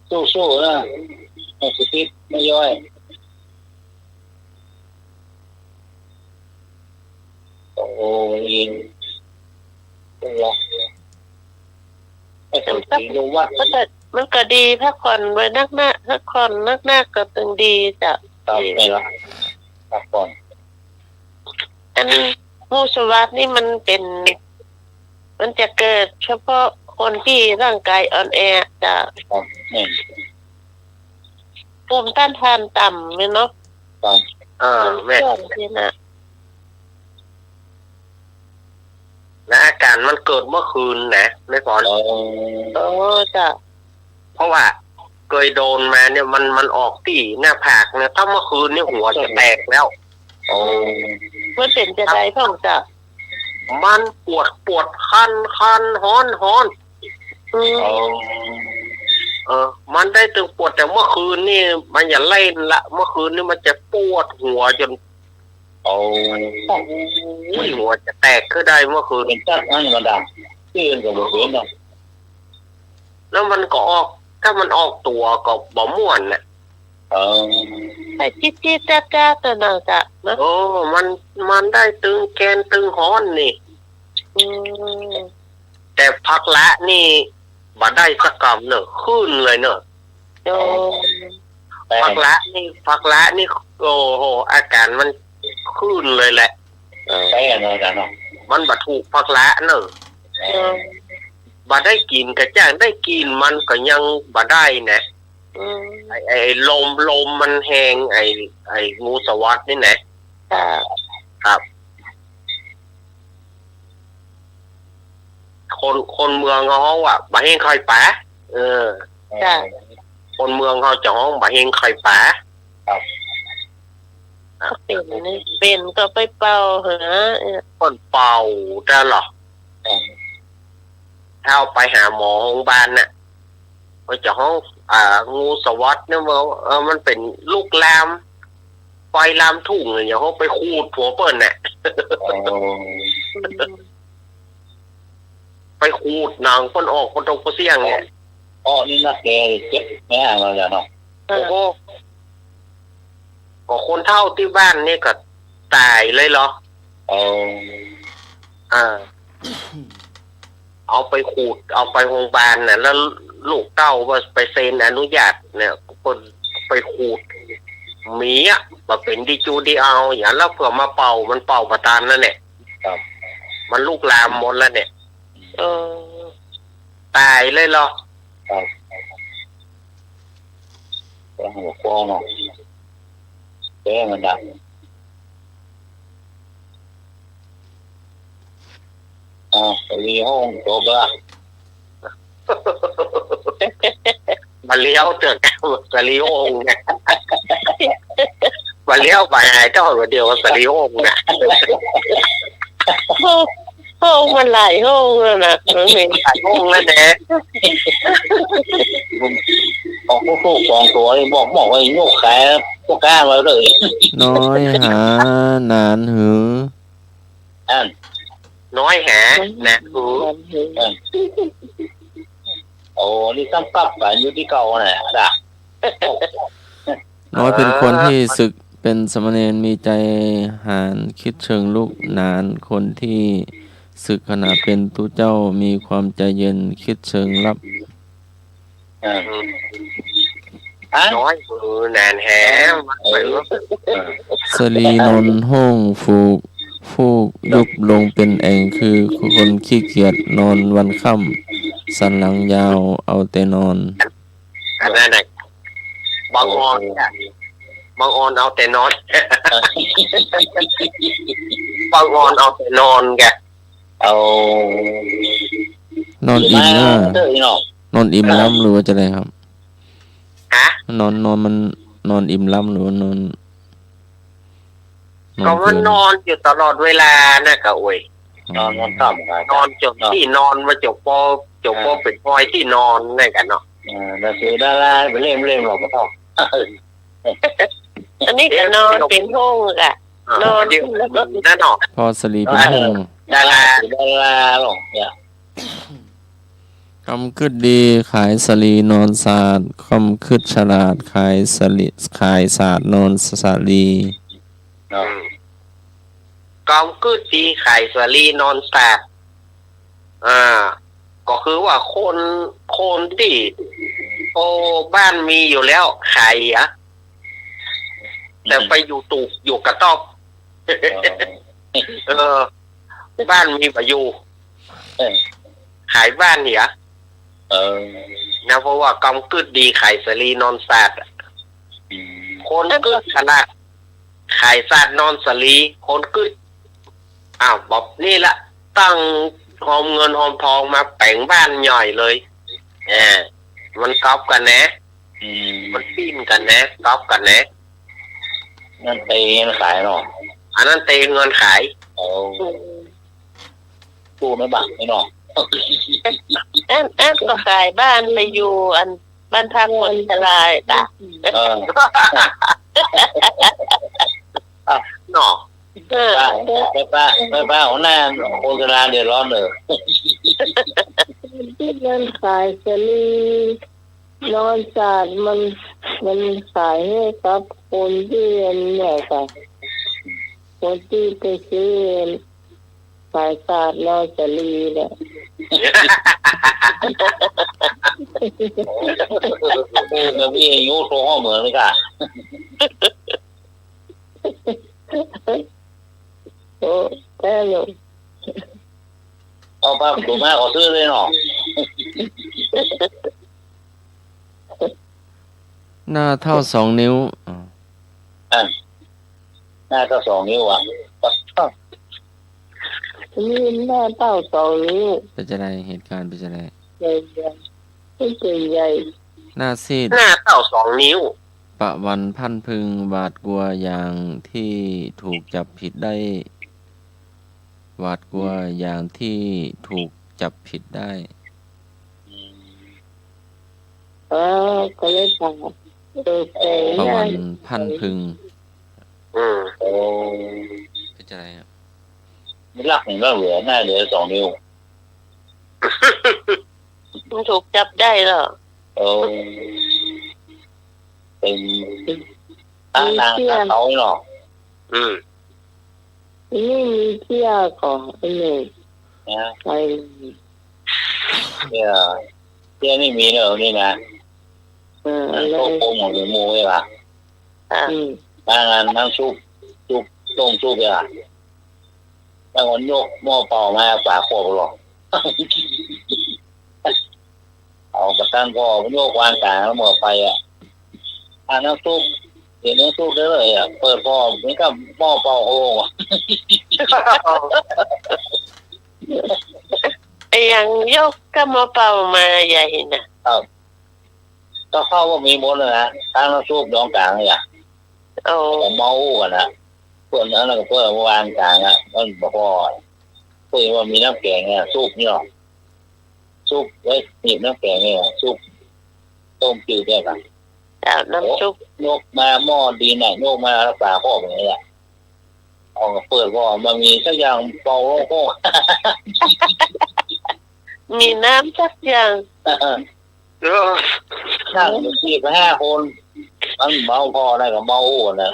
สู้ๆนะไม่สุดไม่ย่อยโอ้ยิงหรอไอ้คนที่ดูว่ามันก็ดีพักผ่อนไว้นักหน้าพักผ่อนนักก็ตึงดีจ้ะ ตามไปละพักผ่อน อันงูสวัสดนี่มันจะเกิดเฉพาะคนที่ร่างกายอ่อนแอจ้ะภูมิต้านทานต่ำไหมเนาะ แม่ ที่นะ และอาการมันเกิดเมื่อคืนนะไม่พอจ้ะเพราะว่าเคยโดนมาเนี่ยมันออกที่หน้าผากเนี่ยถ้าเมื่อคืนนี่หัวจะแตกแล้วมันเป็นจะได้พ่องจ้ะ มันปวดคันฮ้อนมันได้ตึงปวดแต่เมื่อคืนนี่มันอย่าเล่นละเมื่อคืนนี่มันจะปวดหัวจนหัวจะแตกก็ได้เมื่อคืน เป็นจัดนั่นมันดังตื่นกับเพื่อนเนาะ แล้วมันก็ออกถ้ามันออกตัวก็บ่ม่วนน่ะ แต่จิ๊ดจ้าตัวน่ะจ้ะนะ มันได้ตึงแกนตึงฮ้อนนี่แต่พักละนี่บ่ได้สักกำเนอะขึ้นเลยเนอะพักละนี่โอ้โหอาการมันขึ้นเลยแหละไปเนาะจ้ะเนาะมันบ่ถูกพักละเนอะ บ่ได้กินกระจ้างได้กินมันก็ยังบ่ได้นะไอ้ลมมันแหงไอ้งูสวัสดนี่นะครับคนเมืองเขาอ่ะบ่เฮงค่อยป๋าจ้ะคนเมืองเขาจะห้องบ่เฮงค่อยป๋าเป็นก็ไปเป่าเหรอคนเป่าได้หรอถ้าไปหาหมอโรงพยาบาลน่ะเขาจะห้องงูสวัสดเนี่ยมันเป็นลูกลามไฟลามทุ่งอย่างเขาไปคูดหัวเปิ้ลน่ะไปคูดนางคนออกคนตรงเสียงเนี่ยนี่นักแกเจ็บแม่เราจะเนาะโอ้โหก็คนเฒ่าที่บ้านนี่ก็ตายเลยเหรอเอาไปขูดเอาไปโรงพยาบาลน่ะแล้วลูกเต้าว่าไปเซ็นอนุญาตเนี่ยคนไปขูดหมีอ่ะมาเป็นดีจูดีเอาอย่างแล้วเผื่อมาเป่ามันเป่าประทานนั่นแหละมันลูกลามหมดแล้วเนี่ยตายเลยเหรอหัวฟองเนาะแก้มันดับสลีห้องโตบ้ามาเลี้ยวเจอกันสลีห้องเนี่ยมาเลี้ยวไปหายเจ้าเดียวสลีห้องเนี่ยห้องมันหลายห้องแล้วนะมันเป็นหลายห้องแล้วเนี่ยออกพวก2ตัวบอกว่าโยกแขนพวกก้าไว้เลยน้อยหานานหือน้อยหานะนี่ซ้ำกับกันอยู่ที่เก่าน่ะด่ะน้อยเป็นคนที่ศึกเป็นสมณเณรมีใจหานคิดเชิงลูกนานคนที่ศึกขณะเป็นตุเจ้ามีความใจเย็นคิดเชิงลับน้อยนานแหมสลีนนห้องฟูกยุบลงเป็นแองคือคนขี้เกียจนอนวันค่ำสันหลังยาวเอาแต่นอนอันนั้นบางออนเอาแต่นอนบางออนเอาแต่นอนแกนอนอิ่มนะนอนอิ่มล้ำหรือว่าจะอะไรครับนอนมันนอนอิ่มล้ำหรือว่านอนก็ว่านอนอยู่ตลอดเวลานะกะโอ้ยนอนนอนจบที่นอนมาจบปเป็นพอยที่นอนนี่กันเนาะแล้วคือดาราไปเล่นหรอกก็ต้องอันนี้ก็นอนเป็นห้องอ่ะนอนนั่นเนาะพอสลีเป็นห้องดาราหรอกเนี่ยคำคืดดีขายสลีนอนศาสตร์คำคืดฉลาดขายศาสตร์นอนสาลีกองคืดดีขายสลีนอนศาสตร์ก็คือว่าคนที่บ้านมีอยู่แล้วขายแต่ไปอยู่กระต๊อบบ้านมีประยูขายบ้านเนี่ยนะเพราะว่ากำกึดดีขายสลีนอนศาสตร์คนกึดขนาดขายศาสตร์นอนสลีคนกึดบอกนี่ละตั้งหอมเงินหอมทองมาแต่งบ้านใหญ่เลยมันก๊อปกันนะมันปิ้นกันนะก๊อปกันนะนั่นเตะเงินขายเนาะอันนั้นเตะเงินขายกูไม่บักไม่เนาะก็ขายบ้านไปอยู่อันบ้านพักคนชราจ้ะเนาะป้าของหน้าคนชราเดือดร้อนเลยที่เงินขายสลีนอนศาสตร์มันขายให้กับคนที่เรียนเนี่ยค่ะคนที่ไปซื้อขายศาสตร์นอนสลีเนี่ยมีอายุโตเหมือนเลยค่ะโอ้แต่หนู เอาภาพถูกมากขอซื้อเลยเนาะ หน้าเท่า2 นิ้วหน้าก็2 นิ้วอ่ะนี่หน้าเต้า2 นิ้วเป็นจะได้เหตุการณ์เป็นจะได้ใหญ่ใหญ่ไม่ใหญ่ หน้าซีด หน้าเท่า2 นิ้วปะวันพันพึงหวาดกลัวอย่างที่ถูกจับผิดได้หวาดกลัวอย่างที่ถูกจับผิดได้ก็เลยถามปะวันพันพึงโอ้เป็นจะได้ครับรักก็เหลือหน้าเหลือ2 นิ้วมันถูกจับได้เหรอเป็นนางเขาเนาะนี่มีเที่ยวของไอ้เนี่ยไปเนี่ยนี่มีเนอะนี่นะโต๊ะโปรโมทหมูเลยป่ะงานนั่งซุปต้มซุปเลยป่ะแล้วคนโยกหม้อเปล่ามาฝาขวบหรอกเอากระตั้งก็โยกวางกลางแล้วหม้อไปอ่ะน้ำซุปเห็นน้ำซุปได้เลยอ่ะเปิดพอเหมือนกับหม้อเปล่าโอ่งไอ้ยังยกก็มาเป่ามาใหญ่นะก็เข้าว่ามีหมดเลยนะทั้งน้ำซุปดองกลางเลยอ่ะเมากันนะเพื่อนนั้นก็เพื่อนวางกลางอ่ะมันบอกว่าเพื่อนว่ามีน้ำแกงเนี่ยซุปเนี่ยซุปไว้หนีบน้ำแกงเนี่ยซุปต้มจืดได้ป่ะน้ำซุปยกมาหม้อดีน่ะยกมารักษาข้อแบบนี้แหละเอาเปิดว่ามันมีสักอย่างเป่าโค้มีน้ำสักอย่างนั่งสี่ไป5 คนมันเมาพอได้กับเมาอ้วนนะ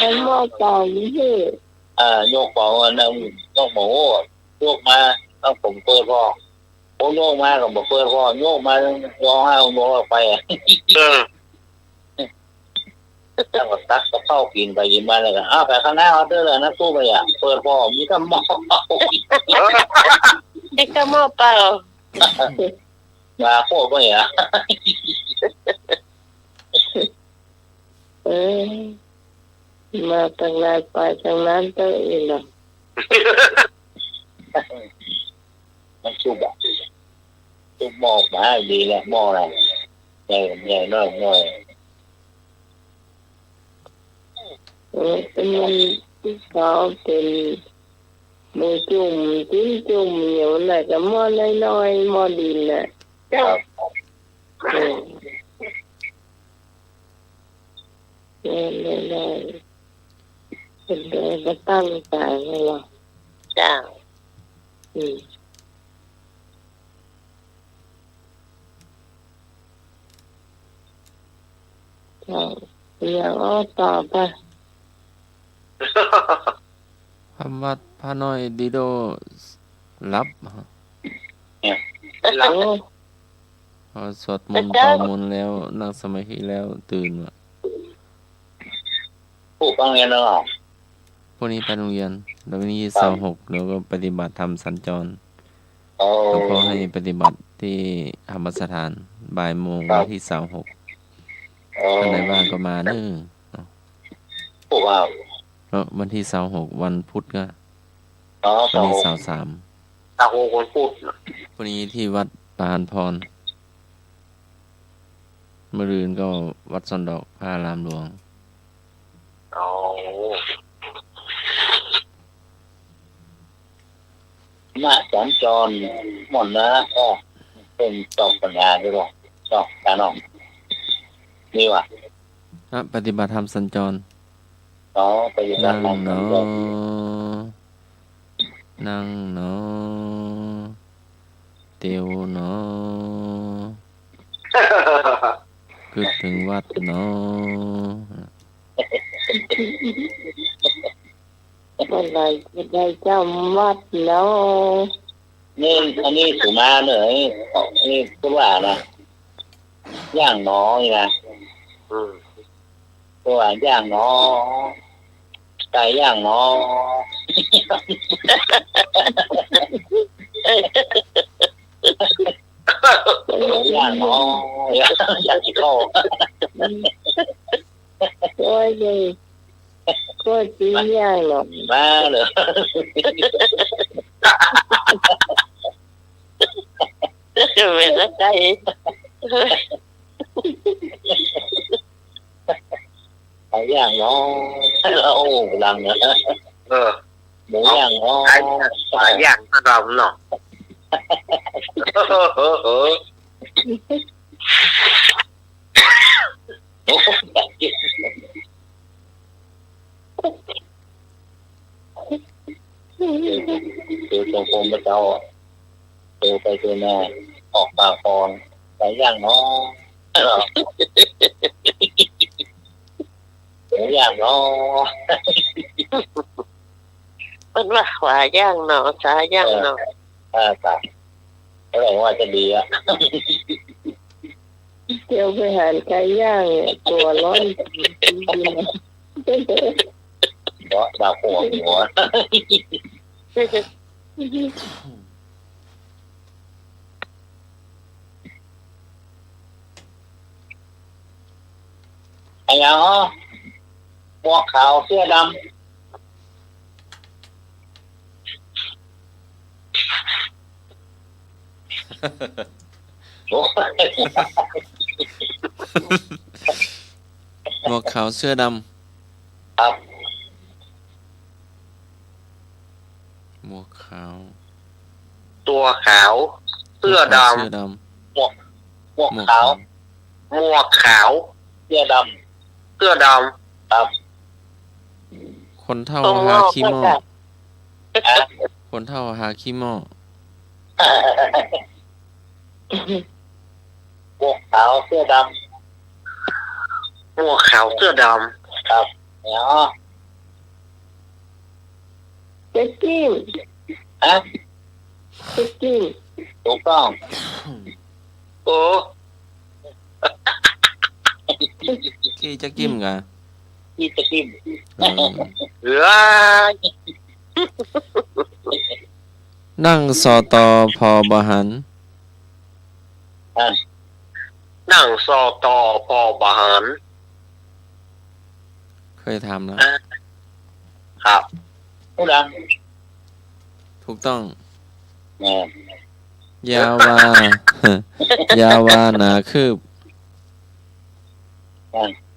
มันหม้อเปล่าไม่ใช่ยกเป่านั่งยกหมูยกมาต้องผมเปิดพ่อผมโยกมากับผมเปิดพ่อโยกมาร้องไห้โยกออกไปตั้งแต่ตักก็เข้ากินไปกินมาเลยกันไปข้างหน้าออเดอร์เลยนะตู้ไปเปิดพ่อมีก็หม้อนี่ก็หม้อเปล่ามาโคตรไปมาตั้งนานไปตั้งนั้นตัวเองหรอมันชุบชุบหม้อมาดีแล้วหม้ออะไรใหญ่น้อยเป็นเขาเป็นมือจุ่มจิ้มจุ่มเหนียวหน่อยกับหม้อน้อยหม้อดินน่ะเลยเป็นเลยก็ตั้งใจให้เราจ้าอย่างต่อไปคำวัดพระน้อยดิโดรับพอสวดมนต์ต่อมนต์แล้วนั่งสมาธิแล้วตื่นว่ะผู้ฟังเรียนแล้วหรอพวกนี้ไปโรงเรียนแล้ววันนี้26แล้วก็ปฏิบัติธรรมสัญจรหลวงพ่อให้ปฏิบัติที่ธรรมสถานบ่ายโมงวันที่26ท่านไหนว่างก็มาเด้อผู้ว่าวันที่26วันพุธก็วันที่23วันพุธวันนี้ที่วัดปานพรมะรืนก็วัดสันดอกพระอารามหลวงมาสัญจรหมดนะก็เป็นจอบปัญญาด้วยจอบการออกนี่ว่ะปฏิบัติธรรมสัญจรปฏิบัติธรรมสัญจรนั่งเนาะเตียวเนาะคิดถึงวัดเนาะอะไรจะได้เจ้าวัดแล้วนี่อันนี้สุมาเหนื่อยนี่ก็ว่านะย่างน้อยนะตัวย่างน้อย ก่ย่างเนาะย่างเนาะอยากกินข้าวโอ้ยเลยก็จีย่างหรอก มาเลยเป็นอะไรไก่ย่างเนาะโอ้ดังนะหมูย่างเนาะไก่ย่างถ้าเราเนาะโอ้อยากกินคือตรงโคมพระเจ้าเจอไปเจอมาออกปากฟองไก่ย่างเนาะหมูย่างเนาะ มันว่าขวาย่างหนอซ้ายย่างหนอ ค่ะอะไรว่าจะดีอ่ะ เที่ยวไปหาไก่ย่างตัวร้อนเพราะดาวหัวไอ้ยังหมวกขาวเสื้อดำโอ้ หมวกขาวเสื้อด ครับ ำหมวกขาว ตัวขาวเสื้อด เสื้อด หมวก ำ ขาว ำหมวกขาว เสื้อด เสื้อด ำครับ คนเท่าฮาคิโมะคนเท่าฮาคิโมะ หมวกขาวเสื้อด ำหมวกขาวเสื้อด ำครับเนาะ เจ๊กิ้ม ฮะ เจ๊กิ้ม ถูกต้อง ำโอ้ ขี้จะกิ้มกะ ที่จะกิน เหลือ นั่งสอตอพอบหัน นั่งสอตอพอบหาร เคยทำแล้ว ครับ ผู้ดัง ถูกต้อง แม่ ยาวา ยาวาหนาคืบ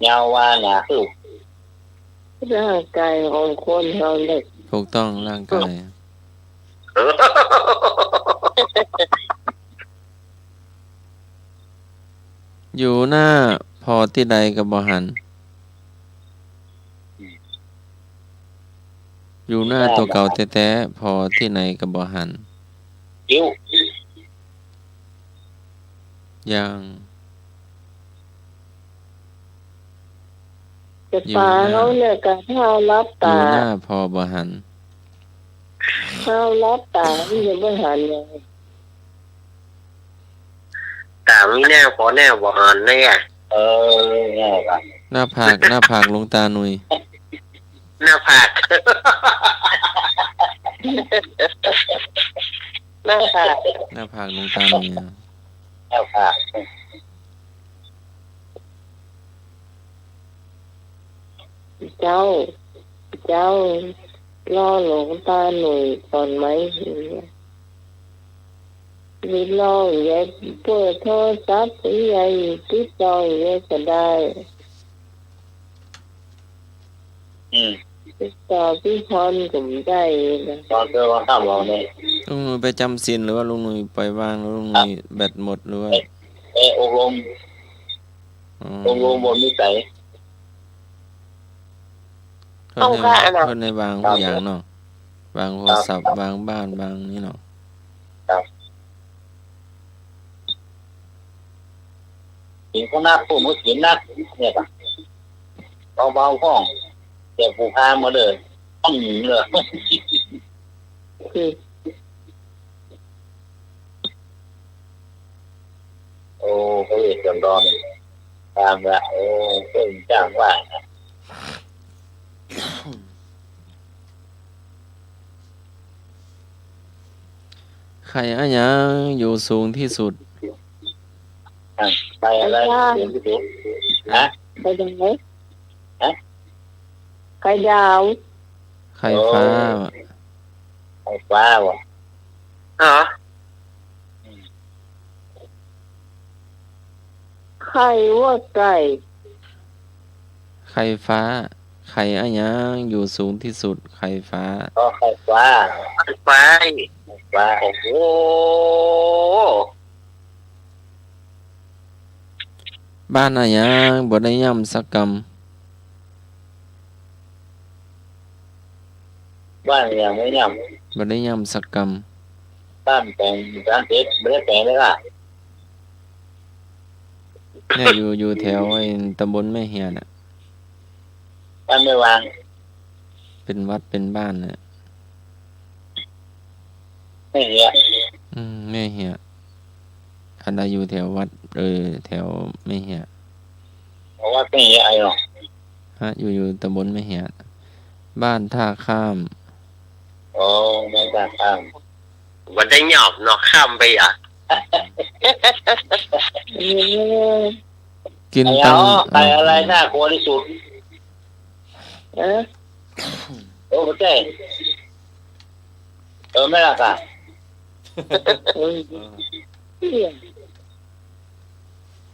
ยาวว่าหนาคือ ร่างกายของคนเราเด็ก ถูกต้องร่างกาย อยู่หน้าพอที่ใดกับบหัน อยู่หน้าตัวเก่าแท้ๆพอที่ไหนกับบหัน กิ้ว ยัง จะปลาเขาเนี่ยกับข้าวรับ อยู่ ตา หน้าพอบหัน ข้าวรับตาที่จะไม่หันเลย แต่มีแน่พอแน่บหารเนี่ย แน่ครับ หน้าผากลงตาหนุย หน้าผาก น่าค่ะ หน้าผากลงตาหนุยอะ แล้วค่ะ เจ้าล่อหลงตาหนุ่ยก่อนไหมมีล่อแย่เปิดโทรศัพท์ที่ใหญ่ที่จอยแย่ก็ได้ ติดต่อพี่พรผมได้นะ ตอนเจอวันข้ามเราเนี่ย ลุงหนุยไปจำศีลหรือว่าลุงหนุยไปว่างแล้วลุงหนุยแบตหมดหรือว่า อบรม อ๋อ อบรมบนนิสัย เพื่อนในบางผู้อย่างเนาะบางโทรศัพท์บางบ้านบางนี่เนาะ หินข้างหน้าผู้มุสลิมนักเนี่ยครับเบาๆห้องแต่ผู้พามาเลยต้องหนีเลย โอ้เขาเรียกจำลองตามละโอ้เพิ่งจ้างว่า ไข่อะหยังอยู่สูงที่สุด ไปอะไรเสียงที่สุดฮะ ไข่ดาวไข่ดาว ไข่ฟ้า ไข่ฟ้าวะ อ๋อ ไข่วัวไก่ ไข่ฟ้า ไข่อะหยังอยู่สูงที่สุด ไข่ฟ้า ก็ไข่ฟ้า ไป ฟ้า โอ้โห บ้านอะหยังบ่ได้ย่ำสักกำ บ้านยังไม่ย่ บ่ได้ย่ำสักก ำบ้านแปลงร้านเพชรไม่ได้แปลงเลยล่ะ ำเนี่ยอยู่แถวไอ้ตำบลแม่เหียน่ะ บ้านไม่วาง เป็นวัดเป็นบ้านน่ะ ไม่เหี้ย แม่เหียอันใดอยู่แถววัดแถวแม่เหีย เพราะว่าไม่เหี้ยอะไรหรอก ฮะอยู่ตำบลแม่เหียบ้านท่าข้าม โอ้ไม่ได้ข้าม วันได้หยอบเนาะข้ามไปอ่ะ กิน ไอ้ ตัง ไข่อะไรน่ากลัวที่สุดโอ้ไม่ใช่ไม่ละค่ะ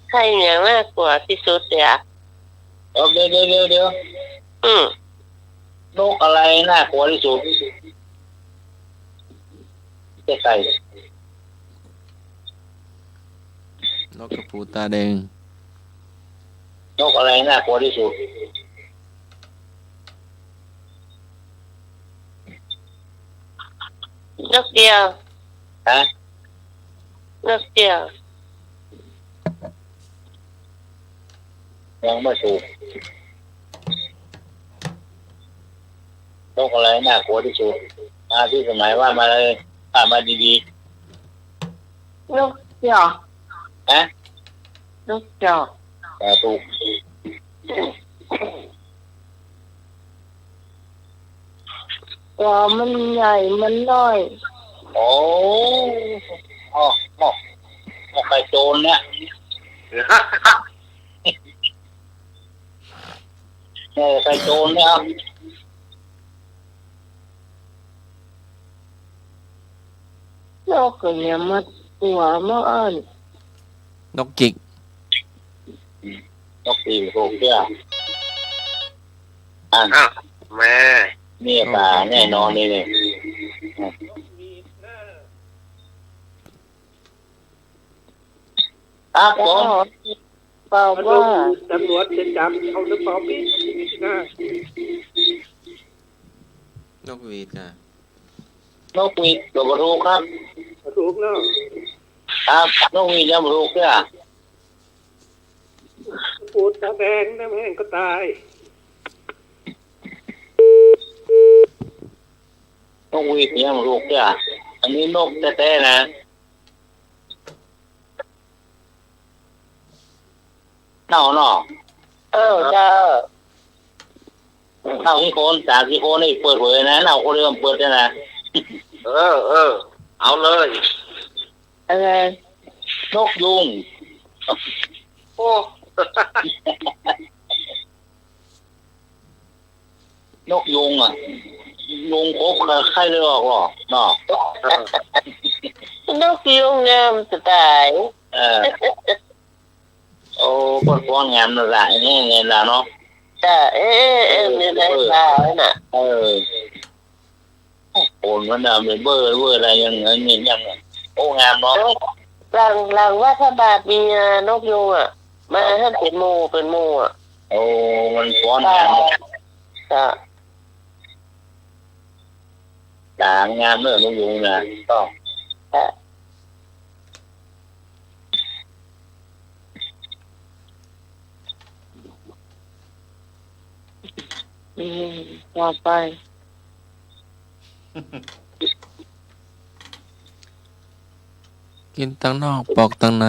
ไข่เหนียวมากกว่าที่สุดเดี๋ยว เดี๋ยวนกอะไรน่ากลัวที่สุดไก่ นกกระปูตาแดง นกอะไรน่ากลัวที่สุด นกเดียว ฮะ นกเดียว ยังไม่ถูกนกอะไรน่ากลัวที่สุดมาที่สมัยว่ามาเลยมาดี นกจอก ๆฮะ นกจอก ถูก ตัวมันใหญ่มันน้อย โอ้ไข่โจรเนี่ยไข่โจรเนี่ยครับ นกก็เนี่ยมาตัวมาอ่อน นกจิก นกปีกถูกเชื่อ อ้าวแม่ นี่ป่าแน่นอนนี่ครับผม เปล่า มัน ว่า ตำรวจจะจับเอาหรือเปล่าพี่นะ นกหวีดค่ะ นกปีกตัวบรูครับ ถูกแล้ว ครับนกปีกยังบรูเชื่อ ปูดตาแดงน้ำแห้งก็ตาย นกปีกยังบรูเชื่ออันนี้นกแท้ๆนะเน่าเนาะ เจ้า เน่าที่โคนจากที่โคนนี่เปิดเผยนะเน่าคนเริ่มเปิดแล้วนะ เอาเลย อะไร นกยุง โอ้ นกยุงอ่ะยุงคบกับไข้เลือดหรอเนาะ นกยุงงามจะตาย โอ้ปวดฟ้อนงามหลายนี่ไงล่ะเนาะ จ้ามีอะไรตายน่ะ โอนมันน่ะเป็นเบอร์อะไรยังโอ้งามเนาะ หลังว่าถ้าบาทมีนกยุงอ่ะมาให้เป็นหมู่อ่ะ โอ้มันฟ้อนงาม จ้า ด่างงามเนอะนกยุงนะต้อง ต่อไป กินตังนอกปอกตังใน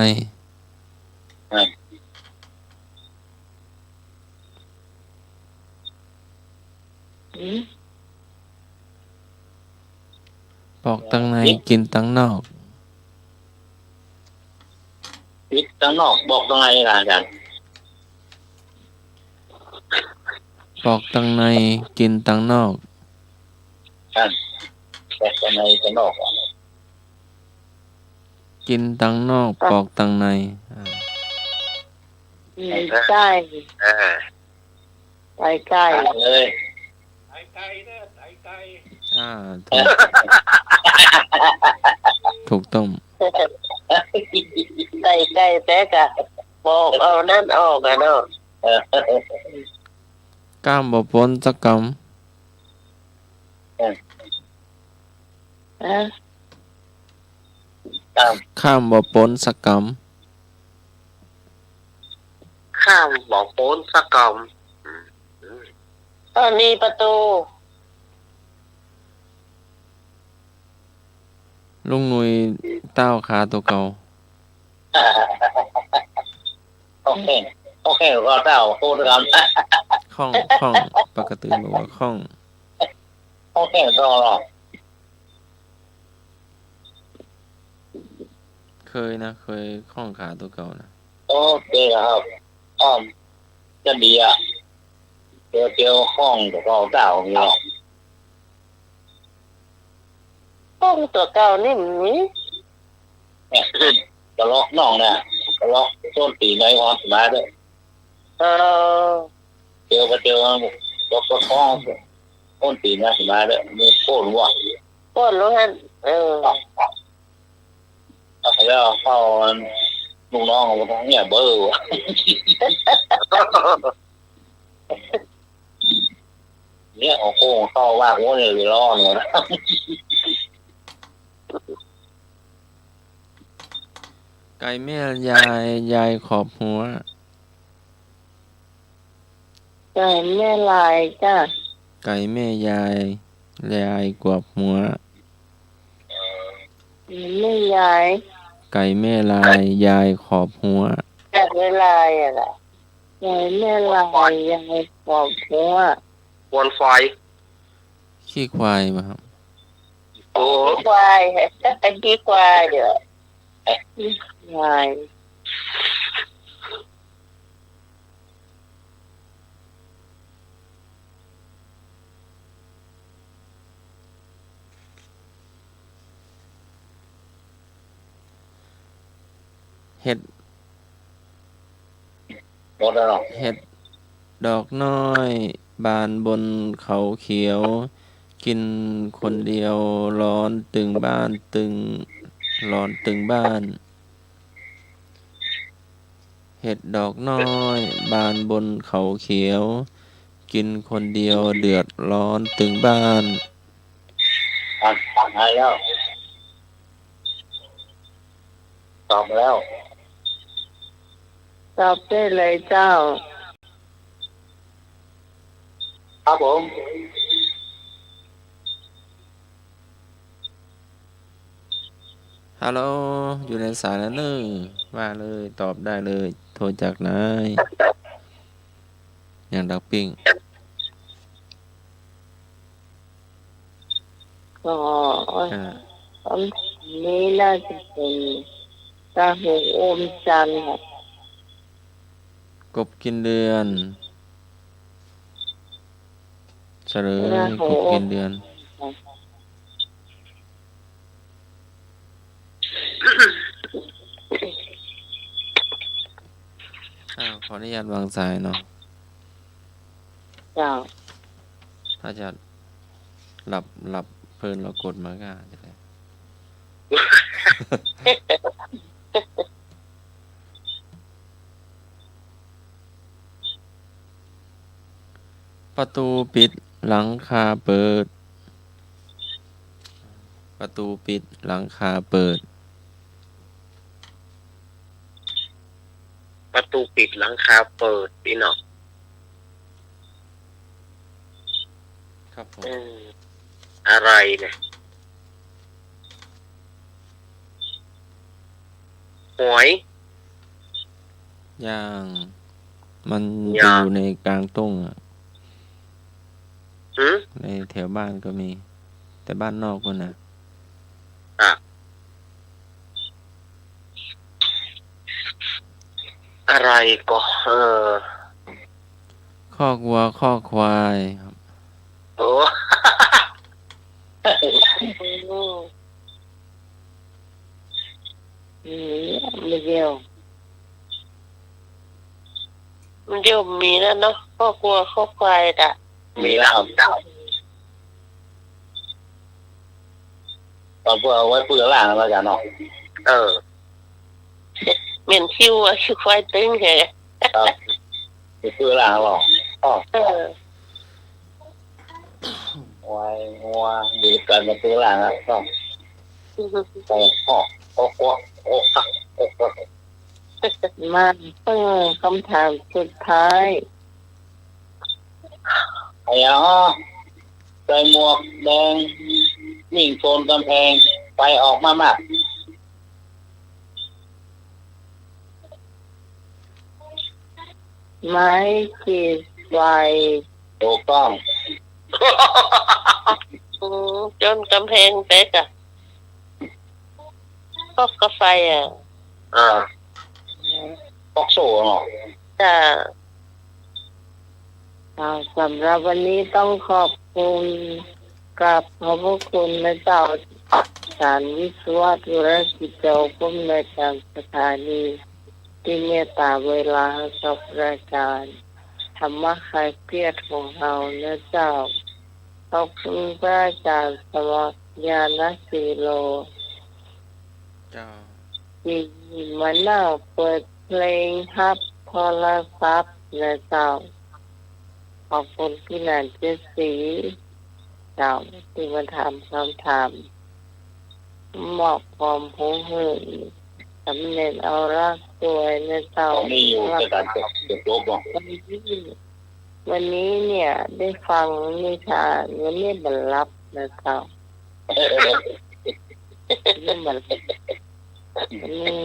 ปอกตังในกินตังนอก ปิดตั้งนอกบอกตรงไหนล่ะอาจารย์ ปอกตังในกินตังนอก กันบอกตรงไหนตั้งนอกอ่ะ กินตังนอกปอกตังใน ใช่ไปใกล้ เลย ไก่ไก่เด้อไก่ไก่ ถูกต้อง ใกล้ๆแต่กะบอกเอานั่นออกอะเนาะ ก้ามบ่พ้นสักก ฮะ ำข้ามบ่พ้นสักก ข้ามบอกโป้นสักก ตอนนี้ประตู ำลุงหนุยเต้าขาตัวเก่า โอเคก็เต้าพูดกัน ข้องปกติบอกว่าข้อง โอเคก็หรอก เคยข้องขาตัวเก่านะ โอเคครับอ้อมจะดีอ่ะเดียวห้องก็เต้าเนาะ ห้องตัวเก่านี่มันมี เนี่ยจะล็อกน้องเนี่ยจะล็อกต้นตีในความสบายด้วย เดียวก็เดียวล็อกก็ห้องต้นตีนะสบายด้วยมือโค่นว่ะ ก้นรู้ฮันแล้วเข้าลูกน้องของทั้งเนี่ยเบอร์วะเนี่ยของโค้งเข้าว่าโว้เนี่ยไปล่อเนี่ยนะ ไก่แม่ยายขอบหัว ไก่แม่ลายจ้า ไก่แม่ยายกวบหัว แม่ยาย ไก่แม่ลายยายขอบหัว แต่เวลาอะล่ะ ไก่แม่ลายยายขอบหัว วนไฟ ขี้ควายมาครับ โอ้ ควายไอ้กี้ควายเดี๋ยว ลาย เห็ด หมดแล้วหรอ เห็ดดอกน้อยบานบนเขาเขียว กินคนเดียวร้อนตึงบ้านร้อนตึงบ้าน เห็ดดอกน้อยบานบนเขาเขียว กินคนเดียวเดือดร้อนตึงบ้าน อ่านให้แล้วตอบแล้ว ตอบได้เลยเจ้า ครับผม ฮัลโหลอยู่ในสายแล้วเนอะว่าเลยตอบได้เลยโทรจากไหนอย่างดักปิ้ง ก็คำนี้น่าจะเป็นตาหูอมจันทร์ค่ะ กบกินเดือนเฉลยกบกินเดือนขออนุญาตวางสายเนาะ เจ้า ถ้าจะหลับเพลินเรากดมาก็จะได้ ประตูปิดหลังคาเปิด ประตูปิดหลังคาเปิด ประตูปิดหลังคาเปิดพี่เนาะ ครับผม อะไรเนี่ยหวย ย่างมันอยู่ในกลางตุ้งอะในแถวบ้านก็มี แต่บ้านนอกก็นะ อ่ะ อะไรก็คอกวัวคอกควายครับ โอ้ ไม่เดียวมันเดียวมีแล้วเนาะครอบครัวครอบครัวอ่ะ มีแล้วตอนพวกเอาไว้เพื่อล่างแล้วกันเนาะ เหม็นคิวอ่ะคิวควายตึงแฮะ ครับเพื่อล่างหรอไว้งัวดูกันมาเพื่อล่างอ่ะก็ไปมาคำถามสุดท้ายไอ้ใส่หมวกแดงวิ่งโซนกำแพงไปออกมากไม้ขีดไฟถูกต้องจนกำแพงแตกอ่ะก็กาแฟปอกโซ่เนาะจ้าสำหรับวันนี้ต้องขอบคุณกับขอบพระคุณนะเจ้าสารวิศวะธุรกิจเจ้าผู้อำนวยการสถานีที่เมตตาเวลาให้กับรายการธรรมะคลายเครียดของเรานะเจ้าขอบคุณพระอาจารย์สวัสดิ์ญาณสีโลที่มานั่งเปิดเพลงฮับโทรศัพท์นะเจ้าขอบคุณพี่นันเจสีเจ้าที่มาถามคำถามมอบความหูหื่นสำเร็จเอารักสวยนะเจ้านี่อยู่ในการจบเนาะวันนี้เนี่ยได้ฟังนิทานวันนี้บรรลับนะเจ้านี่บรรลับนี่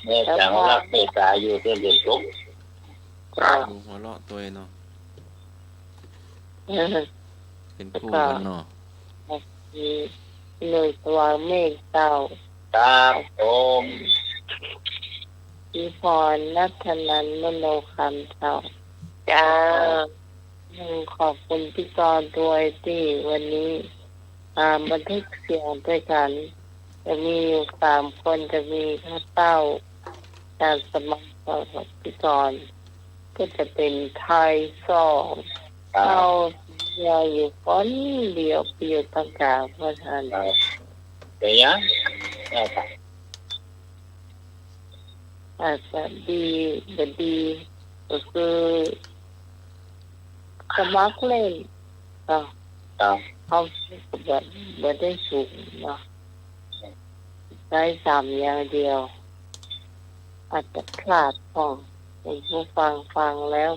แม่จังรักเมตตาอยู่เพื่อนเด็กจบหัวเราะตัวเนาะเป็นคู่กันเนาะเลยตัวเมฆเจ้าครับผมพี่พรนัทนันมโนคำเจ้าจ้าขอบคุณพี่กรด้วยที่วันนี้บันทึกเสียงด้วยกันจะมีอยู่3 คนจะมีข้าเต้าการสมัครกับพี่กรก็จะเป็นไทย2เต้าอยู่คนเดียวเปลี่ยวต่างกาเพราะฉะนั้นเดี๋ยวอาจจะดีก็คือสมัครเล่นเขาแบบได้สูงเนาะได้3 อย่างเดียวอาจจะพลาดของเป็นผู้ฟังแล้ว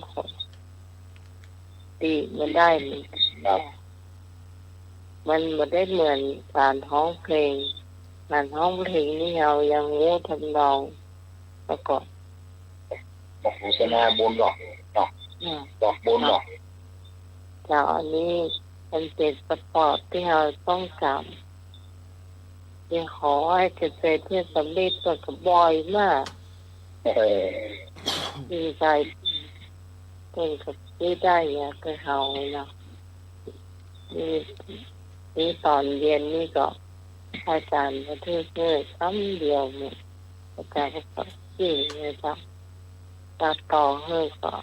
ดีมันได้มันไม่ได้เหมือนการร้องเพลงนี่เรายังรู้ทำนองแล้วก็บอกโฆษณาบนหรอกบอกบนหรอกจากอันนี้มันเป็นสปอร์ตที่เราต้องจำยังขอให้เกษตรที่สำเร็จตัวกับบ่อยมากดีใจเป็นกับที่ได้เนี่ยก็เฮาเนาะนี่ตอนเย็นนี่ก็อาจารย์มาเทศคำเดียวเนี่ยอาจารย์ก็จริงเลยจ้ะตัดต่อให้ก็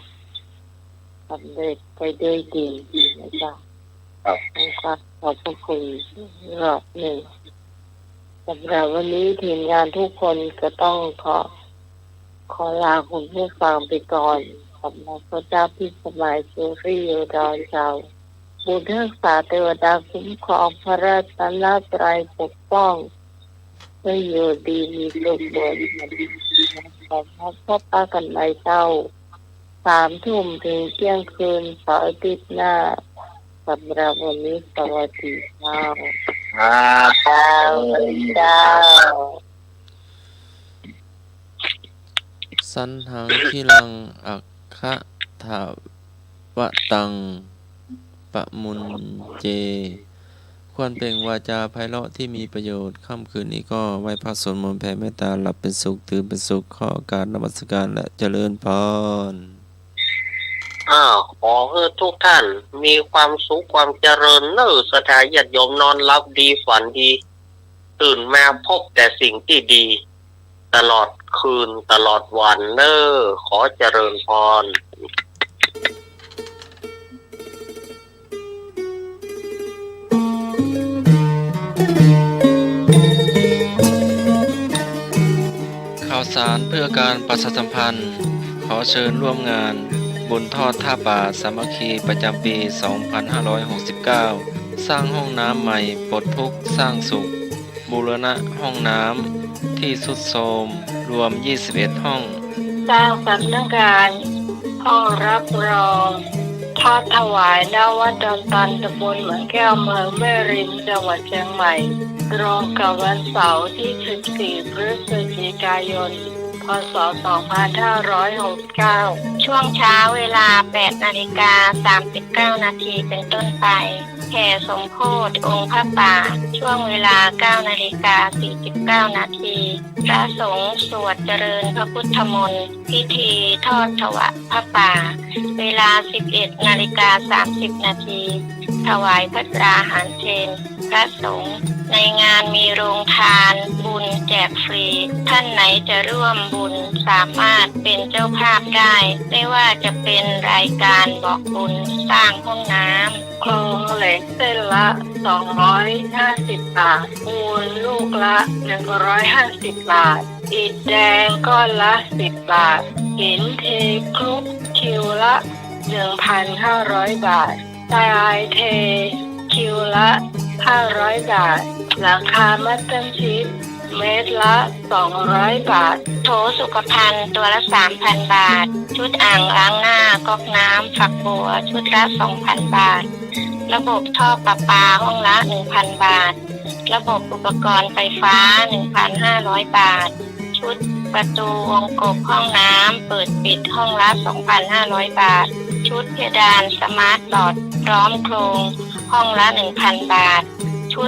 สำเร็จไปด้วยดีนะจ๊ะขอบคุณรอบหนึ่งสำหรับวันนี้ทีมงานทุกคนก็ต้องขอลาคุณผู้ฟังไปก่อนขอบคุณพระเจ้าพิสมัยสุริโยดอนเจ้าบุญรักษาเทวดาคุ้มครองพระรัตนตรัยปกป้องให้อยู่ดีมีสุขเหมือนขอพบกันใหม่เจ้า3 ทุ่มถึงเที่ยงคืนเสาร์อาทิตย์หน้าสำหรับวันนี้สวัสดีเจ้าเจ้าสันหังคิลังอักขะถาวะตังปะมุนเจ ควรเปล่งวาจาไพเราะที่มีประโยชน์ค่ำคืนนี้ก็ไหว้พระสวดมนต์แผ่เมตตาหลับเป็นสุขตื่นเป็นสุขขอการนมัสการและเจริญพร ขอให้ทุกท่านมีความสุขความเจริญเนอสถาญาติโยมนอนหลับดีฝันดีตื่นมาพบแต่สิ่งที่ดีตลอดคืนตลอดวันเนอขอเจริญพรข่าวสารเพื่อการประชาสัมพันธ์ขอเชิญร่วมงานบุญทอดท่าป่าสามัคคีประจำปี 2569 สร้างห้องน้ำใหม่ปลดทุกข์สร้างสุขบูรณะห้องน้ำที่ทรุดโทรมรวม 21 ห้อง สร้างสำนักงานห้องรับรองทอดถวายณวัดดอนตันตำบลเหมืองแก้วเมืองแม่ริมจังหวัดเชียงใหม่ตรงกับวันเสาร์ที่ 14 พฤศจิกายน พ.ศ. 2569 ช่วงเช้าเวลา 8:39 นาทีเป็นต้นไปแห่สมโภชองค์พระป่าช่วงเวลา 9:49 นาทีพระสงฆ์สวดเจริญพระพุทธมนต์พิธีทอดถวายพระป่าเวลา 11:30 นาทีถวายภัตตาหารเพลพระสงฆ์ในงานมีโรงทานบุญแจกฟรีท่านไหนจะร่วมบุญสามารถเป็นเจ้าภาพได้ไม่ว่าจะเป็นรายการบอกบุญสร้างห้องน้ำ โครงเหล็กเส้นละ 250 บาทปูนลูกละ 150 บาทอิฐแดงก้อนละ 10 บาทหินเทคลุกคิวละ 1,500 บาททรายเทคิวละ 500 บาทหลังคามัตตันชีทเมตรละ 200 บาทโถสุขภัณฑ์ตัวละ 3,000 บาทชุดอ่างล้างหน้าก๊อกน้ำฝักบัวชุดละ 2,000 บาทระบบท่อประปาห้องละ 1,000 บาทระบบอุปกรณ์ไฟฟ้า 1,500 บาทชุดประตูวงกบห้องน้ำเปิดปิดห้องละ 2,500 บาทชุดเพดานสมาร์ทบอร์ดพร้อมโครงห้องละ 1,000 บาท